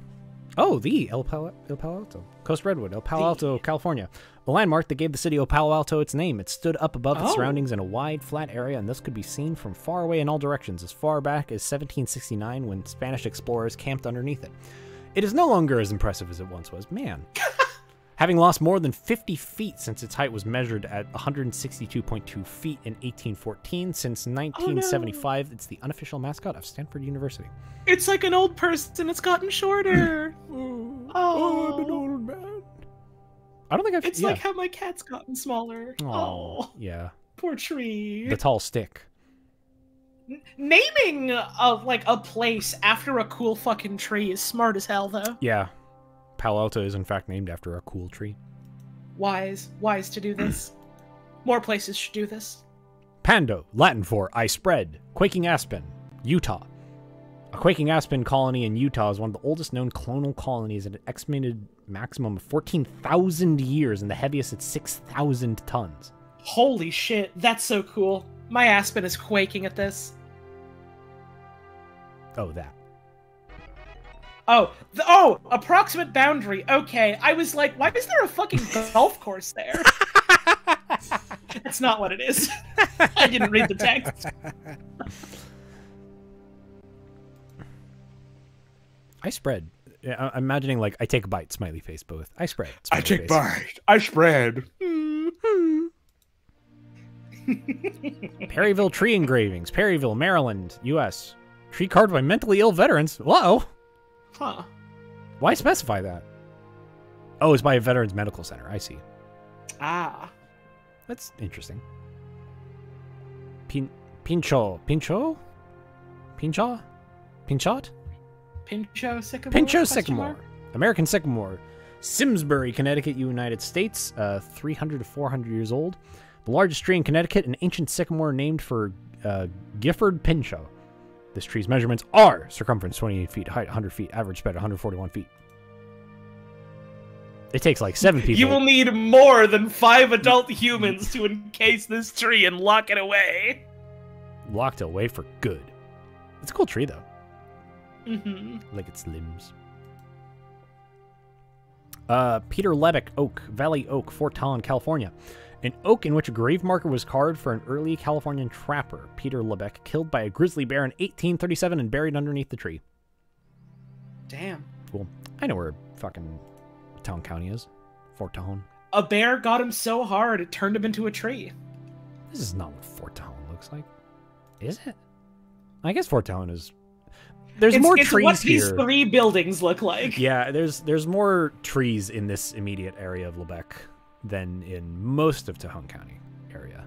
Oh, the El Palo Alto. Coast Redwood, El Palo Alto, California. The landmark that gave the city of Palo Alto its name. It stood up above its surroundings in a wide, flat area, and thus could be seen from far away in all directions, as far back as 1769 when Spanish explorers camped underneath it. It is no longer as impressive as it once was. Man. Having lost more than 50 feet since its height was measured at 162.2 feet in 1814, since 1975, it's the unofficial mascot of Stanford University. It's like an old person. It's gotten shorter. I'm an old man. I don't think I've... It's like how my cat's gotten smaller. Oh, yeah. Poor tree. The tall stick. Naming a place after a cool fucking tree is smart as hell, though. Yeah. Palo Alto is in fact named after a cool tree. Wise to do this. More places should do this. Pando, Latin for I spread. Quaking aspen, Utah. A quaking aspen colony in Utah is one of the oldest known clonal colonies at an estimated maximum of 14,000 years and the heaviest at 6,000 tons. Holy shit, that's so cool. My aspen is quaking at this. Oh, that. Approximate boundary. Okay, I was like, why is there a fucking golf course there? That's not what it is. I didn't read the text. I spread. I'm imagining like I take a bite, smiley face both. I spread. I take bite. I spread. Perryville tree engravings, Perryville, Maryland, U.S. Tree carved by mentally ill veterans. Whoa. Huh. Why specify that? Oh, it's by a veterans medical center. I see. Ah. That's interesting. Pinchot? Pinchot sycamore? Pinchot sycamore. American sycamore. Simsbury, Connecticut, United States. 300 to 400 years old. The largest tree in Connecticut, an ancient sycamore named for Gifford Pinchot. This tree's measurements are circumference 28 feet, height 100 feet, average spread 141 feet. It takes like 7 people. You will need more than 5 adult humans to encase this tree and lock it away. Locked away for good. It's a cool tree, though. Mm-hmm. Like its limbs. Peter Lebeck Oak, Valley Oak, Fort Talon, California. An oak in which a grave marker was carved for an early Californian trapper, Peter Lebeck, killed by a grizzly bear in 1837 and buried underneath the tree. Damn. Cool. I know where fucking Talon County is. Fort Talon. A bear got him so hard it turned him into a tree. This is not what Fort Talon looks like. Is it? I guess Fort Talon is... It's more trees what here. These 3 buildings look like. Yeah, there's more trees in this immediate area of Lebeck than in most of Tejon County area.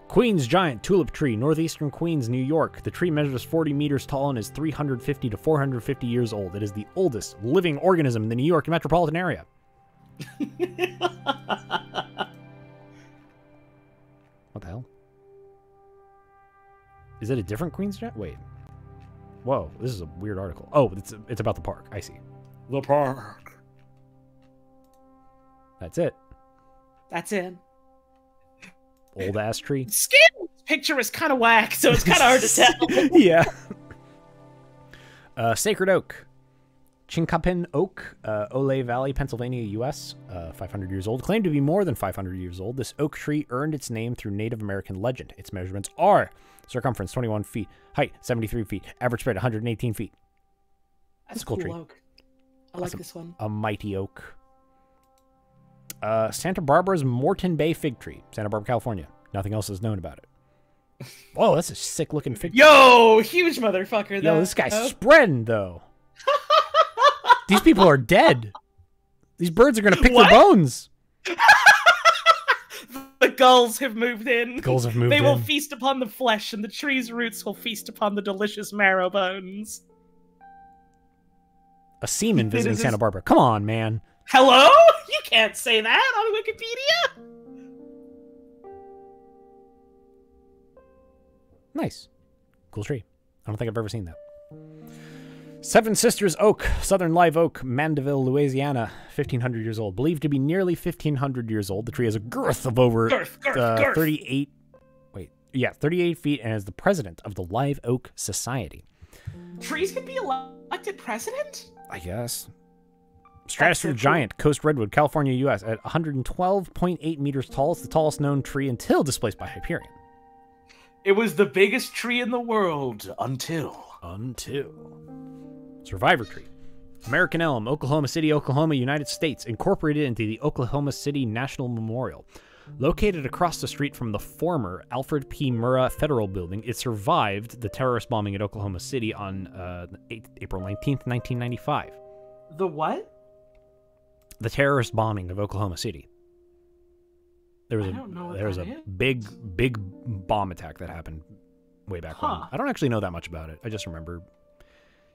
Queen's Giant Tulip Tree, northeastern Queens, New York. The tree measures 40 meters tall and is 350 to 450 years old. It is the oldest living organism in the New York metropolitan area. What the hell? Is it a different Queen's Jack? Wait. Whoa, this is a weird article. Oh, it's about the park. I see. The park. That's it. That's it. Old ass tree. Scale picture is kind of whack, so it's kind of hard to tell. Yeah. Sacred Oak. Chinkapin Oak, Olay Valley, Pennsylvania, U.S., 500 years old. Claimed to be more than 500 years old, this oak tree earned its name through Native American legend. Its measurements are circumference 21 feet, height 73 feet, average spread 118 feet. That's a cool tree. Oak. I like this one. A mighty oak. Santa Barbara's Morton Bay fig tree, Santa Barbara, California. Nothing else is known about it. Whoa, that's a sick-looking fig tree. Yo, huge motherfucker, though. Yo, this guy's spreading, though. These people are dead. These birds are going to pick their bones. The gulls have moved in. Gulls have moved They in. will feast upon the flesh, and the tree's roots will feast upon the delicious marrow bones. A seaman visiting It is Santa Barbara. Come on, man. Hello? You can't say that on Wikipedia. Nice. Cool tree. I don't think I've ever seen that. Seven Sisters Oak, Southern Live Oak, Mandeville, Louisiana, 1,500 years old. Believed to be nearly 1,500 years old. The tree has a girth of over Girth. 38 feet and is the president of the Live Oak Society. Trees can be elected president? I guess. Stratosphere Giant, Coast Redwood, California, U.S. At 112.8 meters tall. It's the tallest known tree until displaced by Hyperion. It was the biggest tree in the world until. Survivor Tree. American Elm, Oklahoma City, Oklahoma, United States. Incorporated into the Oklahoma City National Memorial. Located across the street from the former Alfred P. Murrah Federal Building, it survived the terrorist bombing at Oklahoma City on April 19th, 1995. The what? The terrorist bombing of Oklahoma City. There was a big bomb attack that happened way back when. I don't actually know that much about it. I just remember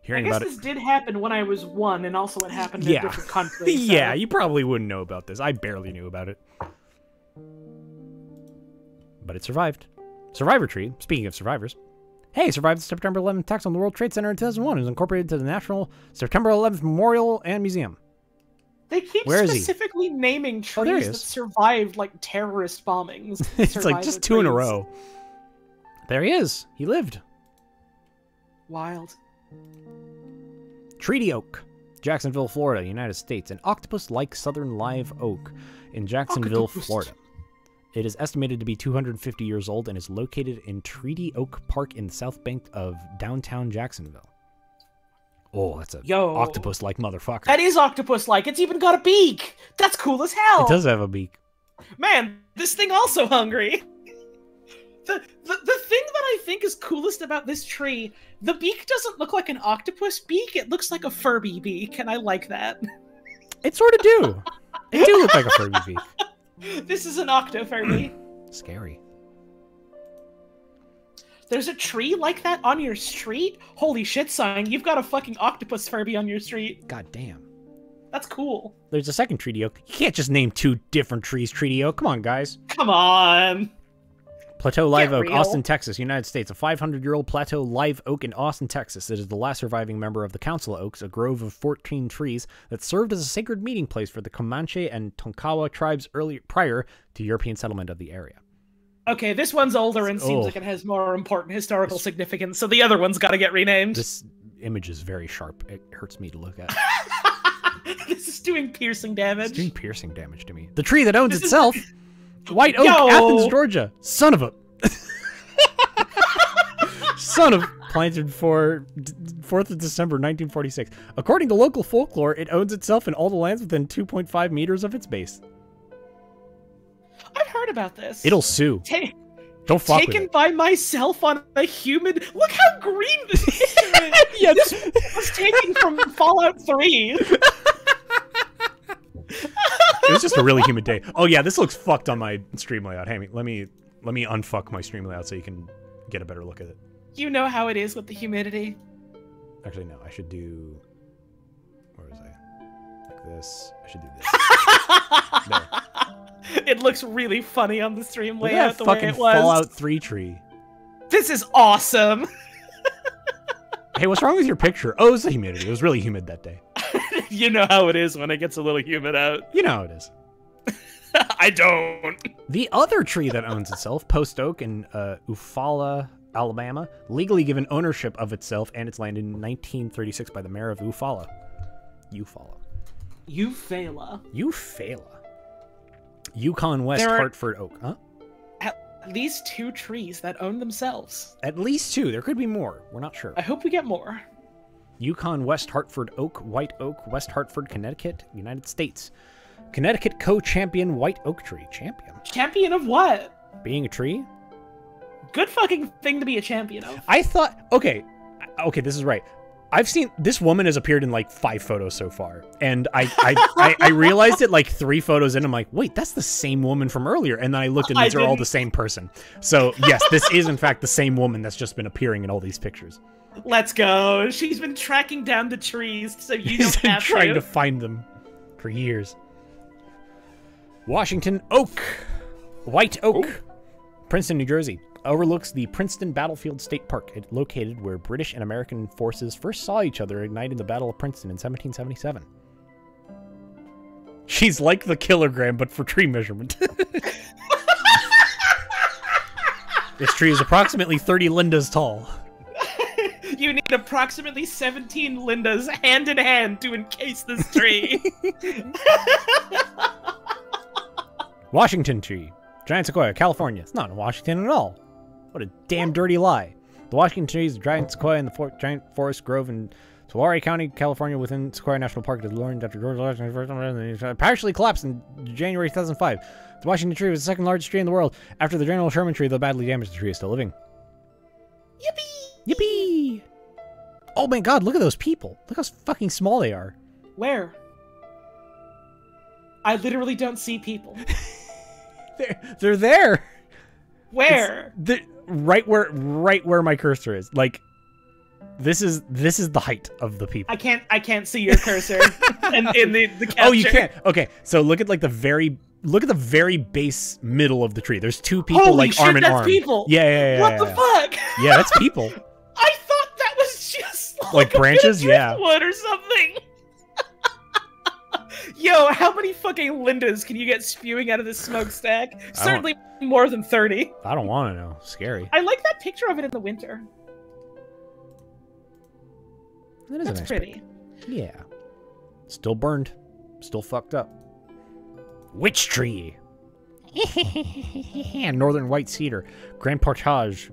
hearing about it. I guess this did happen when I was 1, and also it happened in a different country. So. Yeah, you probably wouldn't know about this. I barely knew about it. But it survived. Survivor Tree, speaking of survivors. Hey, survived the September 11th attacks on the World Trade Center in 2001. It was incorporated to the National September 11th Memorial and Museum. They keep specifically naming trees that survived, like, terrorist bombings. It's like just 2 in a row. There he is. He lived. Wild. Treaty Oak, Jacksonville, Florida, United States. An octopus-like southern live oak in Jacksonville, Florida. It is estimated to be 250 years old and is located in Treaty Oak Park in the south bank of downtown Jacksonville. Oh, that's a octopus-like motherfucker. That is octopus-like. It's even got a beak. That's cool as hell. It does have a beak. Man, this thing also hungry. The thing that I think is coolest about this tree, the beak doesn't look like an octopus beak. It looks like a Furby beak, and I like that. It sort of do. It do look like a Furby beak. This is an octo-Furby. Scary. There's a tree like that on your street? Holy shit, son. You've got a fucking octopus Furby on your street. God damn. That's cool. There's a second Treaty Oak. You can't just name 2 different trees Treaty Oak. Come on, guys. Come on. Plateau Live Oak, Austin, Texas, United States. A 500-year-old Plateau Live Oak in Austin, Texas. It is the last surviving member of the Council of Oaks, a grove of 14 trees that served as a sacred meeting place for the Comanche and Tonkawa tribes prior to European settlement of the area. Okay, this one's older and seems like it has more important historical significance, so the other one's got to get renamed. This image is very sharp. It hurts me to look at. This is doing piercing damage. It's doing piercing damage to me. The tree that owns itself... White Oak, Athens, Georgia. Son of a... Son of... Planted for 4th of December, 1946. According to local folklore, it owns itself in all the lands within 2.5 meters of its base. I've heard about this. It'll sue. Don't fuck with it. Taken by myself on a human... Look how green this picture is! Yeah, this was taken from Fallout 3. It was just a really humid day. Oh yeah, this looks fucked on my stream layout. Hey, let me unfuck my stream layout so you can get a better look at it. You know how it is with the humidity. Actually, no. I should do... Where was I? Like this. I should do this. There. It looks really funny on the stream Look layout at that the fucking way it was. Fallout 3 tree. This is awesome. Hey, what's wrong with your picture? Oh, it's the humidity. It was really humid that day. You know how it is when it gets a little humid out. You know how it is. I don't. The other tree that owns itself, Post Oak in Eufaula, Alabama, legally given ownership of itself and its land in 1936 by the mayor of Eufaula. Eufaula. Yukon West Hartford Oak. Huh? At least 2 trees that own themselves. At least 2. There could be more. We're not sure. I hope we get more. Yukon West Hartford Oak, White Oak, West Hartford, Connecticut, United States. Connecticut co-champion White Oak Tree. Champion? Champion of what? Being a tree? Good fucking thing to be a champion of. I thought... Okay, this is right. I've seen... This woman has appeared in, like, 5 photos so far. And I realized it, like, 3 photos in. I'm like, wait, that's the same woman from earlier. And then I looked and these are all the same person. So, yes, this is, in fact, the same woman that's just been appearing in all these pictures. Let's go. She's been tracking down the trees so you don't have to. Trying to find them for years. Washington Oak. White Oak. Princeton, New Jersey. Overlooks the Princeton Battlefield State Park. It's located where British and American forces first saw each other ignite in the Battle of Princeton in 1777. She's like the kilogram, but for tree measurement. This tree is approximately 30 lindas tall. You need approximately 17 Lindas hand in hand to encase this tree. Washington tree. Giant sequoia, California. It's not in Washington at all. What a damn dirty lie. The Washington tree is a giant sequoia in the giant forest grove in Tulare County, California, within Sequoia National Park. It is learned after George Washington partially collapsed in January 2005. The Washington tree was the second largest tree in the world after the General Sherman tree, though badly damaged. The tree is still living. Yippee! Yippee! Oh my god, look at those people. Look how fucking small they are. Where? I literally don't see people. They're there. Where? Right where my cursor is. Like, this is the height of the people. I can't see your cursor in the capture. Oh, you can't. Okay, so look at the very base middle of the tree. There's 2 people. Holy like shit, arm in that's arm. People. Yeah. What the fuck? Yeah, that's people. I thought that was just like branches. Yeah. Wood or something. Yo, how many fucking Lindas can you get spewing out of this smokestack? Certainly more than 30. I don't want to know. Scary. I like that picture of it in the winter. That is That's nice pretty. Pic. Yeah. Still burned. Still fucked up. Witch tree. Northern white cedar. Grand Portage,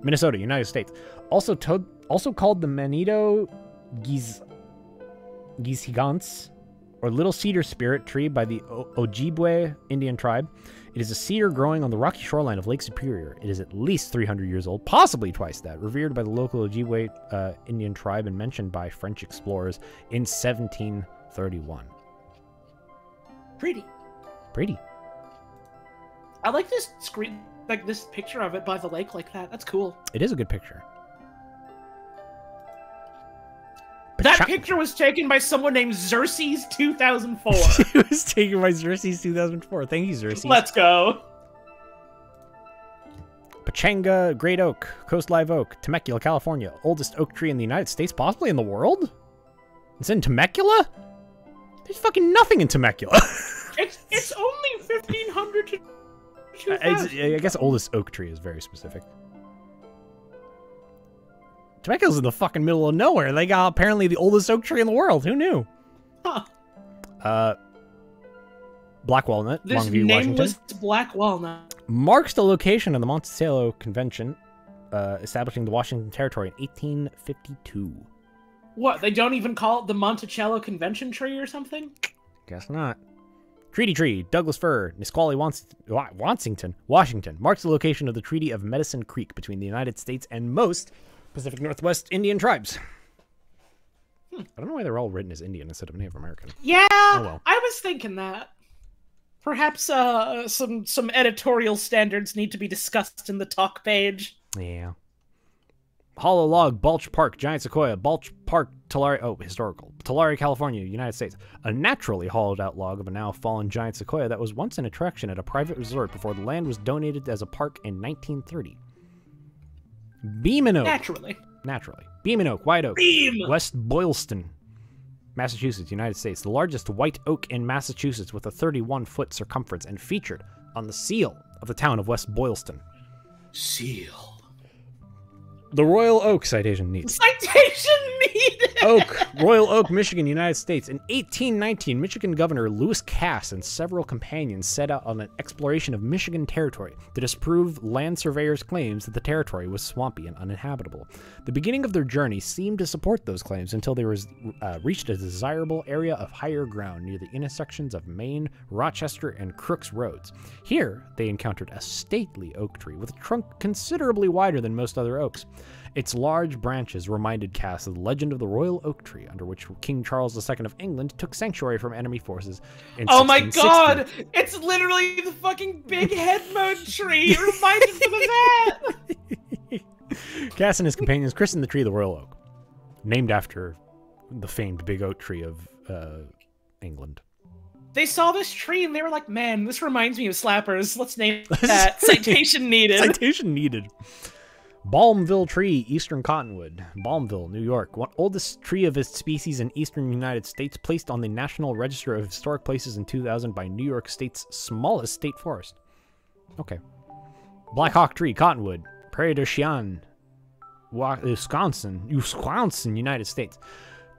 Minnesota, United States. Also called the Manito Gizhigants, or little cedar spirit tree by the Ojibwe Indian tribe. It is a cedar growing on the rocky shoreline of Lake Superior. It is at least 300 years old, possibly twice that, revered by the local Ojibwe Indian tribe and mentioned by French explorers in 1731. Pretty. I like this screen, like this picture of it by the lake like that. That's cool. It is a good picture. That picture was taken by someone named Xerxes 2004. It was taken by Xerxes 2004. Thank you, Xerxes. Let's go. Pachanga Great Oak, Coast Live Oak, Temecula, California. Oldest oak tree in the United States, possibly in the world? It's in Temecula? There's fucking nothing in Temecula. It's only 1,500 to 2,000. I guess oldest oak tree is very specific. Temecula's in the fucking middle of nowhere. They got apparently the oldest oak tree in the world. Who knew? Huh. Black Walnut, This Longview, nameless Washington. black walnut. Marks the location of the Monticello Convention, establishing the Washington Territory in 1852. What, they don't even call it the Monticello Convention tree or something? Guess not. Treaty Tree, Douglas Fir, Nisqually, Wansington, Washington. Marks the location of the Treaty of Medicine Creek between the United States and most Pacific Northwest Indian tribes. I don't know why they're all written as Indian instead of Native American. Yeah, well. I was thinking that. Perhaps some editorial standards need to be discussed in the talk page. Yeah. Hollow Log, Balch Park, Giant Sequoia, Balch Park, Tulare, historical. Tulare, California, United States. A naturally hollowed out log of a now fallen giant sequoia that was once an attraction at a private resort before the land was donated as a park in 1930. Beam and oak. Naturally. Beam and oak, white oak. West Boylston, Massachusetts, United States. The largest white oak in Massachusetts with a 31-foot circumference and featured on the seal of the town of West Boylston. Seal. The Royal Oak, citation needed. Citation needed! Oak, Royal Oak, Michigan, United States. In 1819, Michigan Governor Lewis Cass and several companions set out on an exploration of Michigan territory to disprove land surveyors' claims that the territory was swampy and uninhabitable. The beginning of their journey seemed to support those claims until they reached a desirable area of higher ground near the intersections of Main, Rochester, and Crooks Roads. Here, they encountered a stately oak tree with a trunk considerably wider than most other oaks. Its large branches reminded Cass of the legend of the Royal Oak Tree, under which King Charles II of England took sanctuary from enemy forces in 1660. Oh my god! It's literally the fucking big head mode tree! It reminded me of that! Cass and his companions christened the tree the Royal Oak, named after the famed big oak tree of England. They saw this tree and they were like, man, this reminds me of Slappers. Let's name that. Citation needed. Citation needed. Balmville tree, eastern cottonwood. Balmville, New York. One oldest tree of its species in eastern United States, placed on the National Register of Historic Places in 2000 by New York State's smallest state forest. Okay. Black Hawk tree, cottonwood. Prairie du Chien, Wisconsin, United States.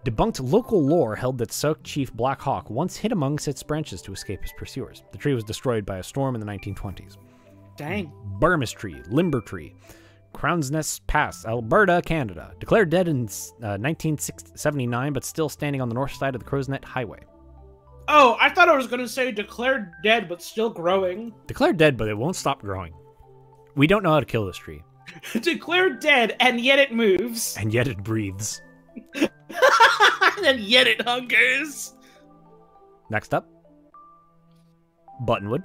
Debunked local lore held that Sauk Chief Black Hawk once hid amongst its branches to escape his pursuers. The tree was destroyed by a storm in the 1920s. Dang. Burmis tree, limber tree. Crown's Nest Pass, Alberta, Canada. Declared dead in 1979, but still standing on the north side of the Crow's Neck Highway. Oh, I thought I was going to say declared dead, but still growing. Declared dead, but it won't stop growing. We don't know how to kill this tree. Declared dead, and yet it moves. And yet it breathes. And yet it hungers. Next up. Buttonwood.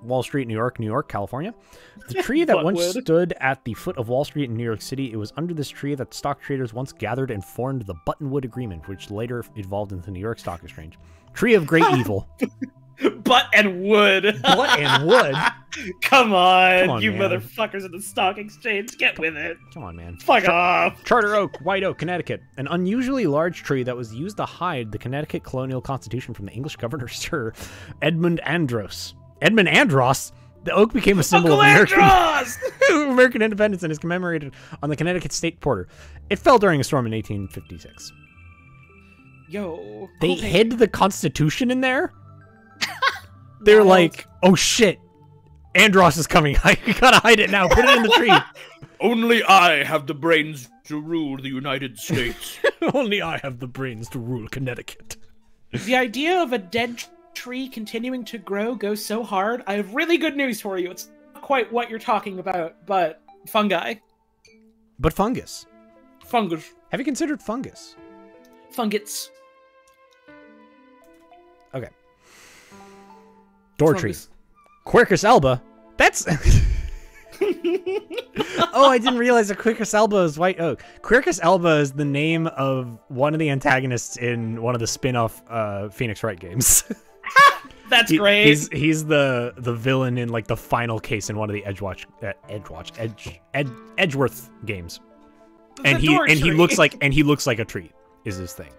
Wall Street, New York, California. The tree that once stood at the foot of Wall Street in New York City, it was under this tree that stock traders once gathered and formed the Buttonwood Agreement, which later evolved into the New York Stock Exchange. Tree of great evil. Butt and wood. Butt and wood? Come on, you man. motherfuckers at the stock exchange. Get with it. Come on, man. Fuck off. Charter Oak, White Oak, Connecticut. An unusually large tree that was used to hide the Connecticut colonial constitution from the English governor, Sir Edmund Andros. Edmund Andros? The oak became a symbol of American independence and is commemorated on the Connecticut State Porter. It fell during a storm in 1856. Yo. They hid the Constitution in there? They were like, oh shit, Andros is coming. I gotta hide it now. Put it in the tree. Only I have the brains to rule the United States. Only I have the brains to rule Connecticut. The idea of a dead tree continuing to grow goes so hard. I have really good news for you. It's not quite what you're talking about, but fungi. But fungus. Fungus. Have you considered fungus? Fungits. Okay. Door tree. Quercus alba. That's... Oh, I didn't realize that Quercus alba is white oak. Quercus alba is the name of one of the antagonists in one of the spin-off Phoenix Wright games. That's great. He's the villain in like the final case in one of the Edgeworth games. And he looks like a tree is his thing.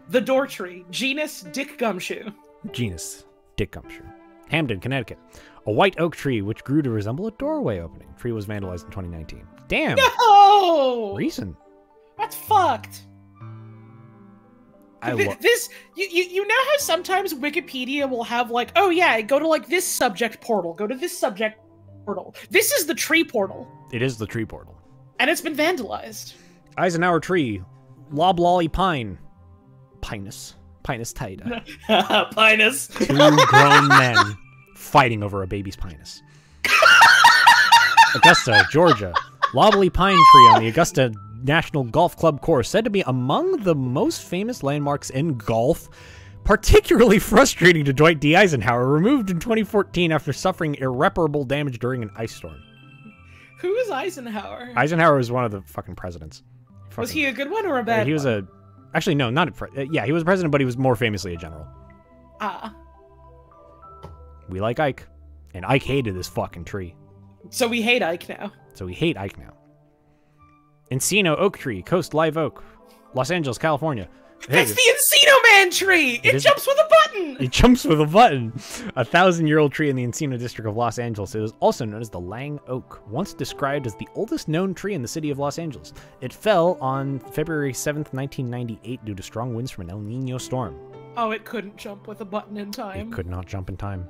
The door tree. Genus Dick Gumshoe. Genus Dick Gumshoe. Hamden, Connecticut. A white oak tree which grew to resemble a doorway opening. Tree was vandalized in 2019. Damn. No! Recent. That's fucked. You know how sometimes Wikipedia will have like, oh yeah, go to like this subject portal, go to this subject portal. This is the tree portal. It is the tree portal. And it's been vandalized. Eisenhower tree. Loblolly pine. Pinus tida. Pinus. Two grown men fighting over a baby's pinus. Augusta, Georgia. Loblolly pine tree on the Augusta National Golf Club course, said to be among the most famous landmarks in golf. Particularly frustrating to Dwight D. Eisenhower, removed in 2014 after suffering irreparable damage during an ice storm. Who is Eisenhower? Eisenhower was one of the fucking presidents. Was he a good one or a bad one? Actually, no, not yeah, he was a president, but he was more famously a general. We like Ike, and Ike hated this fucking tree. So we hate Ike now. Encino oak tree, Coast live oak, Los Angeles, California. That's the Encino Man tree! It jumps with a button! It jumps with a button! A 1,000-year-old tree in the Encino district of Los Angeles. It was also known as the Lang Oak, once described as the oldest known tree in the city of Los Angeles. It fell on February 7th, 1998 due to strong winds from an El Nino storm. Oh, it couldn't jump with a button in time. It could not jump in time.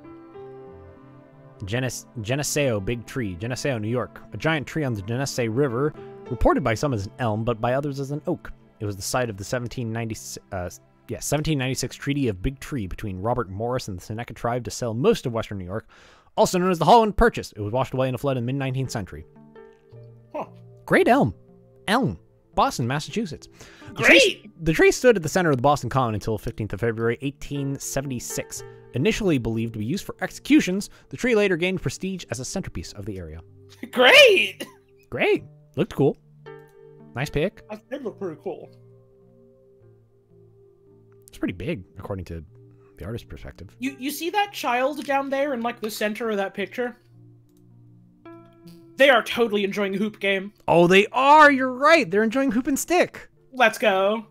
Geneseo Big Tree, Geneseo, New York. A giant tree on the Genesee River, reported by some as an elm, but by others as an oak. It was the site of the 1796 Treaty of Big Tree between Robert Morris and the Seneca tribe to sell most of western New York, also known as the Holland Purchase. It was washed away in a flood in the mid-19th century. Huh. Great elm. Boston, Massachusetts. The tree stood at the center of the Boston Common until 15th of February, 1876. Initially believed to be used for executions, the tree later gained prestige as a centerpiece of the area. Great! Looked cool. Nice pick. It looked pretty cool. It's pretty big, according to the artist's perspective. You see that child down there in, like, the center of that picture? They are totally enjoying the hoop game. Oh, they are! You're right! They're enjoying hoop and stick! Let's go.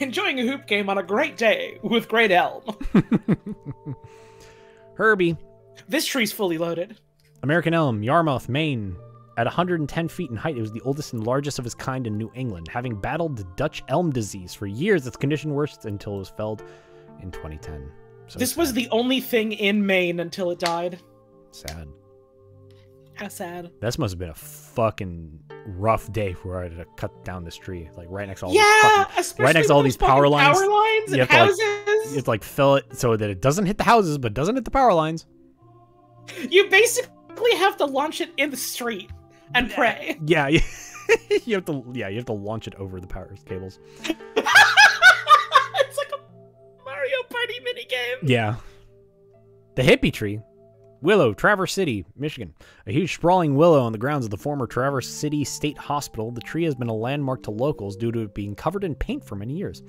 Enjoying a hoop game on a great day with Great Elm. Herbie. This tree's fully loaded. American elm, Yarmouth, Maine. At 110 feet in height, it was the oldest and largest of its kind in New England. Having battled the Dutch elm disease for years, its condition worsened until it was felled in 2010. So this was the only thing in Maine until it died. Sad. How sad. This must have been a fucking rough day for her to cut down this tree, like right next to all these power lines. Power lines and houses. You have to like fill it so that it doesn't hit the houses, but doesn't hit the power lines. You basically have to launch it in the street and pray. Yeah, you have to launch it over the power cables. It's like a Mario Party minigame. Yeah. The hippie tree. Willow, Traverse City, Michigan. A huge sprawling willow on the grounds of the former Traverse City State Hospital. The tree has been a landmark to locals due to it being covered in paint for many years.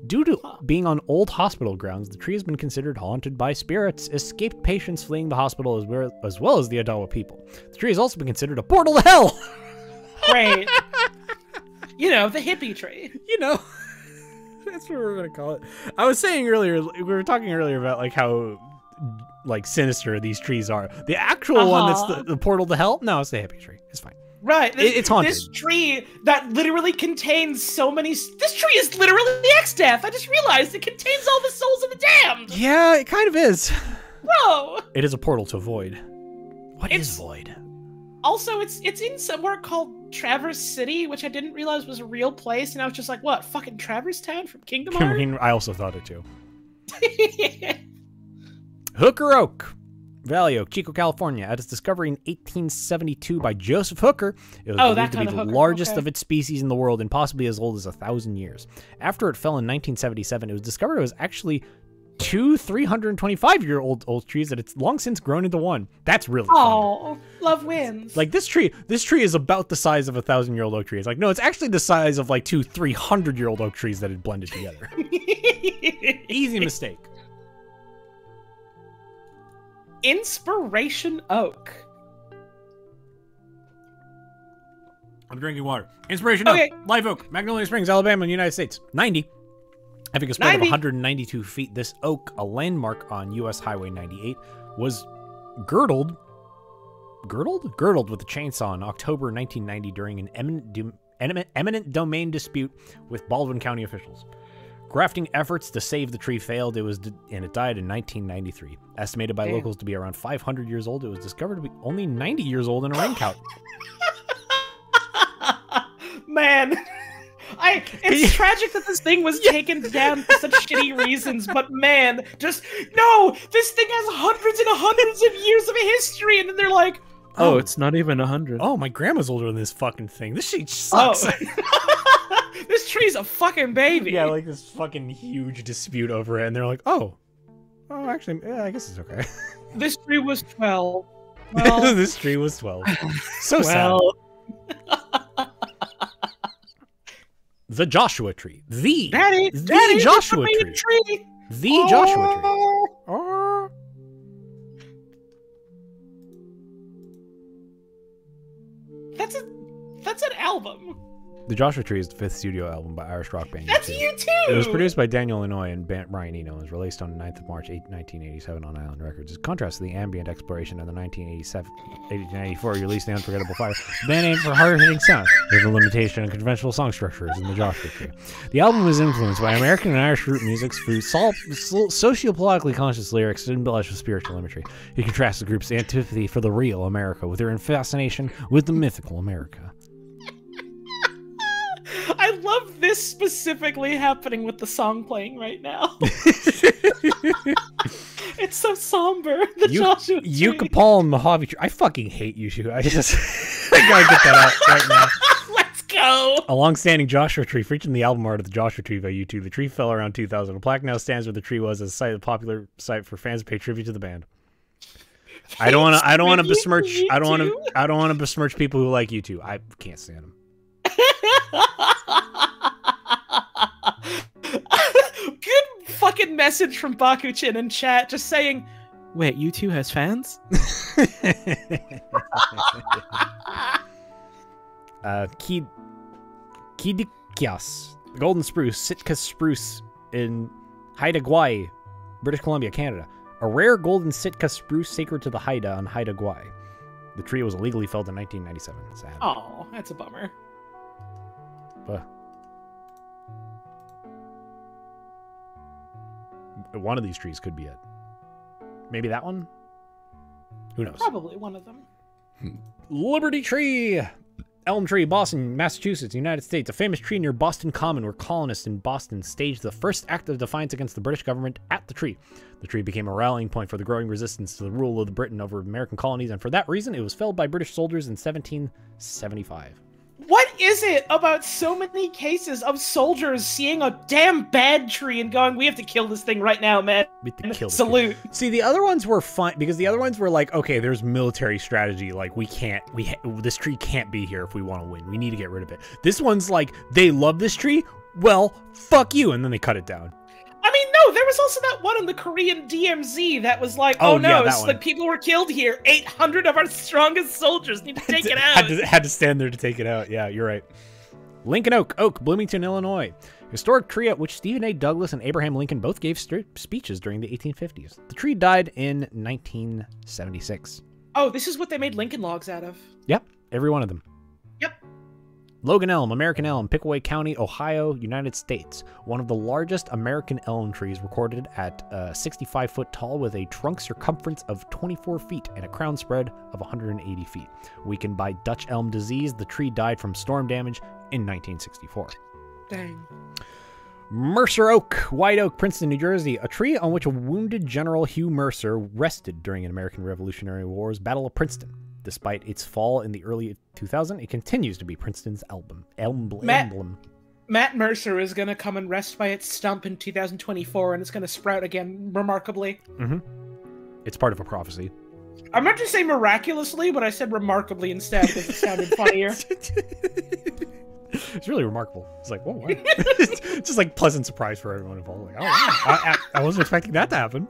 Due to being on old hospital grounds, the tree has been considered haunted by spirits, escaped patients fleeing the hospital as well as the Ottawa people. The tree has also been considered a portal to hell. Great. You know, the hippie tree. You know, that's what we're going to call it. I was saying earlier, we were talking earlier about like how like sinister these trees are. The actual one that's the portal to hell? No, it's the hippie tree. It's fine. Right. It's haunted. This tree that literally contains so many... This tree is literally the X-Death. I just realized it contains all the souls of the damned. Yeah, it kind of is. Bro. It is a portal to void. What is void? Also, it's in somewhere called Traverse City, which I didn't realize was a real place, and I was just like, what, fucking Traverse Town from Kingdom Hearts? I also thought it too. Hooker Oak. Valley Oak, Chico, California. At its discovery in 1872 by Joseph Hooker, it was believed to be the largest of its species in the world and possibly as old as 1,000 years. After it fell in 1977, it was discovered it was actually two 325-year-old trees that it's long since grown into one. That's really funny. Oh, love wins. Like this tree is about the size of a 1,000-year-old oak tree. It's like, no, it's actually the size of like two 300-year-old oak trees that had blended together. Easy mistake. Inspiration Oak. I'm drinking water. Inspiration Oak, Live Oak, Magnolia Springs, Alabama, United States. 90. Having a spread of 192 feet, this oak, a landmark on U.S. Highway 98, was girdled with a chainsaw in October 1990 during an eminent domain dispute with Baldwin County officials. Grafting efforts to save the tree failed. It died in 1993. Estimated by locals to be around 500 years old, it was discovered to be only 90 years old in a rain count. Man, it's tragic that this thing was taken down for such shitty reasons, but man, this thing has hundreds and hundreds of years of history, and then they're like, oh, it's not even 100. Oh, my grandma's older than this fucking thing. This shit sucks. This tree's a fucking baby. Yeah, like this fucking huge dispute over it, and they're like, oh, actually, yeah, I guess it's okay. This tree was 12. Well, this tree was 12. So sad. The Joshua Tree. The Joshua tree. The Joshua Tree. Oh. That's an album. The Joshua Tree is the 5th studio album by Irish rock band That's U2. U2! It was produced by Daniel Lanois and Brian Eno and was released on 9th of March 1987 on Island Records. In contrast to the ambient exploration of the 1987-1994 released The Unforgettable Fire, the band aimed for hard-hitting sound with a limitation on conventional song structures in the Joshua Tree. The album was influenced by American and Irish root music through sociopolitically conscious lyrics and embellished with spiritual imagery. It contrasts the group's antipathy for the real America with their fascination with the mythical America. I love this specifically happening with the song playing right now. It's so somber. The Joshua Tree. Yucca Palm Mojave Tree. I fucking hate you, I just I gotta get that out right now. Let's go. A long-standing Joshua Tree featuring the album art of the Joshua Tree by U2. The tree fell around 2000. A plaque now stands where the tree was as a popular site for fans to pay tribute to the band. I don't want to besmirch. I don't want to besmirch people who like U2. I can't stand them. Good fucking message from Bakuchin in chat, just saying, wait, U2 has fans? Kidikias, the golden spruce, Sitka spruce in Haida Gwaii, British Columbia, Canada. A rare golden Sitka spruce sacred to the Haida on Haida Gwaii. The tree was illegally felled in 1997. Sad. Oh, that's a bummer. One of these trees could be it. Maybe that one? Who knows? Probably one of them. Liberty Tree! Elm Tree, Boston, Massachusetts, United States. A famous tree near Boston Common where colonists in Boston staged the first act of defiance against the British government at the tree. The tree became a rallying point for the growing resistance to the rule of Britain over American colonies, and for that reason, it was felled by British soldiers in 1775. What is it about so many cases of soldiers seeing a damn bad tree and going, we have to kill this thing right now, man? Salute. See, the other ones were fun because the other ones were like, okay, there's military strategy. Like, this tree can't be here if we want to win. We need to get rid of it. This one's like, they love this tree. Well, fuck you. And then they cut it down. I mean, no, there was also that one in the Korean DMZ that was like, oh no, it's like people were killed here. 800 of our strongest soldiers need to take it out. Had to stand there to take it out. Yeah, you're right. Lincoln Oak, Bloomington, Illinois. Historic tree at which Stephen A. Douglas and Abraham Lincoln both gave speeches during the 1850s. The tree died in 1976. Oh, this is what they made Lincoln logs out of. Yep, every one of them. Yep. Logan Elm, American Elm, Pickaway County, Ohio, United States. One of the largest American elm trees recorded at 65 foot tall with a trunk circumference of 24 feet and a crown spread of 180 feet. Weakened by Dutch elm disease, the tree died from storm damage in 1964. Dang. Mercer Oak, White Oak, Princeton, New Jersey. A tree on which a wounded General Hugh Mercer rested during an American Revolutionary War's Battle of Princeton. Despite its fall in the early 2000s, it continues to be Princeton's emblem. Matt Mercer is going to come and rest by its stump in 2024, and it's going to sprout again remarkably. Mm-hmm. It's part of a prophecy. I meant to say miraculously, but I said remarkably instead because it sounded funnier. It's really remarkable. It's like, whoa, what? It's just like pleasant surprise for everyone involved. Like, oh, I wasn't expecting that to happen.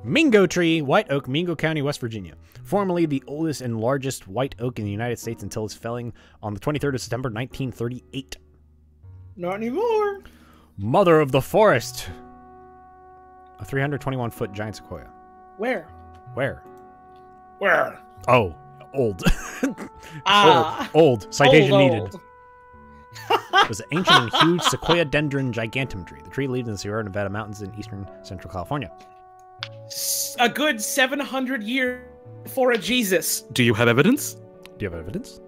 Mingo Tree, White Oak, Mingo County, West Virginia. Formerly the oldest and largest white oak in the United States until its felling on the 23rd of September, 1938. Not anymore. Mother of the Forest. A 321-foot giant sequoia. Where? Oh, old. Old. Citation needed. It was an ancient and huge Sequoia-dendron gigantum tree. The tree lived in the Sierra Nevada mountains in eastern central California. A good 700 years before a Jesus. Do you have evidence? Do you have evidence?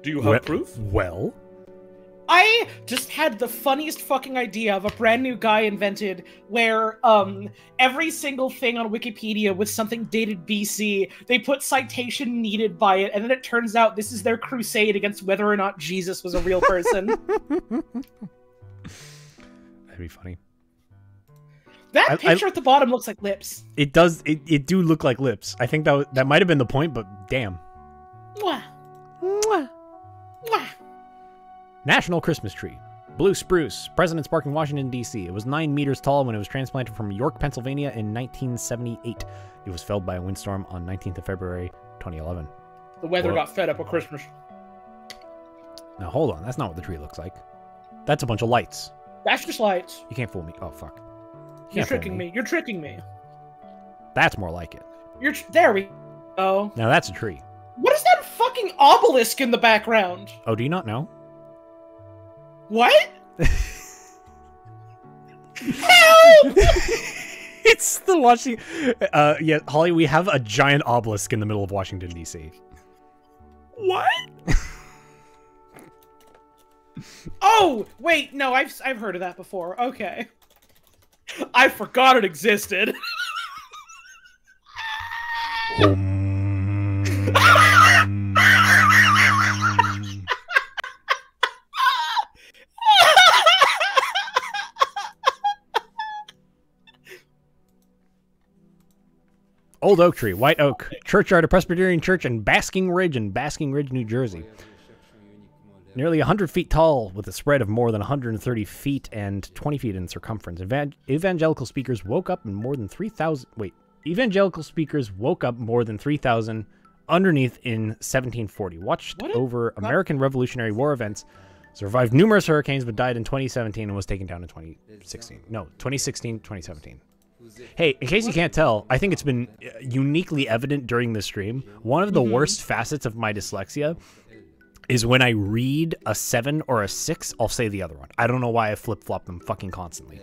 Do you have proof? Well, I just had the funniest fucking idea of a brand new guy invented where every single thing on Wikipedia was something dated BC. They put citation needed by it, and then it turns out this is their crusade against whether or not Jesus was a real person. That'd be funny. That picture at the bottom looks like lips. It does. It do look like lips. I think that might have been the point, but damn. Mwah. Mwah. Mwah. National Christmas Tree. Blue spruce, President's Park in Washington, D.C. It was 9 meters tall when it was transplanted from York, Pennsylvania in 1978. It was felled by a windstorm on 19th of February, 2011. The weather got fed up with Christmas. Now, hold on. That's not what the tree looks like. That's a bunch of lights. That's just lights. You can't fool me. Oh, fuck. You're tricking me. You're tricking me. That's more like it. There we go. Now, that's a tree. What is that fucking obelisk in the background? Oh, do you not know? What? Help! It's the Washington... yeah, Holly, we have a giant obelisk in the middle of Washington, D.C. What? Oh, wait, no, I've heard of that before. Okay. I forgot it existed. Old Oak Tree, White Oak, Churchyard, a Presbyterian church in Basking Ridge, New Jersey. Nearly 100 feet tall, with a spread of more than 130 feet and 20 feet in circumference. Evangelical speakers woke up more than 3,000... Wait. Evangelical speakers woke up more than 3,000 underneath in 1740. Watched over American Revolutionary War events. Survived numerous hurricanes, but died in 2017 and was taken down in 2016. No, 2016, 2017. Hey, in case you can't tell, I think it's been uniquely evident during this stream. One of the worst facets of my dyslexia is when I read a 7 or a 6, I'll say the other one. I don't know why I flip-flop them fucking constantly.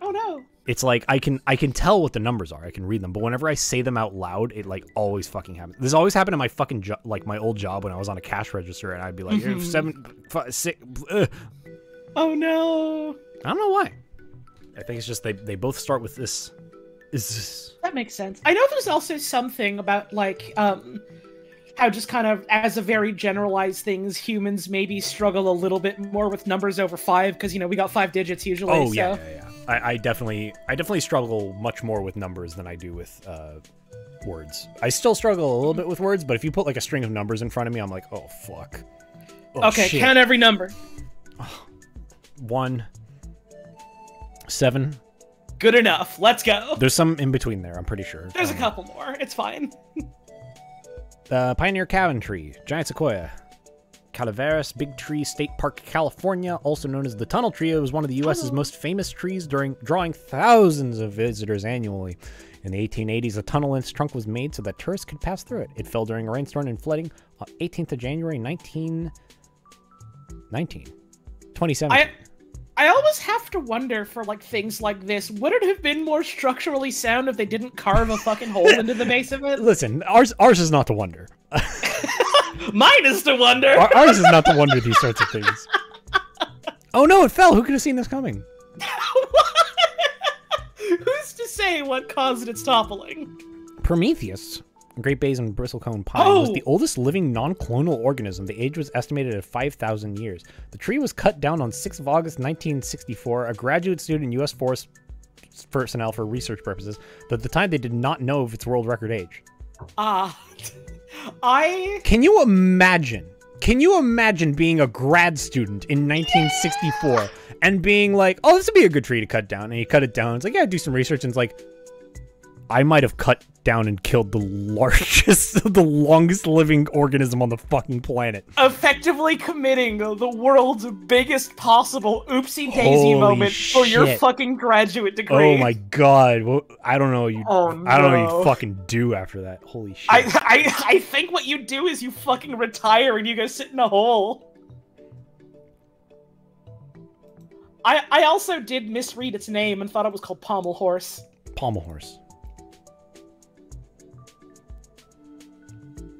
Oh no. It's like I can tell what the numbers are. I can read them, but whenever I say them out loud, it like always fucking happens. This always happened in my fucking like my old job when I was on a cash register, and I'd be like 7, 5, 6. Oh no. I don't know why. I think it's just they both start with this. That makes sense. I know there's also something about like how just kind of as a very generalized things, humans maybe struggle a little bit more with numbers over 5 because you know we got 5 digits usually. Oh so. yeah. I definitely struggle much more with numbers than I do with words. I still struggle a little bit with words, but if you put like a string of numbers in front of me, I'm like, oh fuck. Oh, okay, shit. Count every number. 1, 7. Good enough. Let's go. There's some in between there, I'm pretty sure. There's a couple more. It's fine. Pioneer Cabin Tree, Giant Sequoia. Calaveras Big Tree State Park, California, also known as the Tunnel Tree. It was one of the U.S.'s most famous trees, drawing thousands of visitors annually. In the 1880s, a tunnel in its trunk was made so that tourists could pass through it. It fell during a rainstorm and flooding on 18th of January, 2017. I always have to wonder for like things like this, would it have been more structurally sound if they didn't carve a fucking hole into the base of it? Listen, ours is not to wonder. Mine is to wonder. Ours is not to wonder these sorts of things. Oh no, it fell. Who could have seen this coming? Who's to say what caused its toppling? Prometheus, Great Basin bristlecone pine, was the oldest living non-clonal organism. The age was estimated at 5,000 years. The tree was cut down on 6th of August 1964. A graduate student, U.S. Forest personnel for research purposes, but at the time they did not know of its world record age. Can you imagine being a grad student in 1964 and being like, oh, this would be a good tree to cut down, and you cut it down. It's like, yeah, do some research, and it's like, I might have cut down and killed the longest living organism on the fucking planet. Effectively committing the world's biggest possible oopsie-daisy moment for your fucking graduate degree. Oh my god. Well, I don't know what you fucking do after that. Holy shit. I think what you do is you fucking retire and you go sit in a hole. I also did misread its name and thought it was called Pommel Horse. Pommel Horse.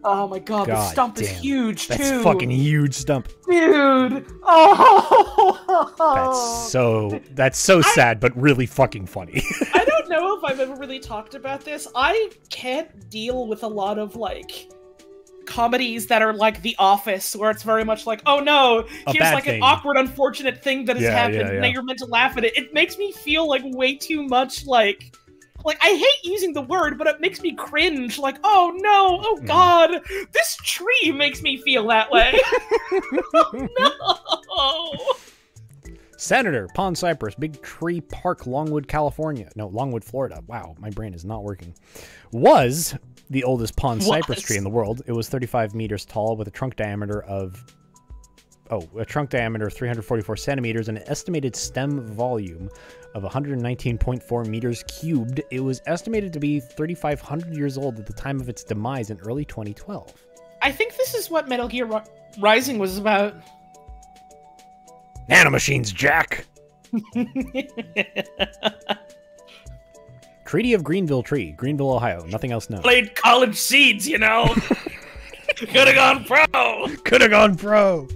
Oh my god, the stump is huge, too. That's fucking huge stump. Dude! Oh! That's so sad, but really fucking funny. I don't know if I've ever really talked about this. I can't deal with a lot of, like, comedies that are like The Office, where it's very much like, oh no, here's like an awkward, unfortunate thing that has happened, and now you're meant to laugh at it. It makes me feel like way too much like I hate using the word, but it makes me cringe. Like, oh no, oh god, this tree makes me feel that way. Oh, no. Oh. Senator, Pond Cypress, Big Tree Park, Longwood, California. No, Longwood, Florida. Wow, my brain is not working. Was the oldest pond cypress tree in the world. It was 35 meters tall with a trunk diameter of 344 centimeters and an estimated stem volume of 119.4 meters cubed. It was estimated to be 3,500 years old at the time of its demise in early 2012. I think this is what Metal Gear Rising was about. Nanomachines, Jack! Treaty of Greenville Tree, Greenville, Ohio. Nothing else known. Played college seeds, you know. Could have gone pro. Could have gone pro.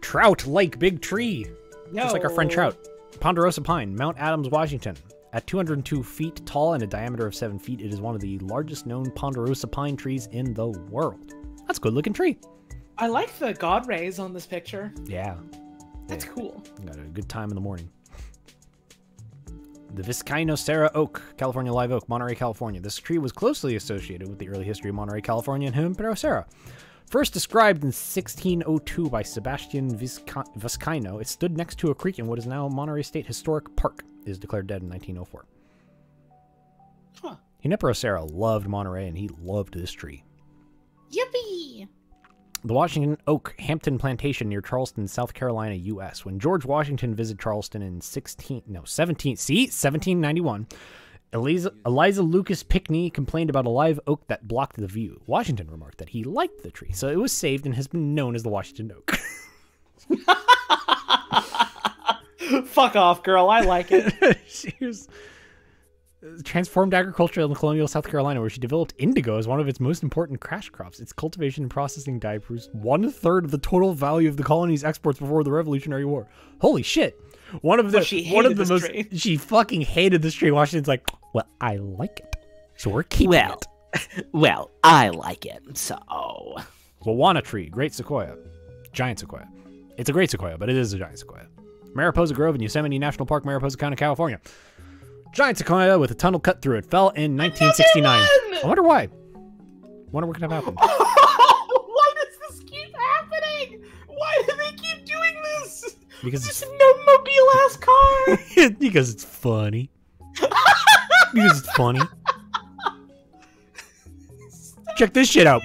Trout Lake Big Tree. Just like our friend Trout. Ponderosa Pine, Mount Adams, Washington. At 202 feet tall and a diameter of 7 feet, it is one of the largest known ponderosa pine trees in the world. That's a good looking tree. I like the god rays on this picture. Yeah. That's cool. Got a good time in the morning. The Vizcaino-Serra Oak, California live oak, Monterey, California. This tree was closely associated with the early history of Monterey, California, and Junipero Serra. First described in 1602 by Sebastian Vizcaino, it stood next to a creek in what is now Monterey State Historic Park. It is declared dead in 1904. Huh. Junipero Serra loved Monterey, and he loved this tree. Yippee! The Washington Oak Hampton Plantation near Charleston, South Carolina, U.S. When George Washington visited Charleston in 1791, Eliza Lucas Pinckney complained about a live oak that blocked the view. Washington remarked that he liked the tree, so it was saved and has been known as the Washington Oak. Fuck off, girl. I like it. She was transformed agriculture in colonial South Carolina, where she developed indigo as one of its most important cash crops. Its cultivation and processing dye produced 1/3 of the total value of the colony's exports before the Revolutionary War. Holy shit! She fucking hated this tree. Washington's like, well, I like it, so we're keeping it. Well, I like it, so. Wawana tree, great sequoia, giant sequoia. It's a great sequoia, but it is a giant sequoia. Mariposa Grove in Yosemite National Park, Mariposa County, California. Giant sequoia with a tunnel cut through it. Fell in 1969. I wonder why. Wonder what could have happened. Why does this keep happening? Why do they keep doing this? Because this no-mobile ass car. Because it's funny. Because it's funny. Check this shit out.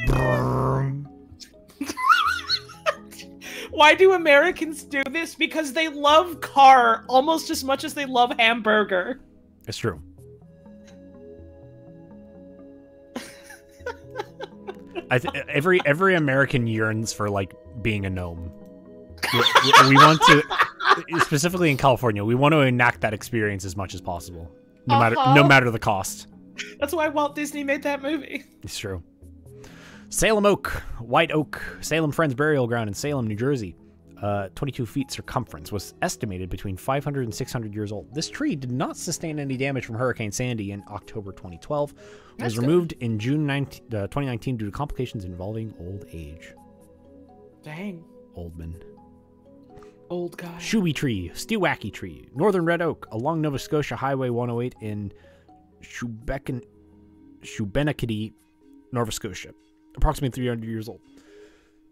Why do Americans do this? Because they love car almost as much as they love hamburger. It's true. Every American yearns for like being a gnome. We want to, specifically in California, we want to enact that experience as much as possible, no matter the cost. That's why Walt Disney made that movie. It's true. Salem Oak, White Oak, Salem Friends Burial Ground in Salem, New Jersey. 22 feet circumference, was estimated between 500 and 600 years old. This tree did not sustain any damage from Hurricane Sandy in October 2012. It was removed in June 2019 due to complications involving old age. Dang. Oldman. Old guy. Shuey Tree, Stewacky Tree, Northern Red Oak, along Nova Scotia Highway 108 in Shubenacadie, Nova Scotia. Approximately 300 years old.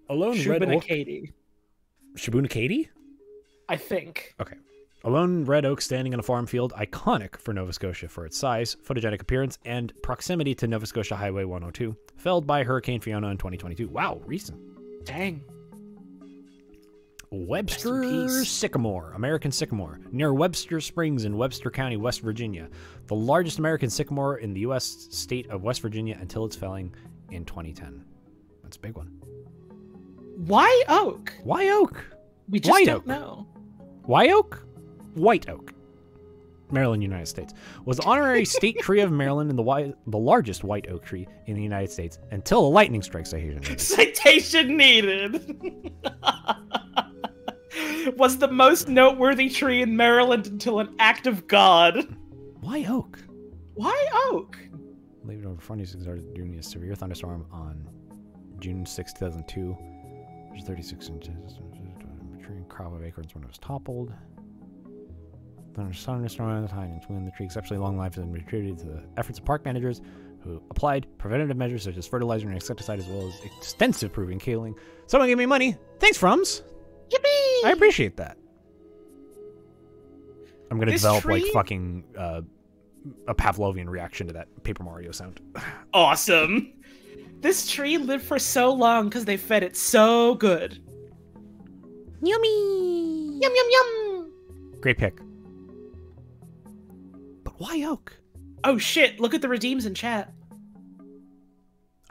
Alone Red Oak. Shubenacadie? I think. Okay. A lone red oak standing in a farm field, iconic for Nova Scotia for its size, photogenic appearance, and proximity to Nova Scotia Highway 102, felled by Hurricane Fiona in 2022. Wow, recent. Dang. Webster Sycamore, American sycamore, near Webster Springs in Webster County, West Virginia. The largest American sycamore in the U.S. state of West Virginia until its felling in 2010. That's a big one. Why oak? Why oak? We just don't know. Why oak? White oak. Maryland, United States. Was the honorary state tree of Maryland and the largest white oak tree in the United States until a lightning strike citation. Citation needed. Was the most noteworthy tree in Maryland until an act of God. Why oak? Why oak? Leave it over front. He started doing a severe thunderstorm on June 6, 2002. There's 36 inches. Maturing crop of acorns when it was toppled. Thunderstorm, the time between the tree exceptionally long life has been attributed to the efforts of park managers who applied preventative measures such as fertilizer and insecticide as well as extensive proving kaling. Someone give me money. Thanks, Frums. Yippee! I appreciate that. I'm gonna This develop like tree- fucking a Pavlovian reaction to that Paper Mario sound. Awesome. This tree lived for so long because they fed it so good. Yummy. Yum yum yum. Great pick. But why oak? Oh shit! Look at the redeems in chat.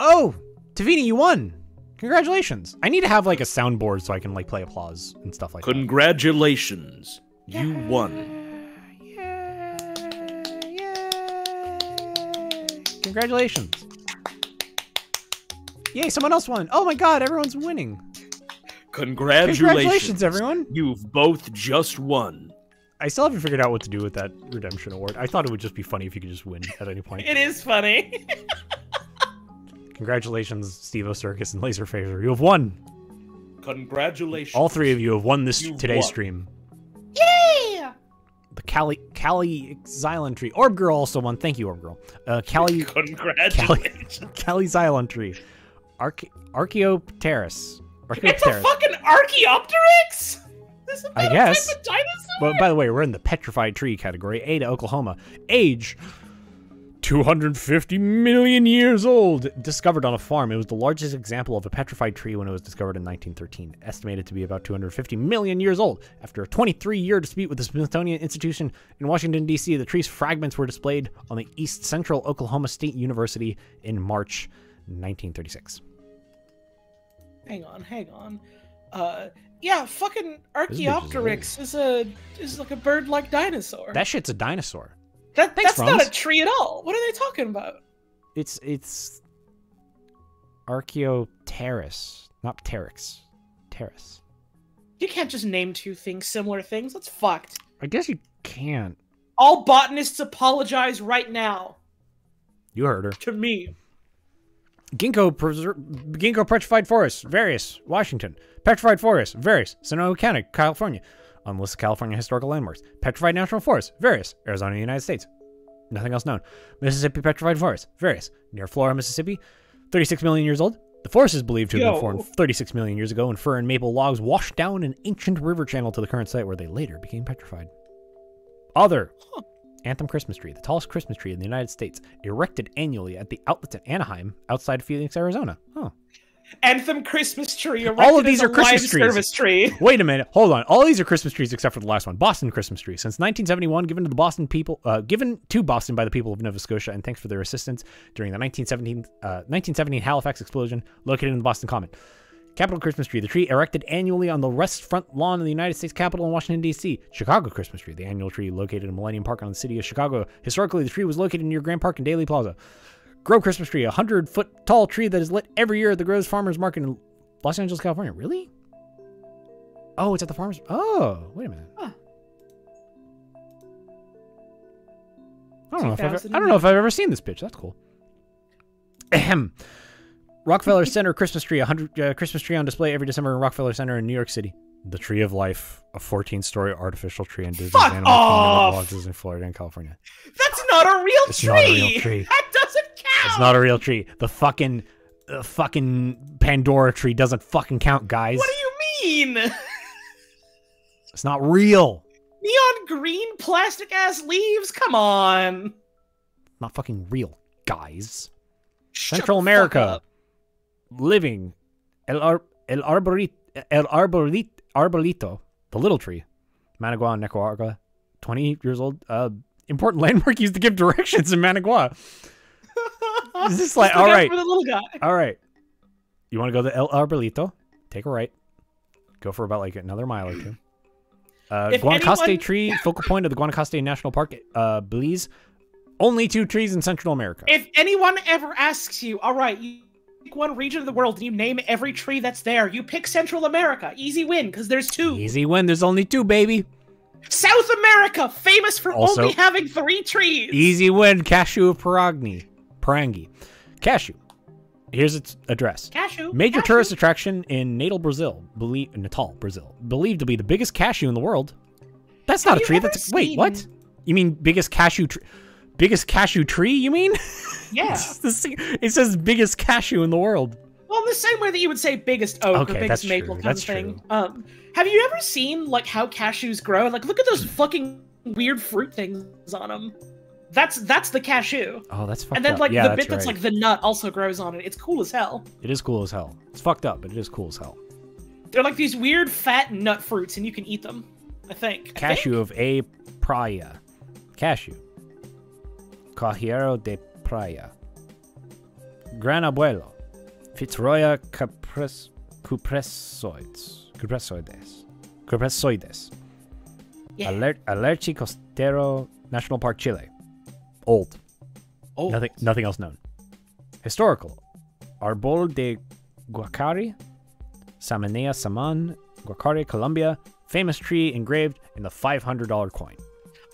Oh, Tavini, you won. Congratulations. I need to have like a soundboard so I can like play applause and stuff like Congratulations. You won. that. Yay. Congratulations. Yay, someone else won. Oh my god, everyone's winning. Congratulations, everyone. You've both just won. I still haven't figured out what to do with that redemption award. I thought it would just be funny if you could just win at any point. It is funny. Congratulations, Steve O'Circus and Laser Phaser. You have won. Congratulations. All three of you have won this You've today's won. stream. Yeah. The Cali Xylon Tree. Orb Girl also won. Thank you, Orb Girl. Cali Xylon Tree. Archaeopteris. It's a fucking Archaeopteryx. This is I not a guess. type of dinosaur. Well, by the way, we're in the petrified tree category. Ada, Oklahoma. Age 250 million years old. Discovered on a farm. It was the largest example of a petrified tree when it was discovered in 1913. Estimated to be about 250 million years old. After a 23-year dispute with the Smithsonian Institution in Washington, D.C., the tree's fragments were displayed on the East Central Oklahoma State University in March 1936. Hang on. Yeah, fucking Archaeopteryx is like a bird-like dinosaur. That shit's a dinosaur. That's Thanks, not Franz. a tree at all. What are they talking about? It's Archaeopteris, not Pteryx. Pteris. You can't just name two things, similar things. That's fucked. I guess you can't. All botanists apologize right now You heard her. to me. Ginkgo petrified forest, various, Washington. Petrified forest, various, Sonoma County, California. On the list of California historical landmarks. Petrified national forest, various, Arizona, United States. Nothing else known. Mississippi petrified forest, various, near Flora, Mississippi. 36 million years old. The forest is believed to have been formed 36 million years ago when fir and maple logs washed down an ancient river channel to the current site where they later became petrified. Other. Anthem Christmas tree, the tallest Christmas tree in the United States, erected annually at the outlets at Anaheim, outside Phoenix, Arizona. Oh. Anthem Christmas tree. All of these erected are as a Christmas live trees. Service tree. Wait a minute, hold on. All these are Christmas trees except for the last one, Boston Christmas tree. Since 1971, given to Boston by the people of Nova Scotia, and thanks for their assistance during the 1917 Halifax explosion, located in the Boston Common. Capitol Christmas tree, the tree erected annually on the west front lawn of the United States Capitol in Washington, D.C. Chicago Christmas tree, the annual tree located in Millennium Park on the city of Chicago. Historically, the tree was located near Grand Park and Daly Plaza. Grove Christmas tree, a 100-foot tall tree that is lit every year at the Groves Farmers Market in Los Angeles, California. Really? Oh, it's at the farmers. Oh, wait a minute. Huh. I don't know if I've ever seen this pitch. That's cool. Ahem. Rockefeller Center Christmas tree, 100 Christmas tree on display every December in Rockefeller Center in New York City. The Tree of Life, a 14-story artificial tree in Disney's Fuck Animal off! Kingdom lodges in Florida and California. That's not a real It's tree. not a real tree. That doesn't count. It's not a real tree. The fucking Pandora tree doesn't fucking count, guys. What do you mean? It's not real. Neon green plastic ass leaves? Come on. Not fucking real, guys. Shut Central the fuck America. up. Living. El Arbolito. The little tree. Managua, Nicaragua. 20 years old. Important landmark used to give directions in Managua. Is this like, all right. For the little guy. All right. You want to go to El Arbolito? Take a right. Go for about like another mile or two. Guanacaste tree, focal point of the Guanacaste National Park, Belize. Only 2 trees in Central America. If anyone ever asks you, all right, you pick one region of the world and you name every tree that's there, you pick Central America. Easy win, because there's 2. Easy win. There's only 2, baby. South America, famous for Also- only having 3 trees. Easy win. Cashew of Parangi. Cashew. Here's its address. Cashew. Major cashew. tourist attraction in Natal, Brazil. Believed to be the biggest cashew in the world. That's not Have a you tree. ever That's wait, seen- what? You mean biggest cashew tree? Biggest cashew tree? You mean? Yeah. It says biggest cashew in the world. Well, the same way that you would say biggest oak Okay, or biggest that's maple true, kind that's of thing. Have you ever seen like how cashews grow? Like, look at those fucking weird fruit things on them. That's the cashew. Oh, that's fucked up. And then like yeah, the bit that's right. like the nut also grows on it. It's cool as hell. It is cool as hell. It's fucked up, but it is cool as hell. They're like these weird fat nut fruits, and you can eat them. I think. Cashew of A. Praia. Cashew. Cajero de Praia. Gran Abuelo. Fitzroya Cupressoides. Yeah. Alerce Costero National Park, Chile. Old. Oh. Nothing else known. Historical. Arbol de Guacari. Samanea Saman. Guacari, Colombia. Famous tree engraved in the $500 coin.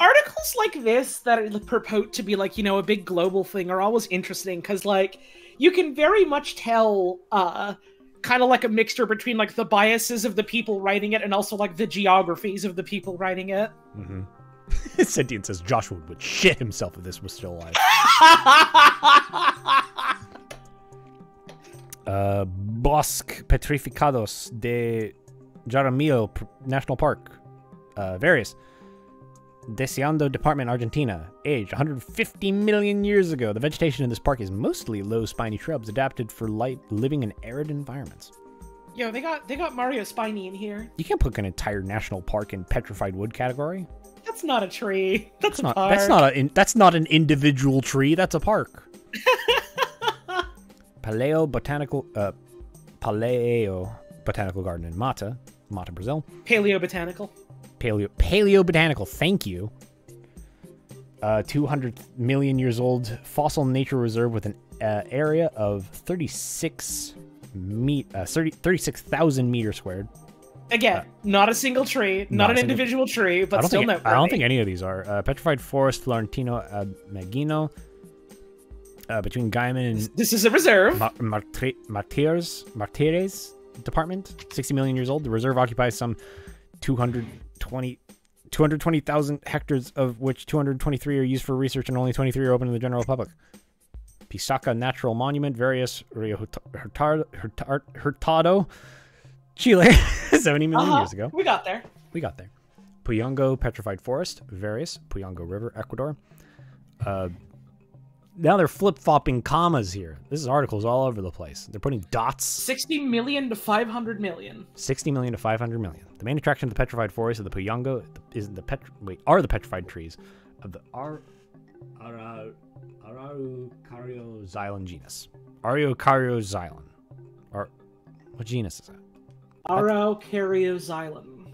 Articles like this that purport to be like, you know, a big global thing are always interesting because, like, you can very much tell, kind of like a mixture between, like, the biases of the people writing it and also, like, the geographies of the people writing it. Mm-hmm. Sentient says Joshua would shit himself if this was still alive. Bosque Petrificados de Jaramillo National Park. Various. Deseando Department, Argentina. Age 150 million years ago. The vegetation in this park is mostly low spiny shrubs adapted for living in arid environments. Yo, they got Mario Spiny in here. You can't put an entire national park in petrified wood category. That's not a tree. That's a not. park. That's not an individual tree. That's a park. Paleo Botanical Garden in Mata, Brazil. Paleobotanical. Paleobotanical. Thank you. 200 million years old fossil nature reserve with an area of 36,000 meters squared. Again, not a single tree, not an individual tree, but still noteworthy. I don't think any of these are. Petrified Forest, Florentino Magino, between Gaiman and... This is a reserve. Martires Department, 60 million years old. The reserve occupies some 220,000 hectares, of which 223 are used for research and only 23 are open to the general public. Pisaca Natural Monument, various Rio Hurtado, Chile, 70 million years ago. We got there. Puyango Petrified Forest, various Puyango River, Ecuador. Now they're flip-flopping commas here. This is articles all over the place. They're putting dots. 60 million to 500 million. 60 million to 500 million. The main attraction of the petrified forest of the Puyango are the petrified trees of the Araucarioxylon genus. Araucarioxylon. What genus is that? Araucarioxylon.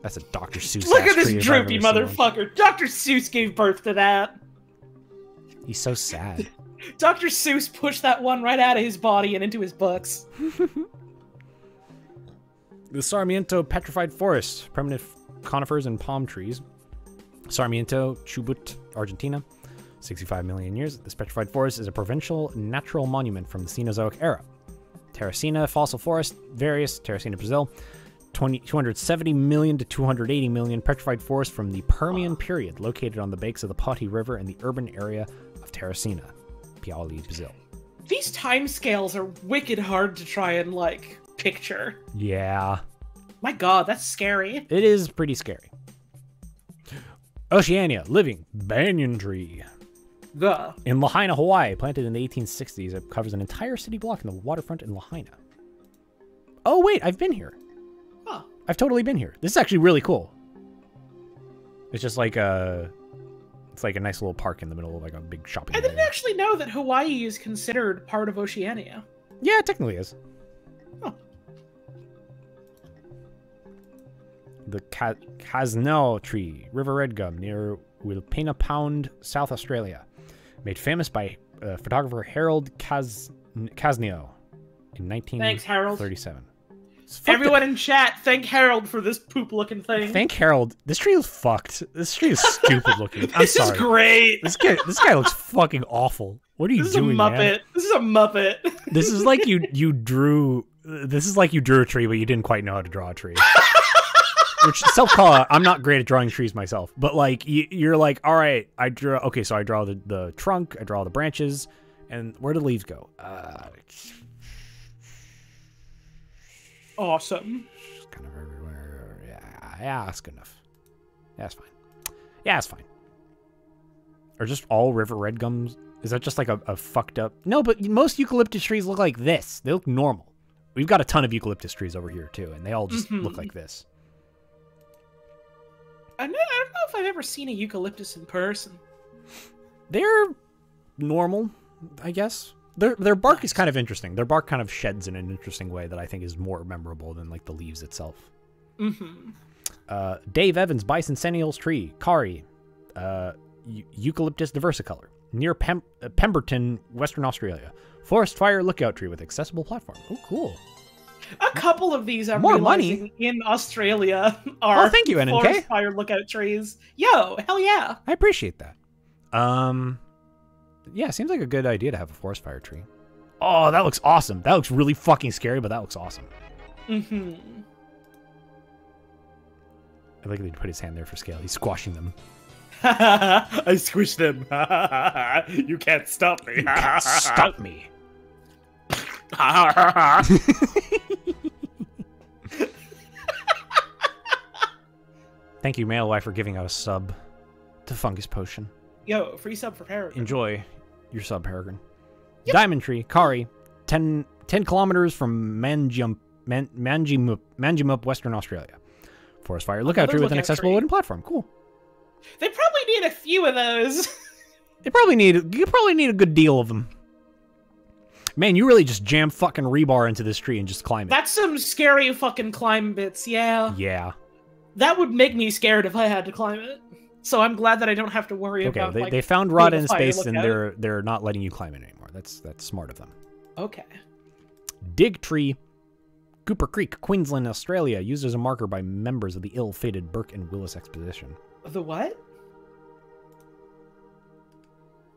That's a Dr. Seuss. Look at this droopy motherfucker. Dr. Seuss gave birth to that. He's so sad. Dr. Seuss pushed that one right out of his body and into his books. The Sarmiento Petrified Forest, permanent conifers and palm trees. Sarmiento, Chubut, Argentina, 65 million years. This petrified forest is a provincial natural monument from the Cenozoic era. Terracina fossil forest, various. Terracina, Brazil, 270 million to 280 million petrified forest from the Permian period, located on the banks of the Poti River in the urban area of Terracina, Piauí, Brazil. These timescales are wicked hard to try and, like, picture. Yeah. My god, that's scary. It is pretty scary. Oceania, living banyan tree. In Lahaina, Hawaii, planted in the 1860s, it covers an entire city block in the waterfront in Lahaina. Oh, wait, I've been here. Huh. I've totally been here. This is actually really cool. It's just like it's like a nice little park in the middle of like a big shopping area. I didn't actually know that Hawaii is considered part of Oceania. Yeah, it technically is. Huh. The Casnell tree, River Red Gum, near Wilpena Pound, South Australia. Made famous by photographer Harold Casneo in 1937. Thanks, Harold. Everyone in chat, thank Harold for this poop-looking thing. Thank Harold. This tree is fucked. This tree is stupid looking. I'm sorry. This is great. This guy looks fucking awful. What are you doing, man? This is a Muppet. This is like you drew. This is like you drew a tree, but you didn't quite know how to draw a tree. Which self-call out, I'm not great at drawing trees myself, but like you're like, all right, I draw the trunk, I draw the branches, And where do the leaves go? Awesome. Kind of everywhere. Yeah, that's good enough. Yeah, that's fine. Yeah, that's fine. Or just all river red gums? Is that just like a fucked up... No, but most eucalyptus trees look like this. They look normal. We've got a ton of eucalyptus trees over here, too, and they all just look like this. I don't know if I've ever seen a eucalyptus in person. They're normal, I guess. Their bark is kind of interesting. Their bark kind of sheds in an interesting way that I think is more memorable than like the leaves itself. Dave Evans Bicentennial's tree, Kari, Eucalyptus diversicolor, near Pemberton, Western Australia. Forest fire lookout tree with accessible platform. Oh, cool. A couple of these I'm More realizing money in Australia are thank you, NNK. forest fire lookout trees. Yo, hell yeah. I appreciate that. Yeah, seems like a good idea to have a forest fire tree. Oh, that looks awesome. That looks really fucking scary, but that looks awesome. I like that he put his hand there for scale. He's squashing them. I squished them. You can't stop me. You can't stop me. Thank you, Mailwife, for giving out a sub to Fungus Potion. Yo, free sub for Peregrine. Enjoy your sub, Peregrine. Yep. Diamond Tree, Kari, 10 kilometers from Manjimup, Western Australia. Forest fire lookout tree with an accessible wooden platform. Cool. They probably need a few of those. You probably need a good deal of them. Man, you really just jam fucking rebar into this tree and just climb it. That's some scary fucking climb bits, yeah. Yeah. That would make me scared if I had to climb it. So I'm glad that I don't have to worry about. Okay, they found rot in space and they're not letting you climb it anymore. That's smart of them. Okay. Dig Tree, Cooper Creek, Queensland, Australia, used as a marker by members of the ill-fated Burke and Willis expedition. The what?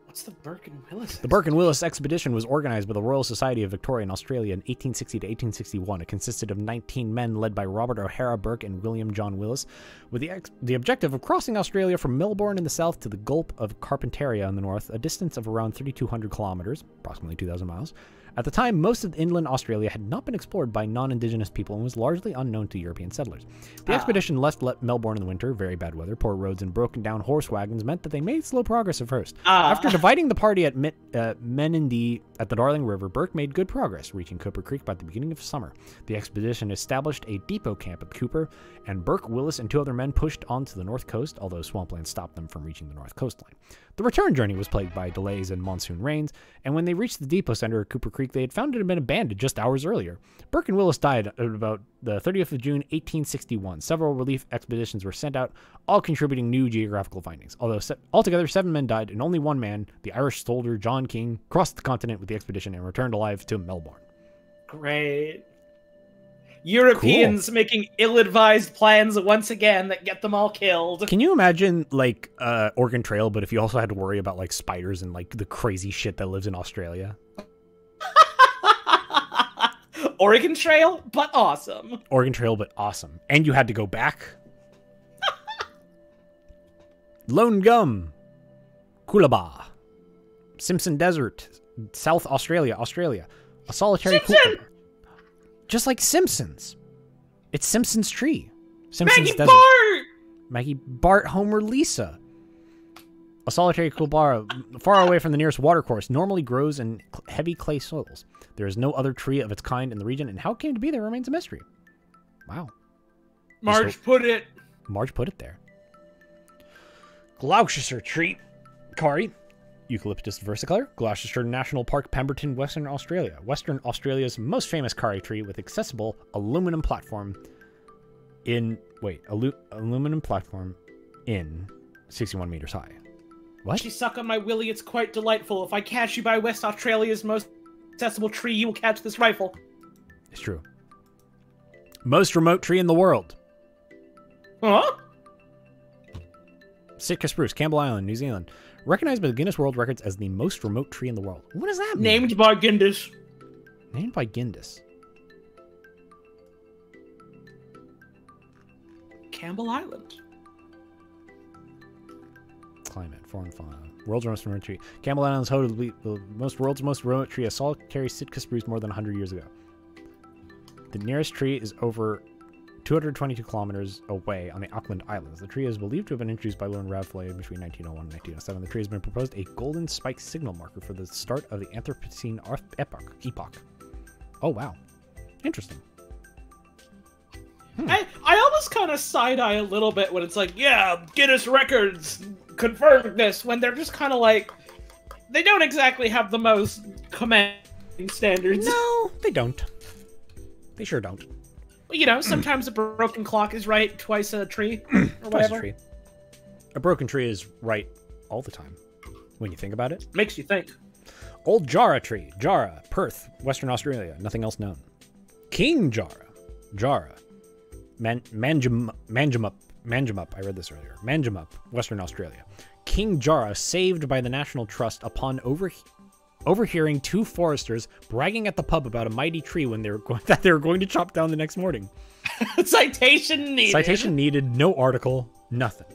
What's the Burke and Willis? The Burke and Willis expedition was organized by the Royal Society of Victoria and Australia in 1860 to 1861. It consisted of 19 men led by Robert O'Hara Burke and William John Willis, with the objective of crossing Australia from Melbourne in the south to the Gulf of Carpentaria in the north, a distance of around 3,200 kilometers, approximately 2,000 miles. At the time, most of inland Australia had not been explored by non-Indigenous people and was largely unknown to European settlers. The expedition left Melbourne in the winter. Very bad weather, poor roads, and broken-down horse wagons meant that they made slow progress at first. After dividing the party at Menindee at the Darling River, Burke made good progress, reaching Cooper Creek by the beginning of summer. The expedition established a depot camp at Cooper, and Burke, Willis, and 2 other men pushed on to the north coast, although swampland stopped them from reaching the north coastline. The return journey was plagued by delays and monsoon rains, and when they reached the depot center at Cooper Creek, they had found it had been abandoned just hours earlier. Burke and Willis died at about the 30th of June, 1861. Several relief expeditions were sent out, all contributing new geographical findings. Although altogether 7 men died, and only 1 man, the Irish soldier John King, crossed the continent with the expedition and returned alive to Melbourne. Great. Europeans making ill-advised plans once again that get them all killed. Can you imagine, like, Oregon Trail, but if you also had to worry about, like, spiders and, like, the crazy shit that lives in Australia? Oregon Trail, but awesome. Oregon Trail, but awesome. And you had to go back? Lone Gum, Coolabah, Simpson Desert, South Australia, a solitary Simpson! Just like Simpsons. It's Simpson's tree. Simpson's Maggie Desert. Bart! Maggie Bart, Homer, Lisa. A solitary coolabah far away from the nearest watercourse normally grows in heavy clay soils. There is no other tree of its kind in the region, and how it came to be there remains a mystery. Wow. Marge put it there. Gloucester tree. Kari. Eucalyptus versicolor, Gloucester National Park, Pemberton, Western Australia. Western Australia's most famous Kari tree with accessible aluminum platform aluminum platform in 61 meters high. What? You suck on my willy, it's quite delightful. If I catch you by West Australia's most accessible tree, you will catch this rifle. It's true. Most remote tree in the world. Huh? Sitka spruce, Campbell Island, New Zealand. Recognized by the Guinness World Records as the most remote tree in the world. What does that mean? Named by Gindis. Named by Gindis. Campbell Island. climate, flora and fauna. World's most remote tree. Campbell Island is home to the world's most remote tree, a solitary Sitka spruce more than 100 years ago. The nearest tree is over 222 kilometers away on the Auckland Islands. The tree is believed to have been introduced by Lone Ravley between 1901 and 1907. The tree has been proposed a golden spike signal marker for the start of the Anthropocene epoch. Oh, wow. Interesting. I almost kind of side-eye a little bit when it's like, yeah, Guinness Records confirmed this, when they're just kind of like, they don't exactly have the most commanding standards. No, they don't. They sure don't. You know, sometimes a broken clock is right twice a tree, or whatever. A tree. A broken tree is right all the time, when you think about it. Makes you think. Old Jarrah tree. Jarrah, Perth, Western Australia. Nothing else known. King Jarrah. Jarrah. Manjimup. I read this earlier. Manjimup, Western Australia. King Jarrah saved by the National Trust upon overhearing two foresters bragging at the pub about a mighty tree when they were going to chop down the next morning. Citation needed. Citation needed. No article. Nothing.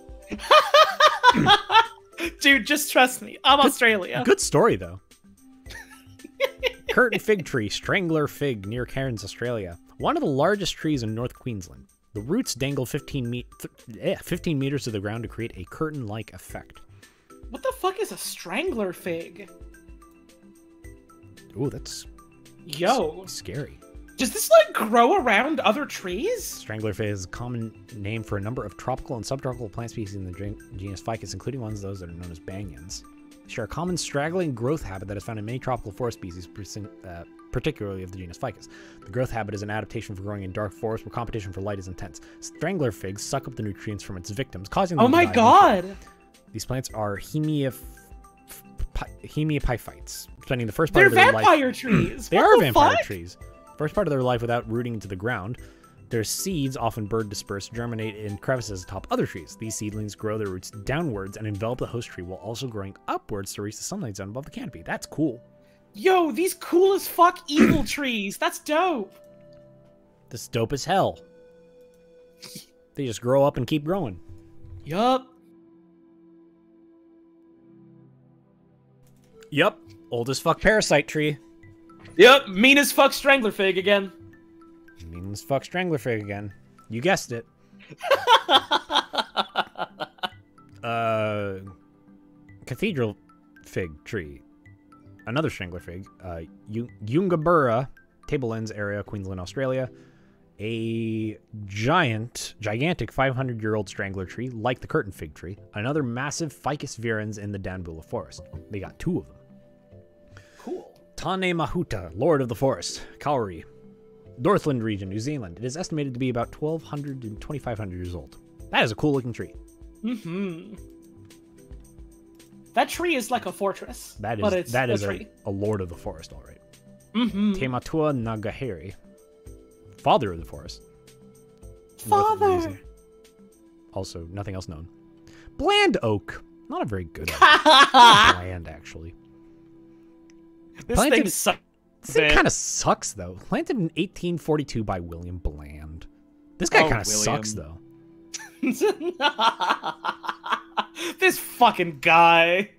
Dude, just trust me. I'm Australia. Good story though. Curtin fig tree, Strangler fig, near Cairns, Australia. One of the largest trees in North Queensland. The roots dangle 15 meters to the ground to create a curtain-like effect. What the fuck is a strangler fig? Ooh, that's scary. Does this, like, grow around other trees? Strangler fig is a common name for a number of tropical and subtropical plant species in the genus Ficus, including those that are known as banyans. They share a common straggling growth habit that is found in many tropical forest species, particularly of the genus Ficus. The growth habit is an adaptation for growing in dark forests where competition for light is intense. Strangler figs suck up the nutrients from its victims, causing them to die. Oh my god! These plants are hemiepiphytes, spending the first part of They're their life... vampire trees! They are vampire trees. First part of their life without rooting into the ground. Their seeds, often bird dispersed, germinate in crevices atop other trees. These seedlings grow their roots downwards and envelop the host tree while also growing upwards to reach the sunlight zone above the canopy. That's cool. Yo, these cool as fuck evil trees. That's dope. This is dope as hell. They just grow up and keep growing. Yup. Yup. Old as fuck parasite tree. Yep, mean as fuck strangler fig again. Mean as fuck strangler fig again. You guessed it. Cathedral fig tree. Another strangler fig. Yungaburra, Tablelands area, Queensland, Australia. A gigantic 500-year-old strangler tree, like the curtain fig tree. Another massive Ficus virens in the Danbula forest. They got two of them. Cool. Tane Mahuta, Lord of the Forest, Kauri, Northland region, New Zealand. It is estimated to be about 1,200 to 2,500 years old. That is a cool looking tree. Mm-hmm. That tree is like a fortress. That is a Lord of the Forest, all right. Mm-hmm. Tematua Nagahiri, Father of the Forest. Father. Also, nothing else known. Bland oak. Not a very good oak. Bland, actually. This thing sucks. This thing kind of sucks, though. Planted in 1842 by William Bland. This guy kind of sucks, though. This fucking guy.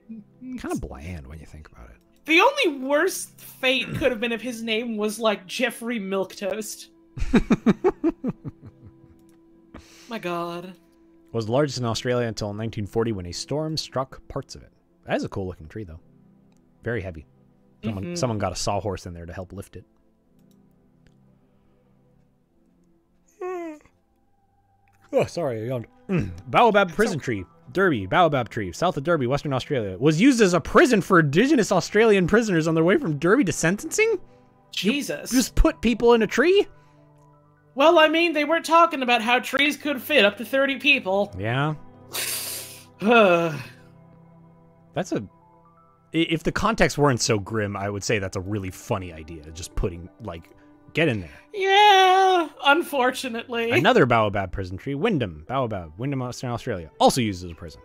Kind of bland when you think about it. The only worst fate could have been if his name was like Jeffrey Milquetoast. My god. Was the largest in Australia until 1940 when a storm struck parts of it. That is a cool looking tree, though. Very heavy. Someone got a sawhorse in there to help lift it. Oh, sorry, I yawned. Baobab prison tree. Derby, Baobab tree, south of Derby, Western Australia. Was used as a prison for Indigenous Australian prisoners on their way from Derby to sentencing? Jesus. You just put people in a tree? Well, I mean, they weren't talking about how trees could fit up to 30 people. Yeah. That's a... If the context weren't so grim, I would say that's a really funny idea. Just putting, like, get in there. Yeah, unfortunately. Another Baobab prison tree, Wyndham, Baobab, Wyndham, Western Australia, also used as a prison.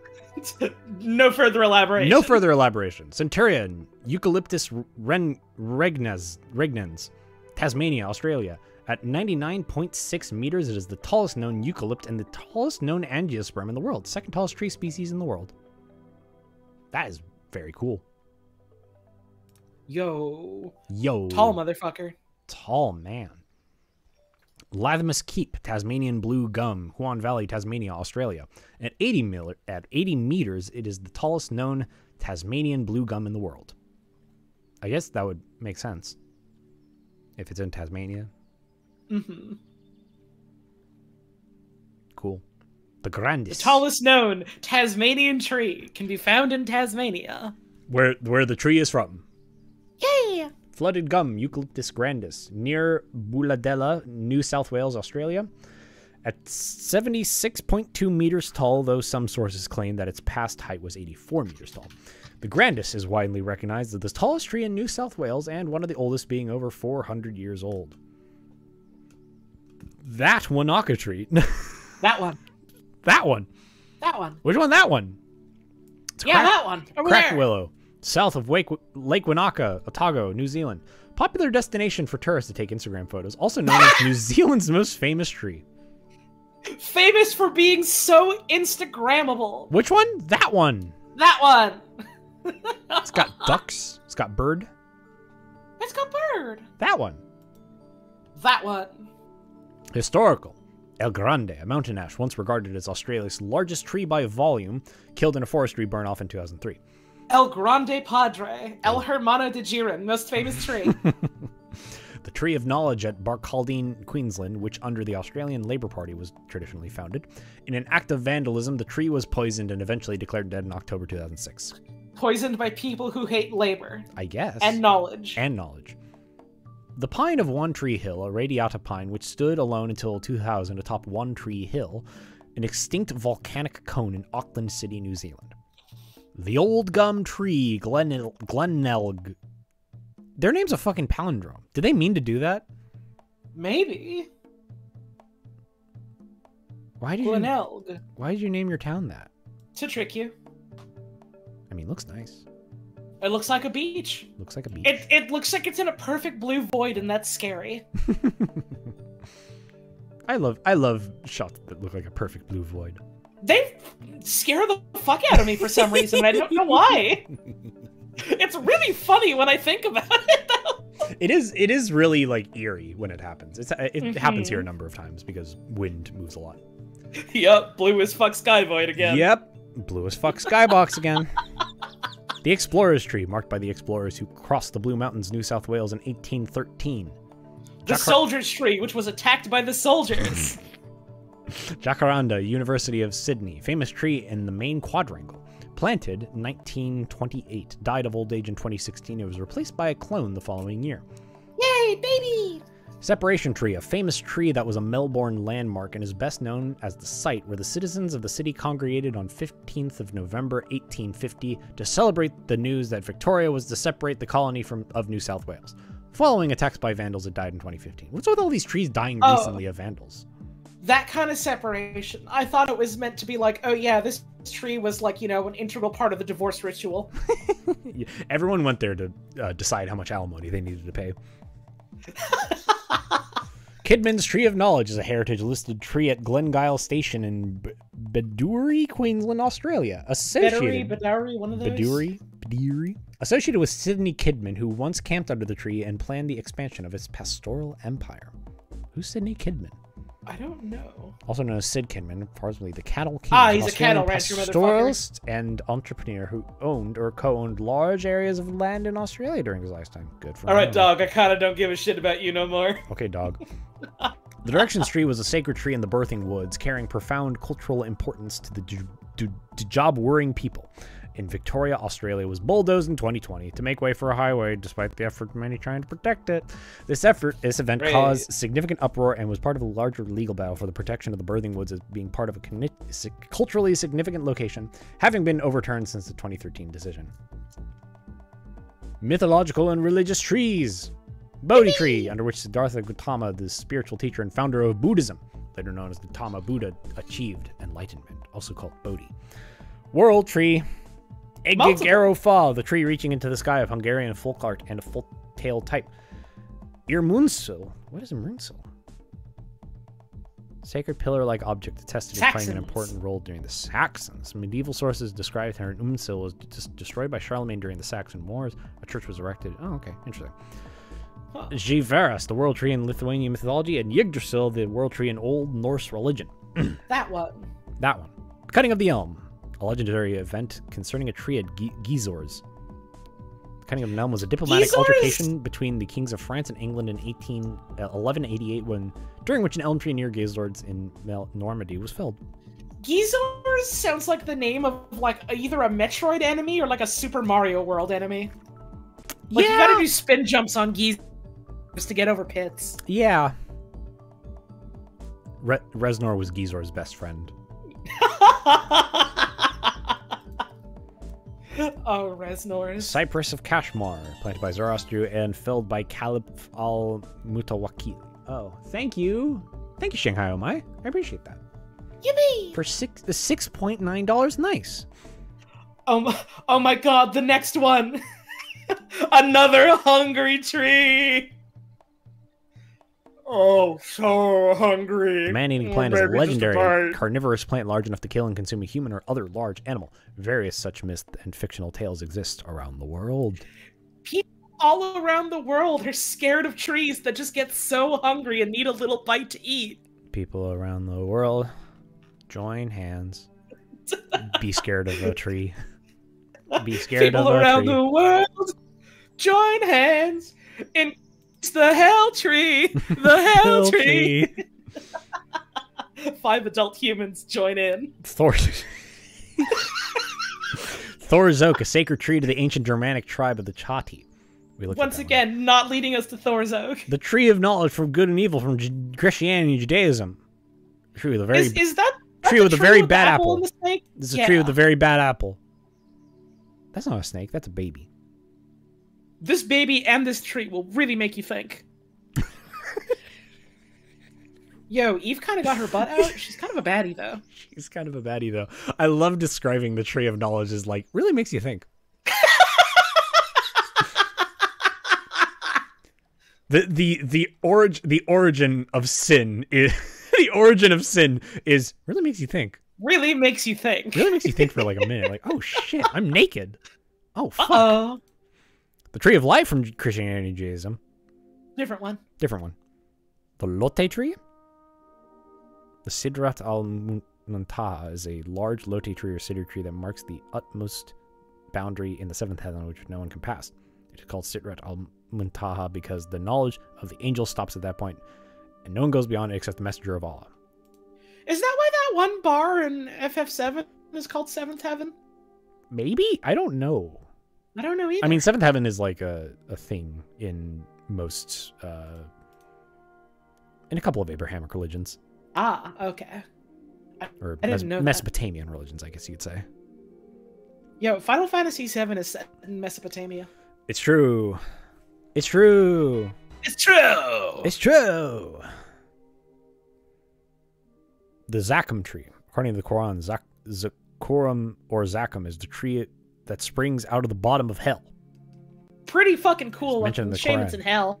No further elaboration. No further elaboration. Centurion, Eucalyptus regnans, Tasmania, Australia. At 99.6 meters, it is the tallest known eucalypt and the tallest known angiosperm in the world. Second tallest tree species in the world. That is very cool. Yo. Tall motherfucker. Tall man. Lathamus Keep, Tasmanian blue gum, Huon Valley, Tasmania, Australia. At 80 meters, it is the tallest known Tasmanian blue gum in the world. I guess that would make sense if it's in Tasmania. Mm-hmm. Cool. The grandest. The tallest known Tasmanian tree can be found in Tasmania. Where the tree is from. Yay! Flooded gum, Eucalyptus grandis, near Booladella, New South Wales, Australia. At 76.2 meters tall, though some sources claim that its past height was 84 meters tall. The grandis is widely recognized as the tallest tree in New South Wales and one of the oldest, being over 400 years old. That Wanaka tree. That one. That one. That one. Which one? That one. That one. Over Crack there. Willow, south of Lake Wanaka, Otago, New Zealand. Popular destination for tourists to take Instagram photos. Also known as New Zealand's most famous tree. Famous for being so Instagrammable. Which one? That one. That one. It's got ducks. It's got bird. It's got bird. That one. That one. Historical. El Grande, a mountain ash once regarded as Australia's largest tree by volume, killed in a forestry burn-off in 2003. El Grande Padre, El Hermano de Giron, most famous tree. The Tree of Knowledge at Barcaldine, Queensland, which under the Australian Labor Party was traditionally founded. In an act of vandalism, the tree was poisoned and eventually declared dead in October 2006. Poisoned by people who hate labor. I guess. And knowledge. And knowledge. The pine of One Tree Hill, a radiata pine which stood alone until 2000 atop One Tree Hill, an extinct volcanic cone in Auckland City, New Zealand. The Old Gum Tree, Glenelg. Their name's a fucking palindrome. Did they mean to do that? Maybe. Why did you name your town that? To trick you. I mean, it looks nice. It looks like a beach. Looks like a beach. It looks like it's in a perfect blue void, and that's scary. I love shots that look like a perfect blue void. They scare the fuck out of me for some reason. I don't know why. It's really funny when I think about it, though. It is really like eerie when it happens. It happens here a number of times because wind moves a lot. Yep, blue as fuck sky void again. Yep, blue as fuck skybox again. The Explorers Tree, marked by the explorers who crossed the Blue Mountains, New South Wales in 1813. The Soldiers Tree, which was attacked by the soldiers. Jacaranda, University of Sydney, famous tree in the main quadrangle. Planted in 1928, died of old age in 2016. It was replaced by a clone the following year. Yay, baby! Separation Tree, a famous tree that was a Melbourne landmark and is best known as the site where the citizens of the city congregated on 15th of November 1850 to celebrate the news that Victoria was to separate the colony of New South Wales. Following attacks by vandals, it died in 2015. What's with all these trees dying recently of vandals? That kind of separation. I thought it was meant to be like, oh yeah, this tree was like, you know, an integral part of the divorce ritual. Everyone went there to decide how much alimony they needed to pay. Kidman's Tree of Knowledge is a heritage-listed tree at Glengyle Station in Bedourie, Queensland, Australia. Bedourie, one of those? Bedourie. Associated with Sidney Kidman, who once camped under the tree and planned the expansion of his pastoral empire. Who's Sidney Kidman? I don't know. Also known as Sid Kidman, possibly the Cattle King. He's a cattle rancher, pastoralist and entrepreneur who owned or co-owned large areas of land in Australia during his lifetime. Good for him. All right, dog. I kind of don't give a shit about you no more. Okay, dog. The Directions Tree was a sacred tree in the Birthing Woods, carrying profound cultural importance to the job-worrying people. In Victoria, Australia was bulldozed in 2020 to make way for a highway, despite the effort of many trying to protect it. This event caused significant uproar and was part of a larger legal battle for the protection of the Birthing Woods as being part of a culturally significant location, having been overturned since the 2013 decision. Mythological and religious trees. Bodhi tree, under which Siddhartha Gautama, the spiritual teacher and founder of Buddhism, later known as Gautama Buddha, achieved enlightenment, also called Bodhi. World tree. Egigarofa, the tree reaching into the sky of Hungarian folk art and a folk-tale type. Irmunsul. What is Irmunsul? Sacred pillar-like object attested to playing an Saxons. important role during the Saxons. Medieval sources describe how Umsil was destroyed by Charlemagne during the Saxon Wars. A church was erected. Oh, okay, interesting. Huh. Giveras, the world tree in Lithuanian mythology, and Yggdrasil, the world tree in Old Norse religion. That one. That one. Cutting of the Elm, a legendary event concerning a tree at Gizors. Cutting of an elm was a diplomatic Gizors? altercation between the kings of France and England in 1188, during which an elm tree near Gizors in Normandy was felled. Gizors sounds like the name of like either a Metroid enemy or like a Super Mario World enemy. Like you gotta do spin jumps on Gizors to get over pits. Yeah. Reznor was Gizor's best friend. Oh, Reznors. Cypress of Kashmar, planted by Zoroaster and felled by Caliph al-Mutawakil. Oh, thank you. Thank you, Shanghai Omai. I appreciate that. Yippee! For $6.9, nice. Oh my god, the next one! Another hungry tree! Oh, so hungry. The man-eating plant is a legendary carnivorous plant large enough to kill and consume a human or other large animal. Various such myth and fictional tales exist around the world. People all around the world are scared of trees that just get so hungry and need a little bite to eat. People around the world, join hands. Be scared of a tree. Be scared People of a around tree. the world, join hands. It's the hell tree. The hell tree. 5 adult humans join in. Thor's Oak, a sacred tree to the ancient Germanic tribe of the Chatti. Once again, not leading us to Thor's Oak. The tree of knowledge from good and evil from Christianity and Judaism. Tree with a very Is that tree with a very bad apple. in the snake? This is a tree with a very bad apple. That's not a snake. That's a baby. This baby and this tree will really make you think. Yo, Eve kind of got her butt out. She's kind of a baddie, though. She's kind of a baddie, though. I love describing the tree of knowledge as like really makes you think. the origin of sin is the origin of sin is really makes you think. Really makes you think. Really makes you think for like a minute. Like, oh shit, I'm naked. Oh fuck. Uh-oh. The tree of life from Christianity and Judaism. Different one. Different one. The Lotte tree. The Sidrat al-Muntaha is a large Lotte tree or cedar tree that marks the utmost boundary in the seventh heaven which no one can pass. It is called Sidrat al-Muntaha because the knowledge of the angel stops at that point, and no one goes beyond it except the messenger of Allah. Is that why that one bar in FF7 is called Seventh Heaven? Maybe? I don't know. I don't know either. I mean, seventh heaven is like a thing in most, in a couple of Abrahamic religions. Ah, okay. Or I didn't know that. Mesopotamian religions, I guess you could say. Yo, Final Fantasy VII is set in Mesopotamia. It's true. It's true. It's true! It's true. The Zakum tree. According to the Quran, Zakuram or Zakum is the tree that springs out of the bottom of hell. Pretty fucking cool. Like, mentioned in the shame Quran. it's in hell.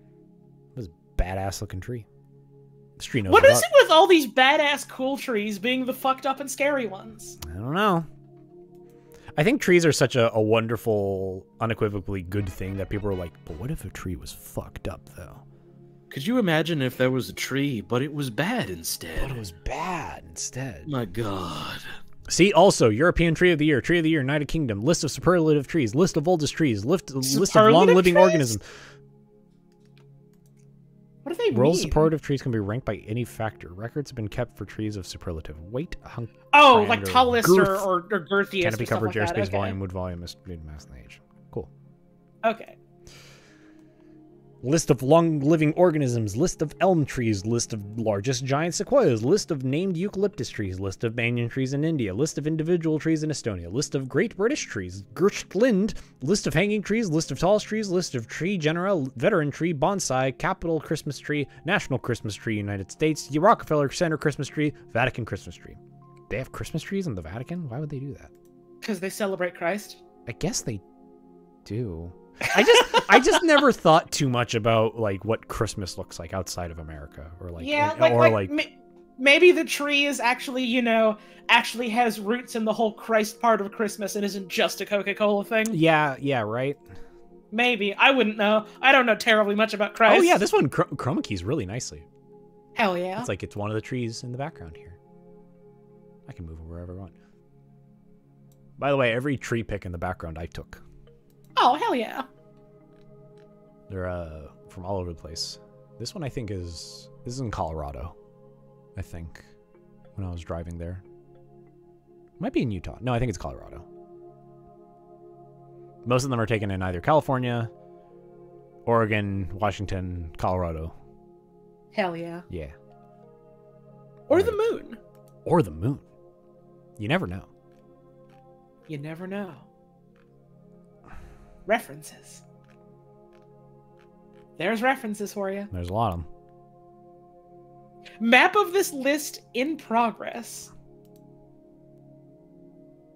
This is a badass looking tree. This tree knows What what's is up. it with all these badass cool trees being the fucked up and scary ones? I don't know. I think trees are such a wonderful, unequivocally good thing that people are like, but what if a tree was fucked up, though? Could you imagine if there was a tree, but it was bad But instead? it was bad instead. My God. See, also, European Tree of the Year, United Kingdom, list of superlative trees, list of oldest trees, list of long-living trees? organisms. What do they World mean? superlative trees can be ranked by any factor. Records have been kept for trees of superlative weight, hunk, Oh, like diameter, tallest girth, or girthiest canopy or stuff coverage, like airspace, that. Okay. volume, wood volume, estimated mass and age. Cool. Okay. List of long-living organisms, list of elm trees, list of largest giant sequoias, list of named eucalyptus trees, list of banyan trees in India, list of individual trees in Estonia, list of great British trees, Gerstlind, list of hanging trees, list of tallest trees, list of tree genera, veteran tree, bonsai, capital Christmas tree, national Christmas tree, United States, Rockefeller Center Christmas tree, Vatican Christmas tree. They have Christmas trees in the Vatican? Why would they do that? Because they celebrate Christ. I guess they do. I just never thought too much about like what Christmas looks like outside of America, or like Yeah, or like Maybe the tree is actually, actually has roots in the whole Christ part of Christmas and isn't just a Coca-Cola thing. Yeah, right. Maybe. I wouldn't know. I don't know terribly much about Christ. Oh yeah, this one chroma keys really nicely. Hell yeah. It's like it's one of the trees in the background here. I can move it wherever I want. By the way, every tree pick in the background I took. Oh, hell yeah. They're from all over the place. This one I think this is in Colorado. I think when I was driving there. Might be in Utah. No, I think it's Colorado. Most of them are taken in either California, Oregon, Washington, Colorado. Hell yeah. Yeah. Or the moon. Or the moon. You never know. You never know. References. There's references for you. There's a lot of them. Map of this list in progress.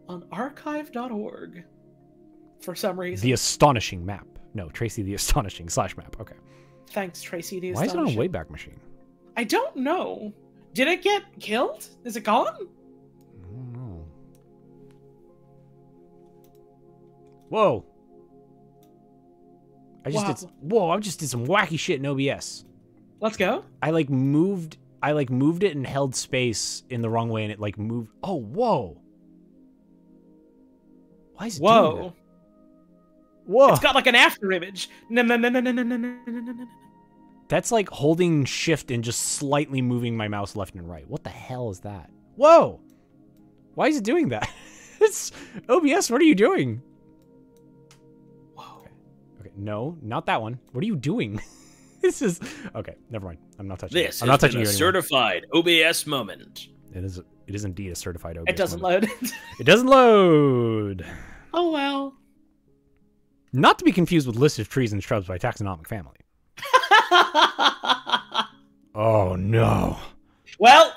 On archive.org. For some reason. The Astonishing Map. No, Tracy the Astonishing /map. Okay. Thanks, Tracy the Why is it Astonishing. on a Wayback Machine? I don't know. Did it get killed? Is it gone? I don't know. Whoa. I just did some wacky shit in OBS. Let's go. I moved it and held space in the wrong way and it moved. Oh, whoa. Why is it doing that? Whoa. It's got an after image. No. That's like holding shift and just slightly moving my mouse left and right. What the hell is that? Whoa. Why is it doing that? It's OBS, what are you doing? Okay, no, not that one. What are you doing? This is okay. Never mind. I'm not touching. This I'm not has touching been you a anymore. certified OBS moment. It is indeed a certified OBS. It doesn't moment. load. It doesn't load. Oh well. Not to be confused with List of Trees and Shrubs by Taxonomic Family. Oh no. Well.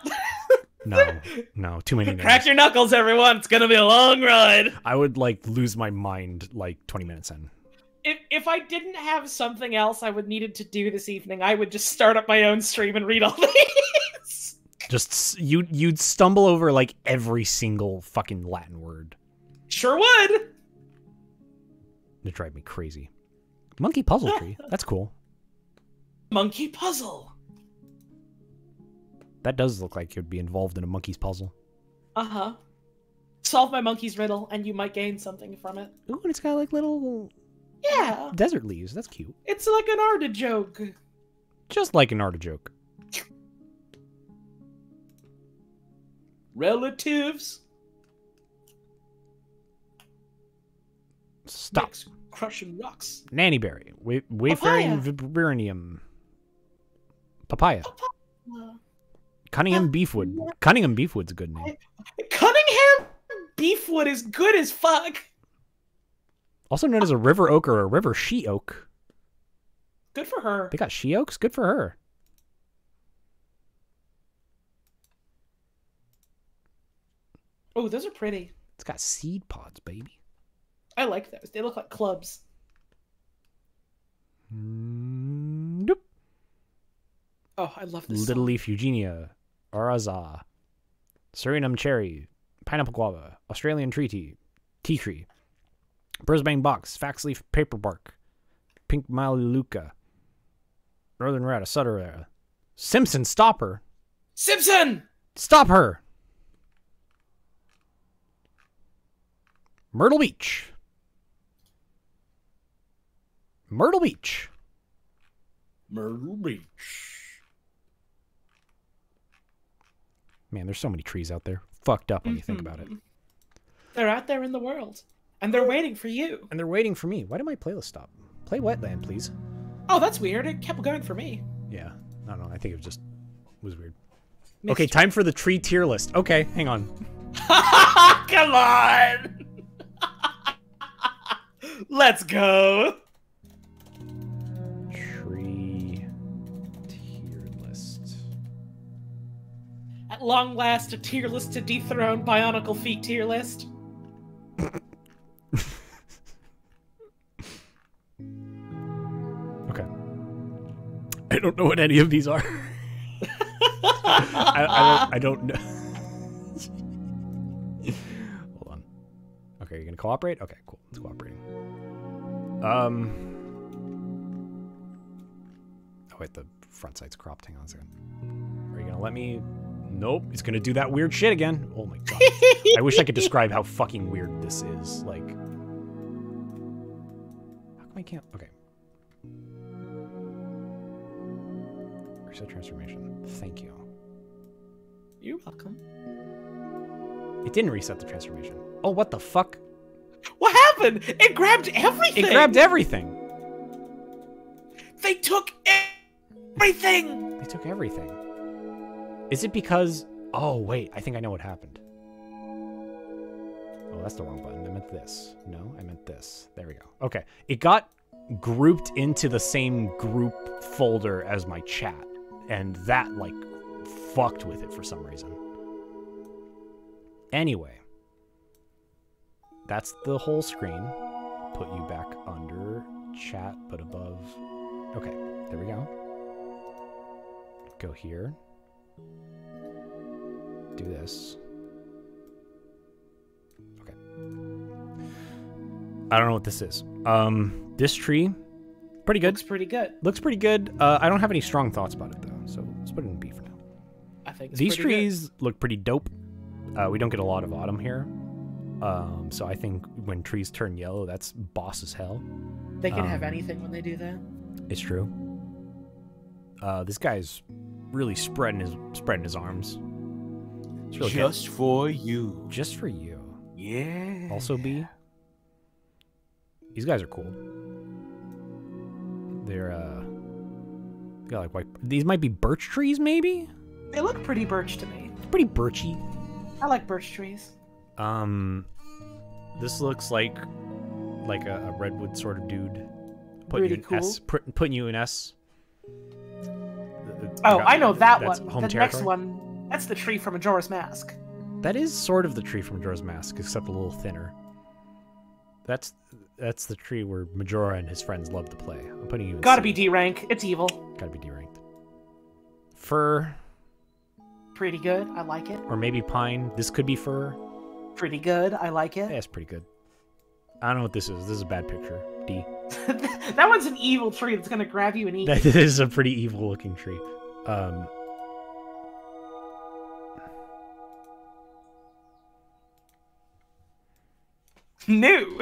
No, too many names. Crack your knuckles, everyone. It's gonna be a long ride. I would lose my mind 20 minutes in. If I didn't have something else I would needed to do this evening, I would just start up my own stream and read all these. Just you'd stumble over every single fucking Latin word. Sure would. It'd drive me crazy. Monkey puzzle tree. That's cool. Monkey puzzle. That does look like you'd be involved in a monkey's puzzle. Uh-huh. Solve my monkey's riddle, and you might gain something from it. Ooh, and it's got little Yeah. desert leaves. That's cute. It's like an artichoke. Just like an artichoke. Relatives. Stop. Mix crushing rocks. Nanny berry. Wayfaring viburnum. Papaya. Cunningham beefwood. Cunningham beefwood's a good name. Cunningham beefwood is good as fuck. Also known as a river oak or a river she oak. Good for her. They got she oaks? Good for her. Oh, those are pretty. It's got seed pods, baby. I like those. They look like clubs. Nope. Oh, I love this Little song. leaf Eugenia. Araza. Suriname cherry. Pineapple guava. Australian tea tree. Brisbane box. Fax leaf paper bark. Pink Maluka. Northern rat. Sutter. Simpson, stop her. Simpson! Stop her. Myrtle Beach. Myrtle Beach. Myrtle Beach. Man, there's so many trees out there. Fucked up when you think about it. They're out there in the world. And they're waiting for you. And they're waiting for me. Why did my playlist stop? Play Wetland, please. Oh, that's weird. It kept going for me. Yeah. I don't know. I think it was weird. Missed Okay, time for the tree tier list. Okay, hang on. Come on! Let's go! Tree tier list. At long last, a tier list to dethrone Bionicle Feet tier list. Okay. I don't know what any of these are. I don't know. Hold on. Okay, you're gonna cooperate? Okay, cool. It's cooperating. Oh wait, the front sight's cropped. Hang on a second. Are you gonna let me? Nope. It's gonna do that weird shit again. Oh my god. I wish I could describe how fucking weird this is. Like, how come I can't? Okay. Reset transformation. Thank you. You're welcome. It didn't reset the transformation. Oh, what the fuck? What happened? It grabbed everything. It grabbed everything. They took everything. They took everything. Is it because... Oh, wait. I think I know what happened. Oh, that's the wrong button. I meant this. No, I meant this. There we go. Okay. It got grouped into the same group folder as my chat. And that, like, fucked with it for some reason. Anyway. That's the whole screen. Put you back under chat, but above... Okay. There we go. Go here. Do this. Okay. I don't know what this is. This tree, pretty good. Looks pretty good. Looks pretty good. I don't have any strong thoughts about it though, so let's put it in B for now. I think These trees look pretty dope. We don't get a lot of autumn here, so I think when trees turn yellow, that's boss as hell. They can have anything when they do that. It's true. This guy's really spreading his arms. It's really Just good. for you. Just for you. Yeah. Also B. These guys are cool. They're got like white. These might be birch trees, maybe. They look pretty birch to me. It's pretty birchy. I like birch trees. This looks like a redwood sort of dude. Putting Really you in cool. S. Putting you in S. Oh, I know that that's one. home The territory. next one, that's the tree from Majora's Mask. That is sort of the tree from Majora's Mask, except a little thinner. That's the tree where Majora and his friends love to play. I'm putting you in Gotta C. be D rank. It's evil. Gotta be D ranked. Fir, Pretty good. I like it. or maybe pine. This could be fir. Pretty good. I like Yeah, it. it's pretty good. I don't know what this is. This is a bad picture. D. That one's an evil tree that's gonna grab you and eat That you. is a pretty evil looking tree. New.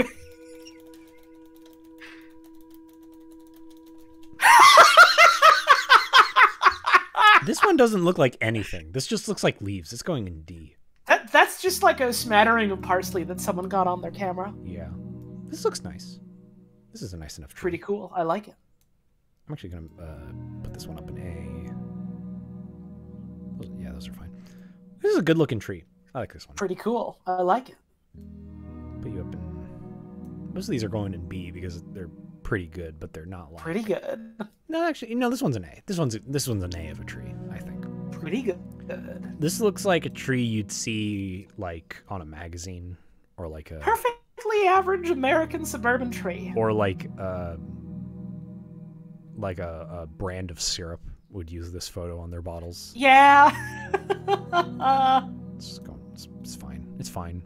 This one doesn't look like anything. This just looks like leaves. It's going in D. That's just like a smattering of parsley that someone got on their camera. Yeah. This looks nice. This is a nice enough tree. Pretty cool. I like it. I'm actually going to put this one up in A. Yeah, those are fine. This is a good looking tree. I like this one. Pretty cool. I like it. Put you up in... Most of these are going in B because they're pretty good, but they're not like... Pretty good. No, actually, no, this one's an A. This one's an A of a tree, I think. Pretty good. This looks like a tree you'd see, like, on a magazine, or like a... Perfectly average American suburban tree. Or like a brand of syrup would use this photo on their bottles. Yeah. It's fine. It's fine.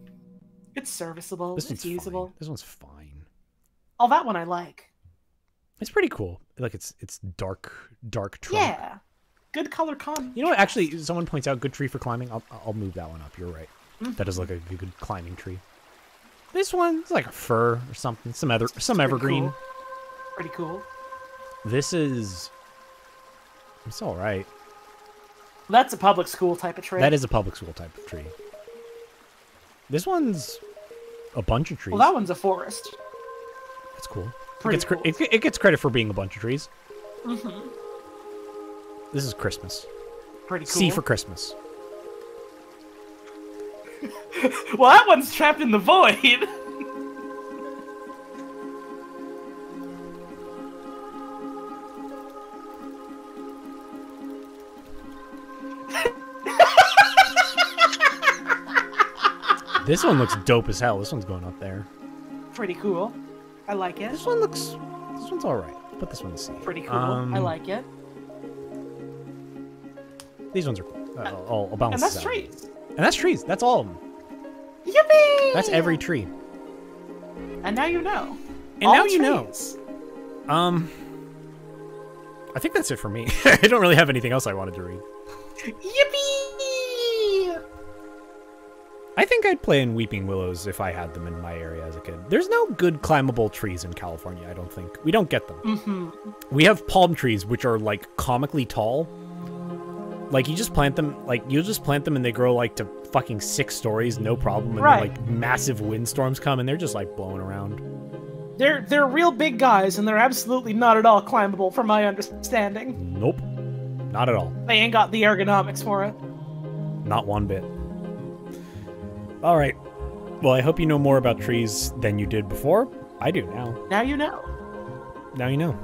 It's serviceable. This It's one's usable. fine. This one's fine. Oh, that one I like. It's pretty cool. Like it's dark trunk. Yeah. Good color con. You know what? Actually, someone points out good tree for climbing. I'll move that one up. You're right. Mm-hmm. That is like a good climbing tree. This one's like a fir or something. Some evergreen. Cool. Pretty cool. This is. It's all right. That's a public school type of tree. That is a public school type of tree. This one's a bunch of trees. Well, that one's a forest. That's cool. Pretty cool. It gets credit for being a bunch of trees. Mm-hmm. This is Christmas. Pretty cool. C for Christmas. Well, that one's trapped in the void. This one looks dope as hell. This one's going up there. Pretty cool. I like it. This one's all right. Put this one in C. Pretty cool. I like it. These ones are cool. I'll balance And that's this out. trees. And that's trees. That's all of them. Yippee! That's every tree. And now you know. And All now you know. trees. I think that's it for me. I don't really have anything else I wanted to read. Yippee! I think I'd play in Weeping Willows if I had them in my area as a kid. There's no good climbable trees in California, I don't think. We don't get them. Mm-hmm. We have palm trees, which are, like, comically tall. Like, you just plant them, and they grow, like, to fucking 6 stories, no problem. And Right. then, like, massive windstorms come, and they're just, like, blowing around. They're real big guys, and they're absolutely not at all climbable, from my understanding. Nope. Not at all. They ain't got the ergonomics for it. Not one bit. All right. Well, I hope you know more about trees than you did before. I do now. Now you know. Now you know.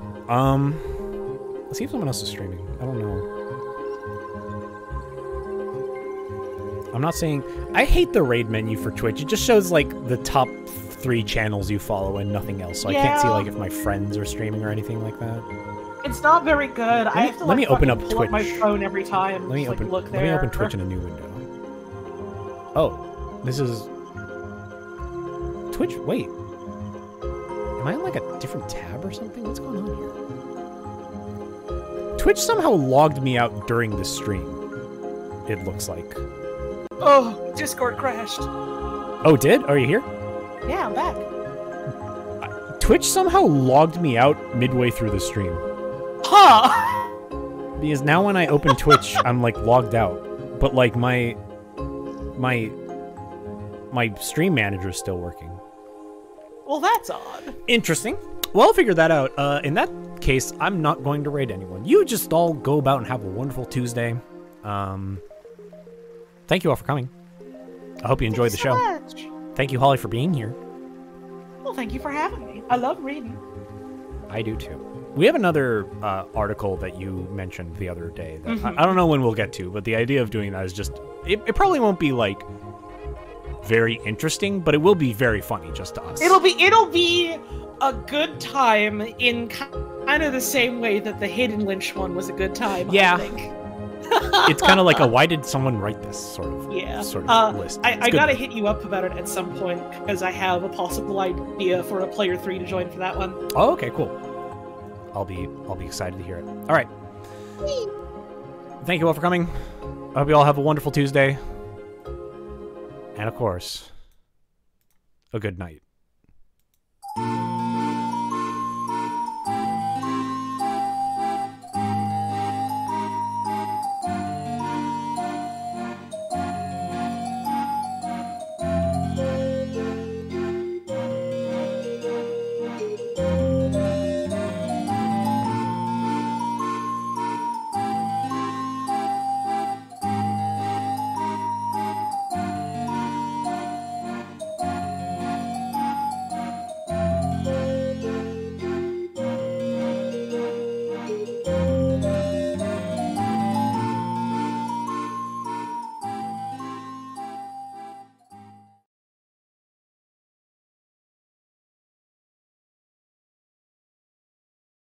Let's see if someone else is streaming. I don't know. I'm not saying... I hate the raid menu for Twitch. It just shows, like, the top 3 channels you follow and nothing else. So I can't see, Yeah. like, if my friends are streaming or anything like that. It's not very good. I have to let me like, open fucking up pull up my Twitch. phone every time. Let me just, open. Like, look Let there. me open Twitch in a new window. Oh, this is Twitch. Wait, am I on like a different tab or something? What's going on here? Twitch somehow logged me out during the stream. It looks like. Oh, Discord crashed. Oh, did? Are you here? Yeah, I'm back. Twitch somehow logged me out midway through the stream. Huh? Because now when I open Twitch, I'm like logged out, but like my stream manager is still working. Well, that's odd. Interesting. Well, I'll figure that out. In that case, I'm not going to raid anyone. You just all go about and have a wonderful Tuesday. Thank you all for coming. I hope you enjoyed the show. Much. Thank you, Holly, for being here. Well, thank you for having me. I love reading. I do too. We have another article that you mentioned the other day that I don't know when we'll get to, but the idea of doing that is just... It probably won't be, like, very interesting, but it will be very funny just to us. It'll be a good time in kind of the same way that the Hayden Lynch one was a good time. Yeah. I think. It's kind of like a why did someone write this sort of list. It's I good. gotta hit you up about it at some point because I have a possible idea for a player 3 to join for that one. Oh, okay, cool. I'll be excited to hear it. All right. Thank you all for coming. I hope you all have a wonderful Tuesday. And of course, a good night.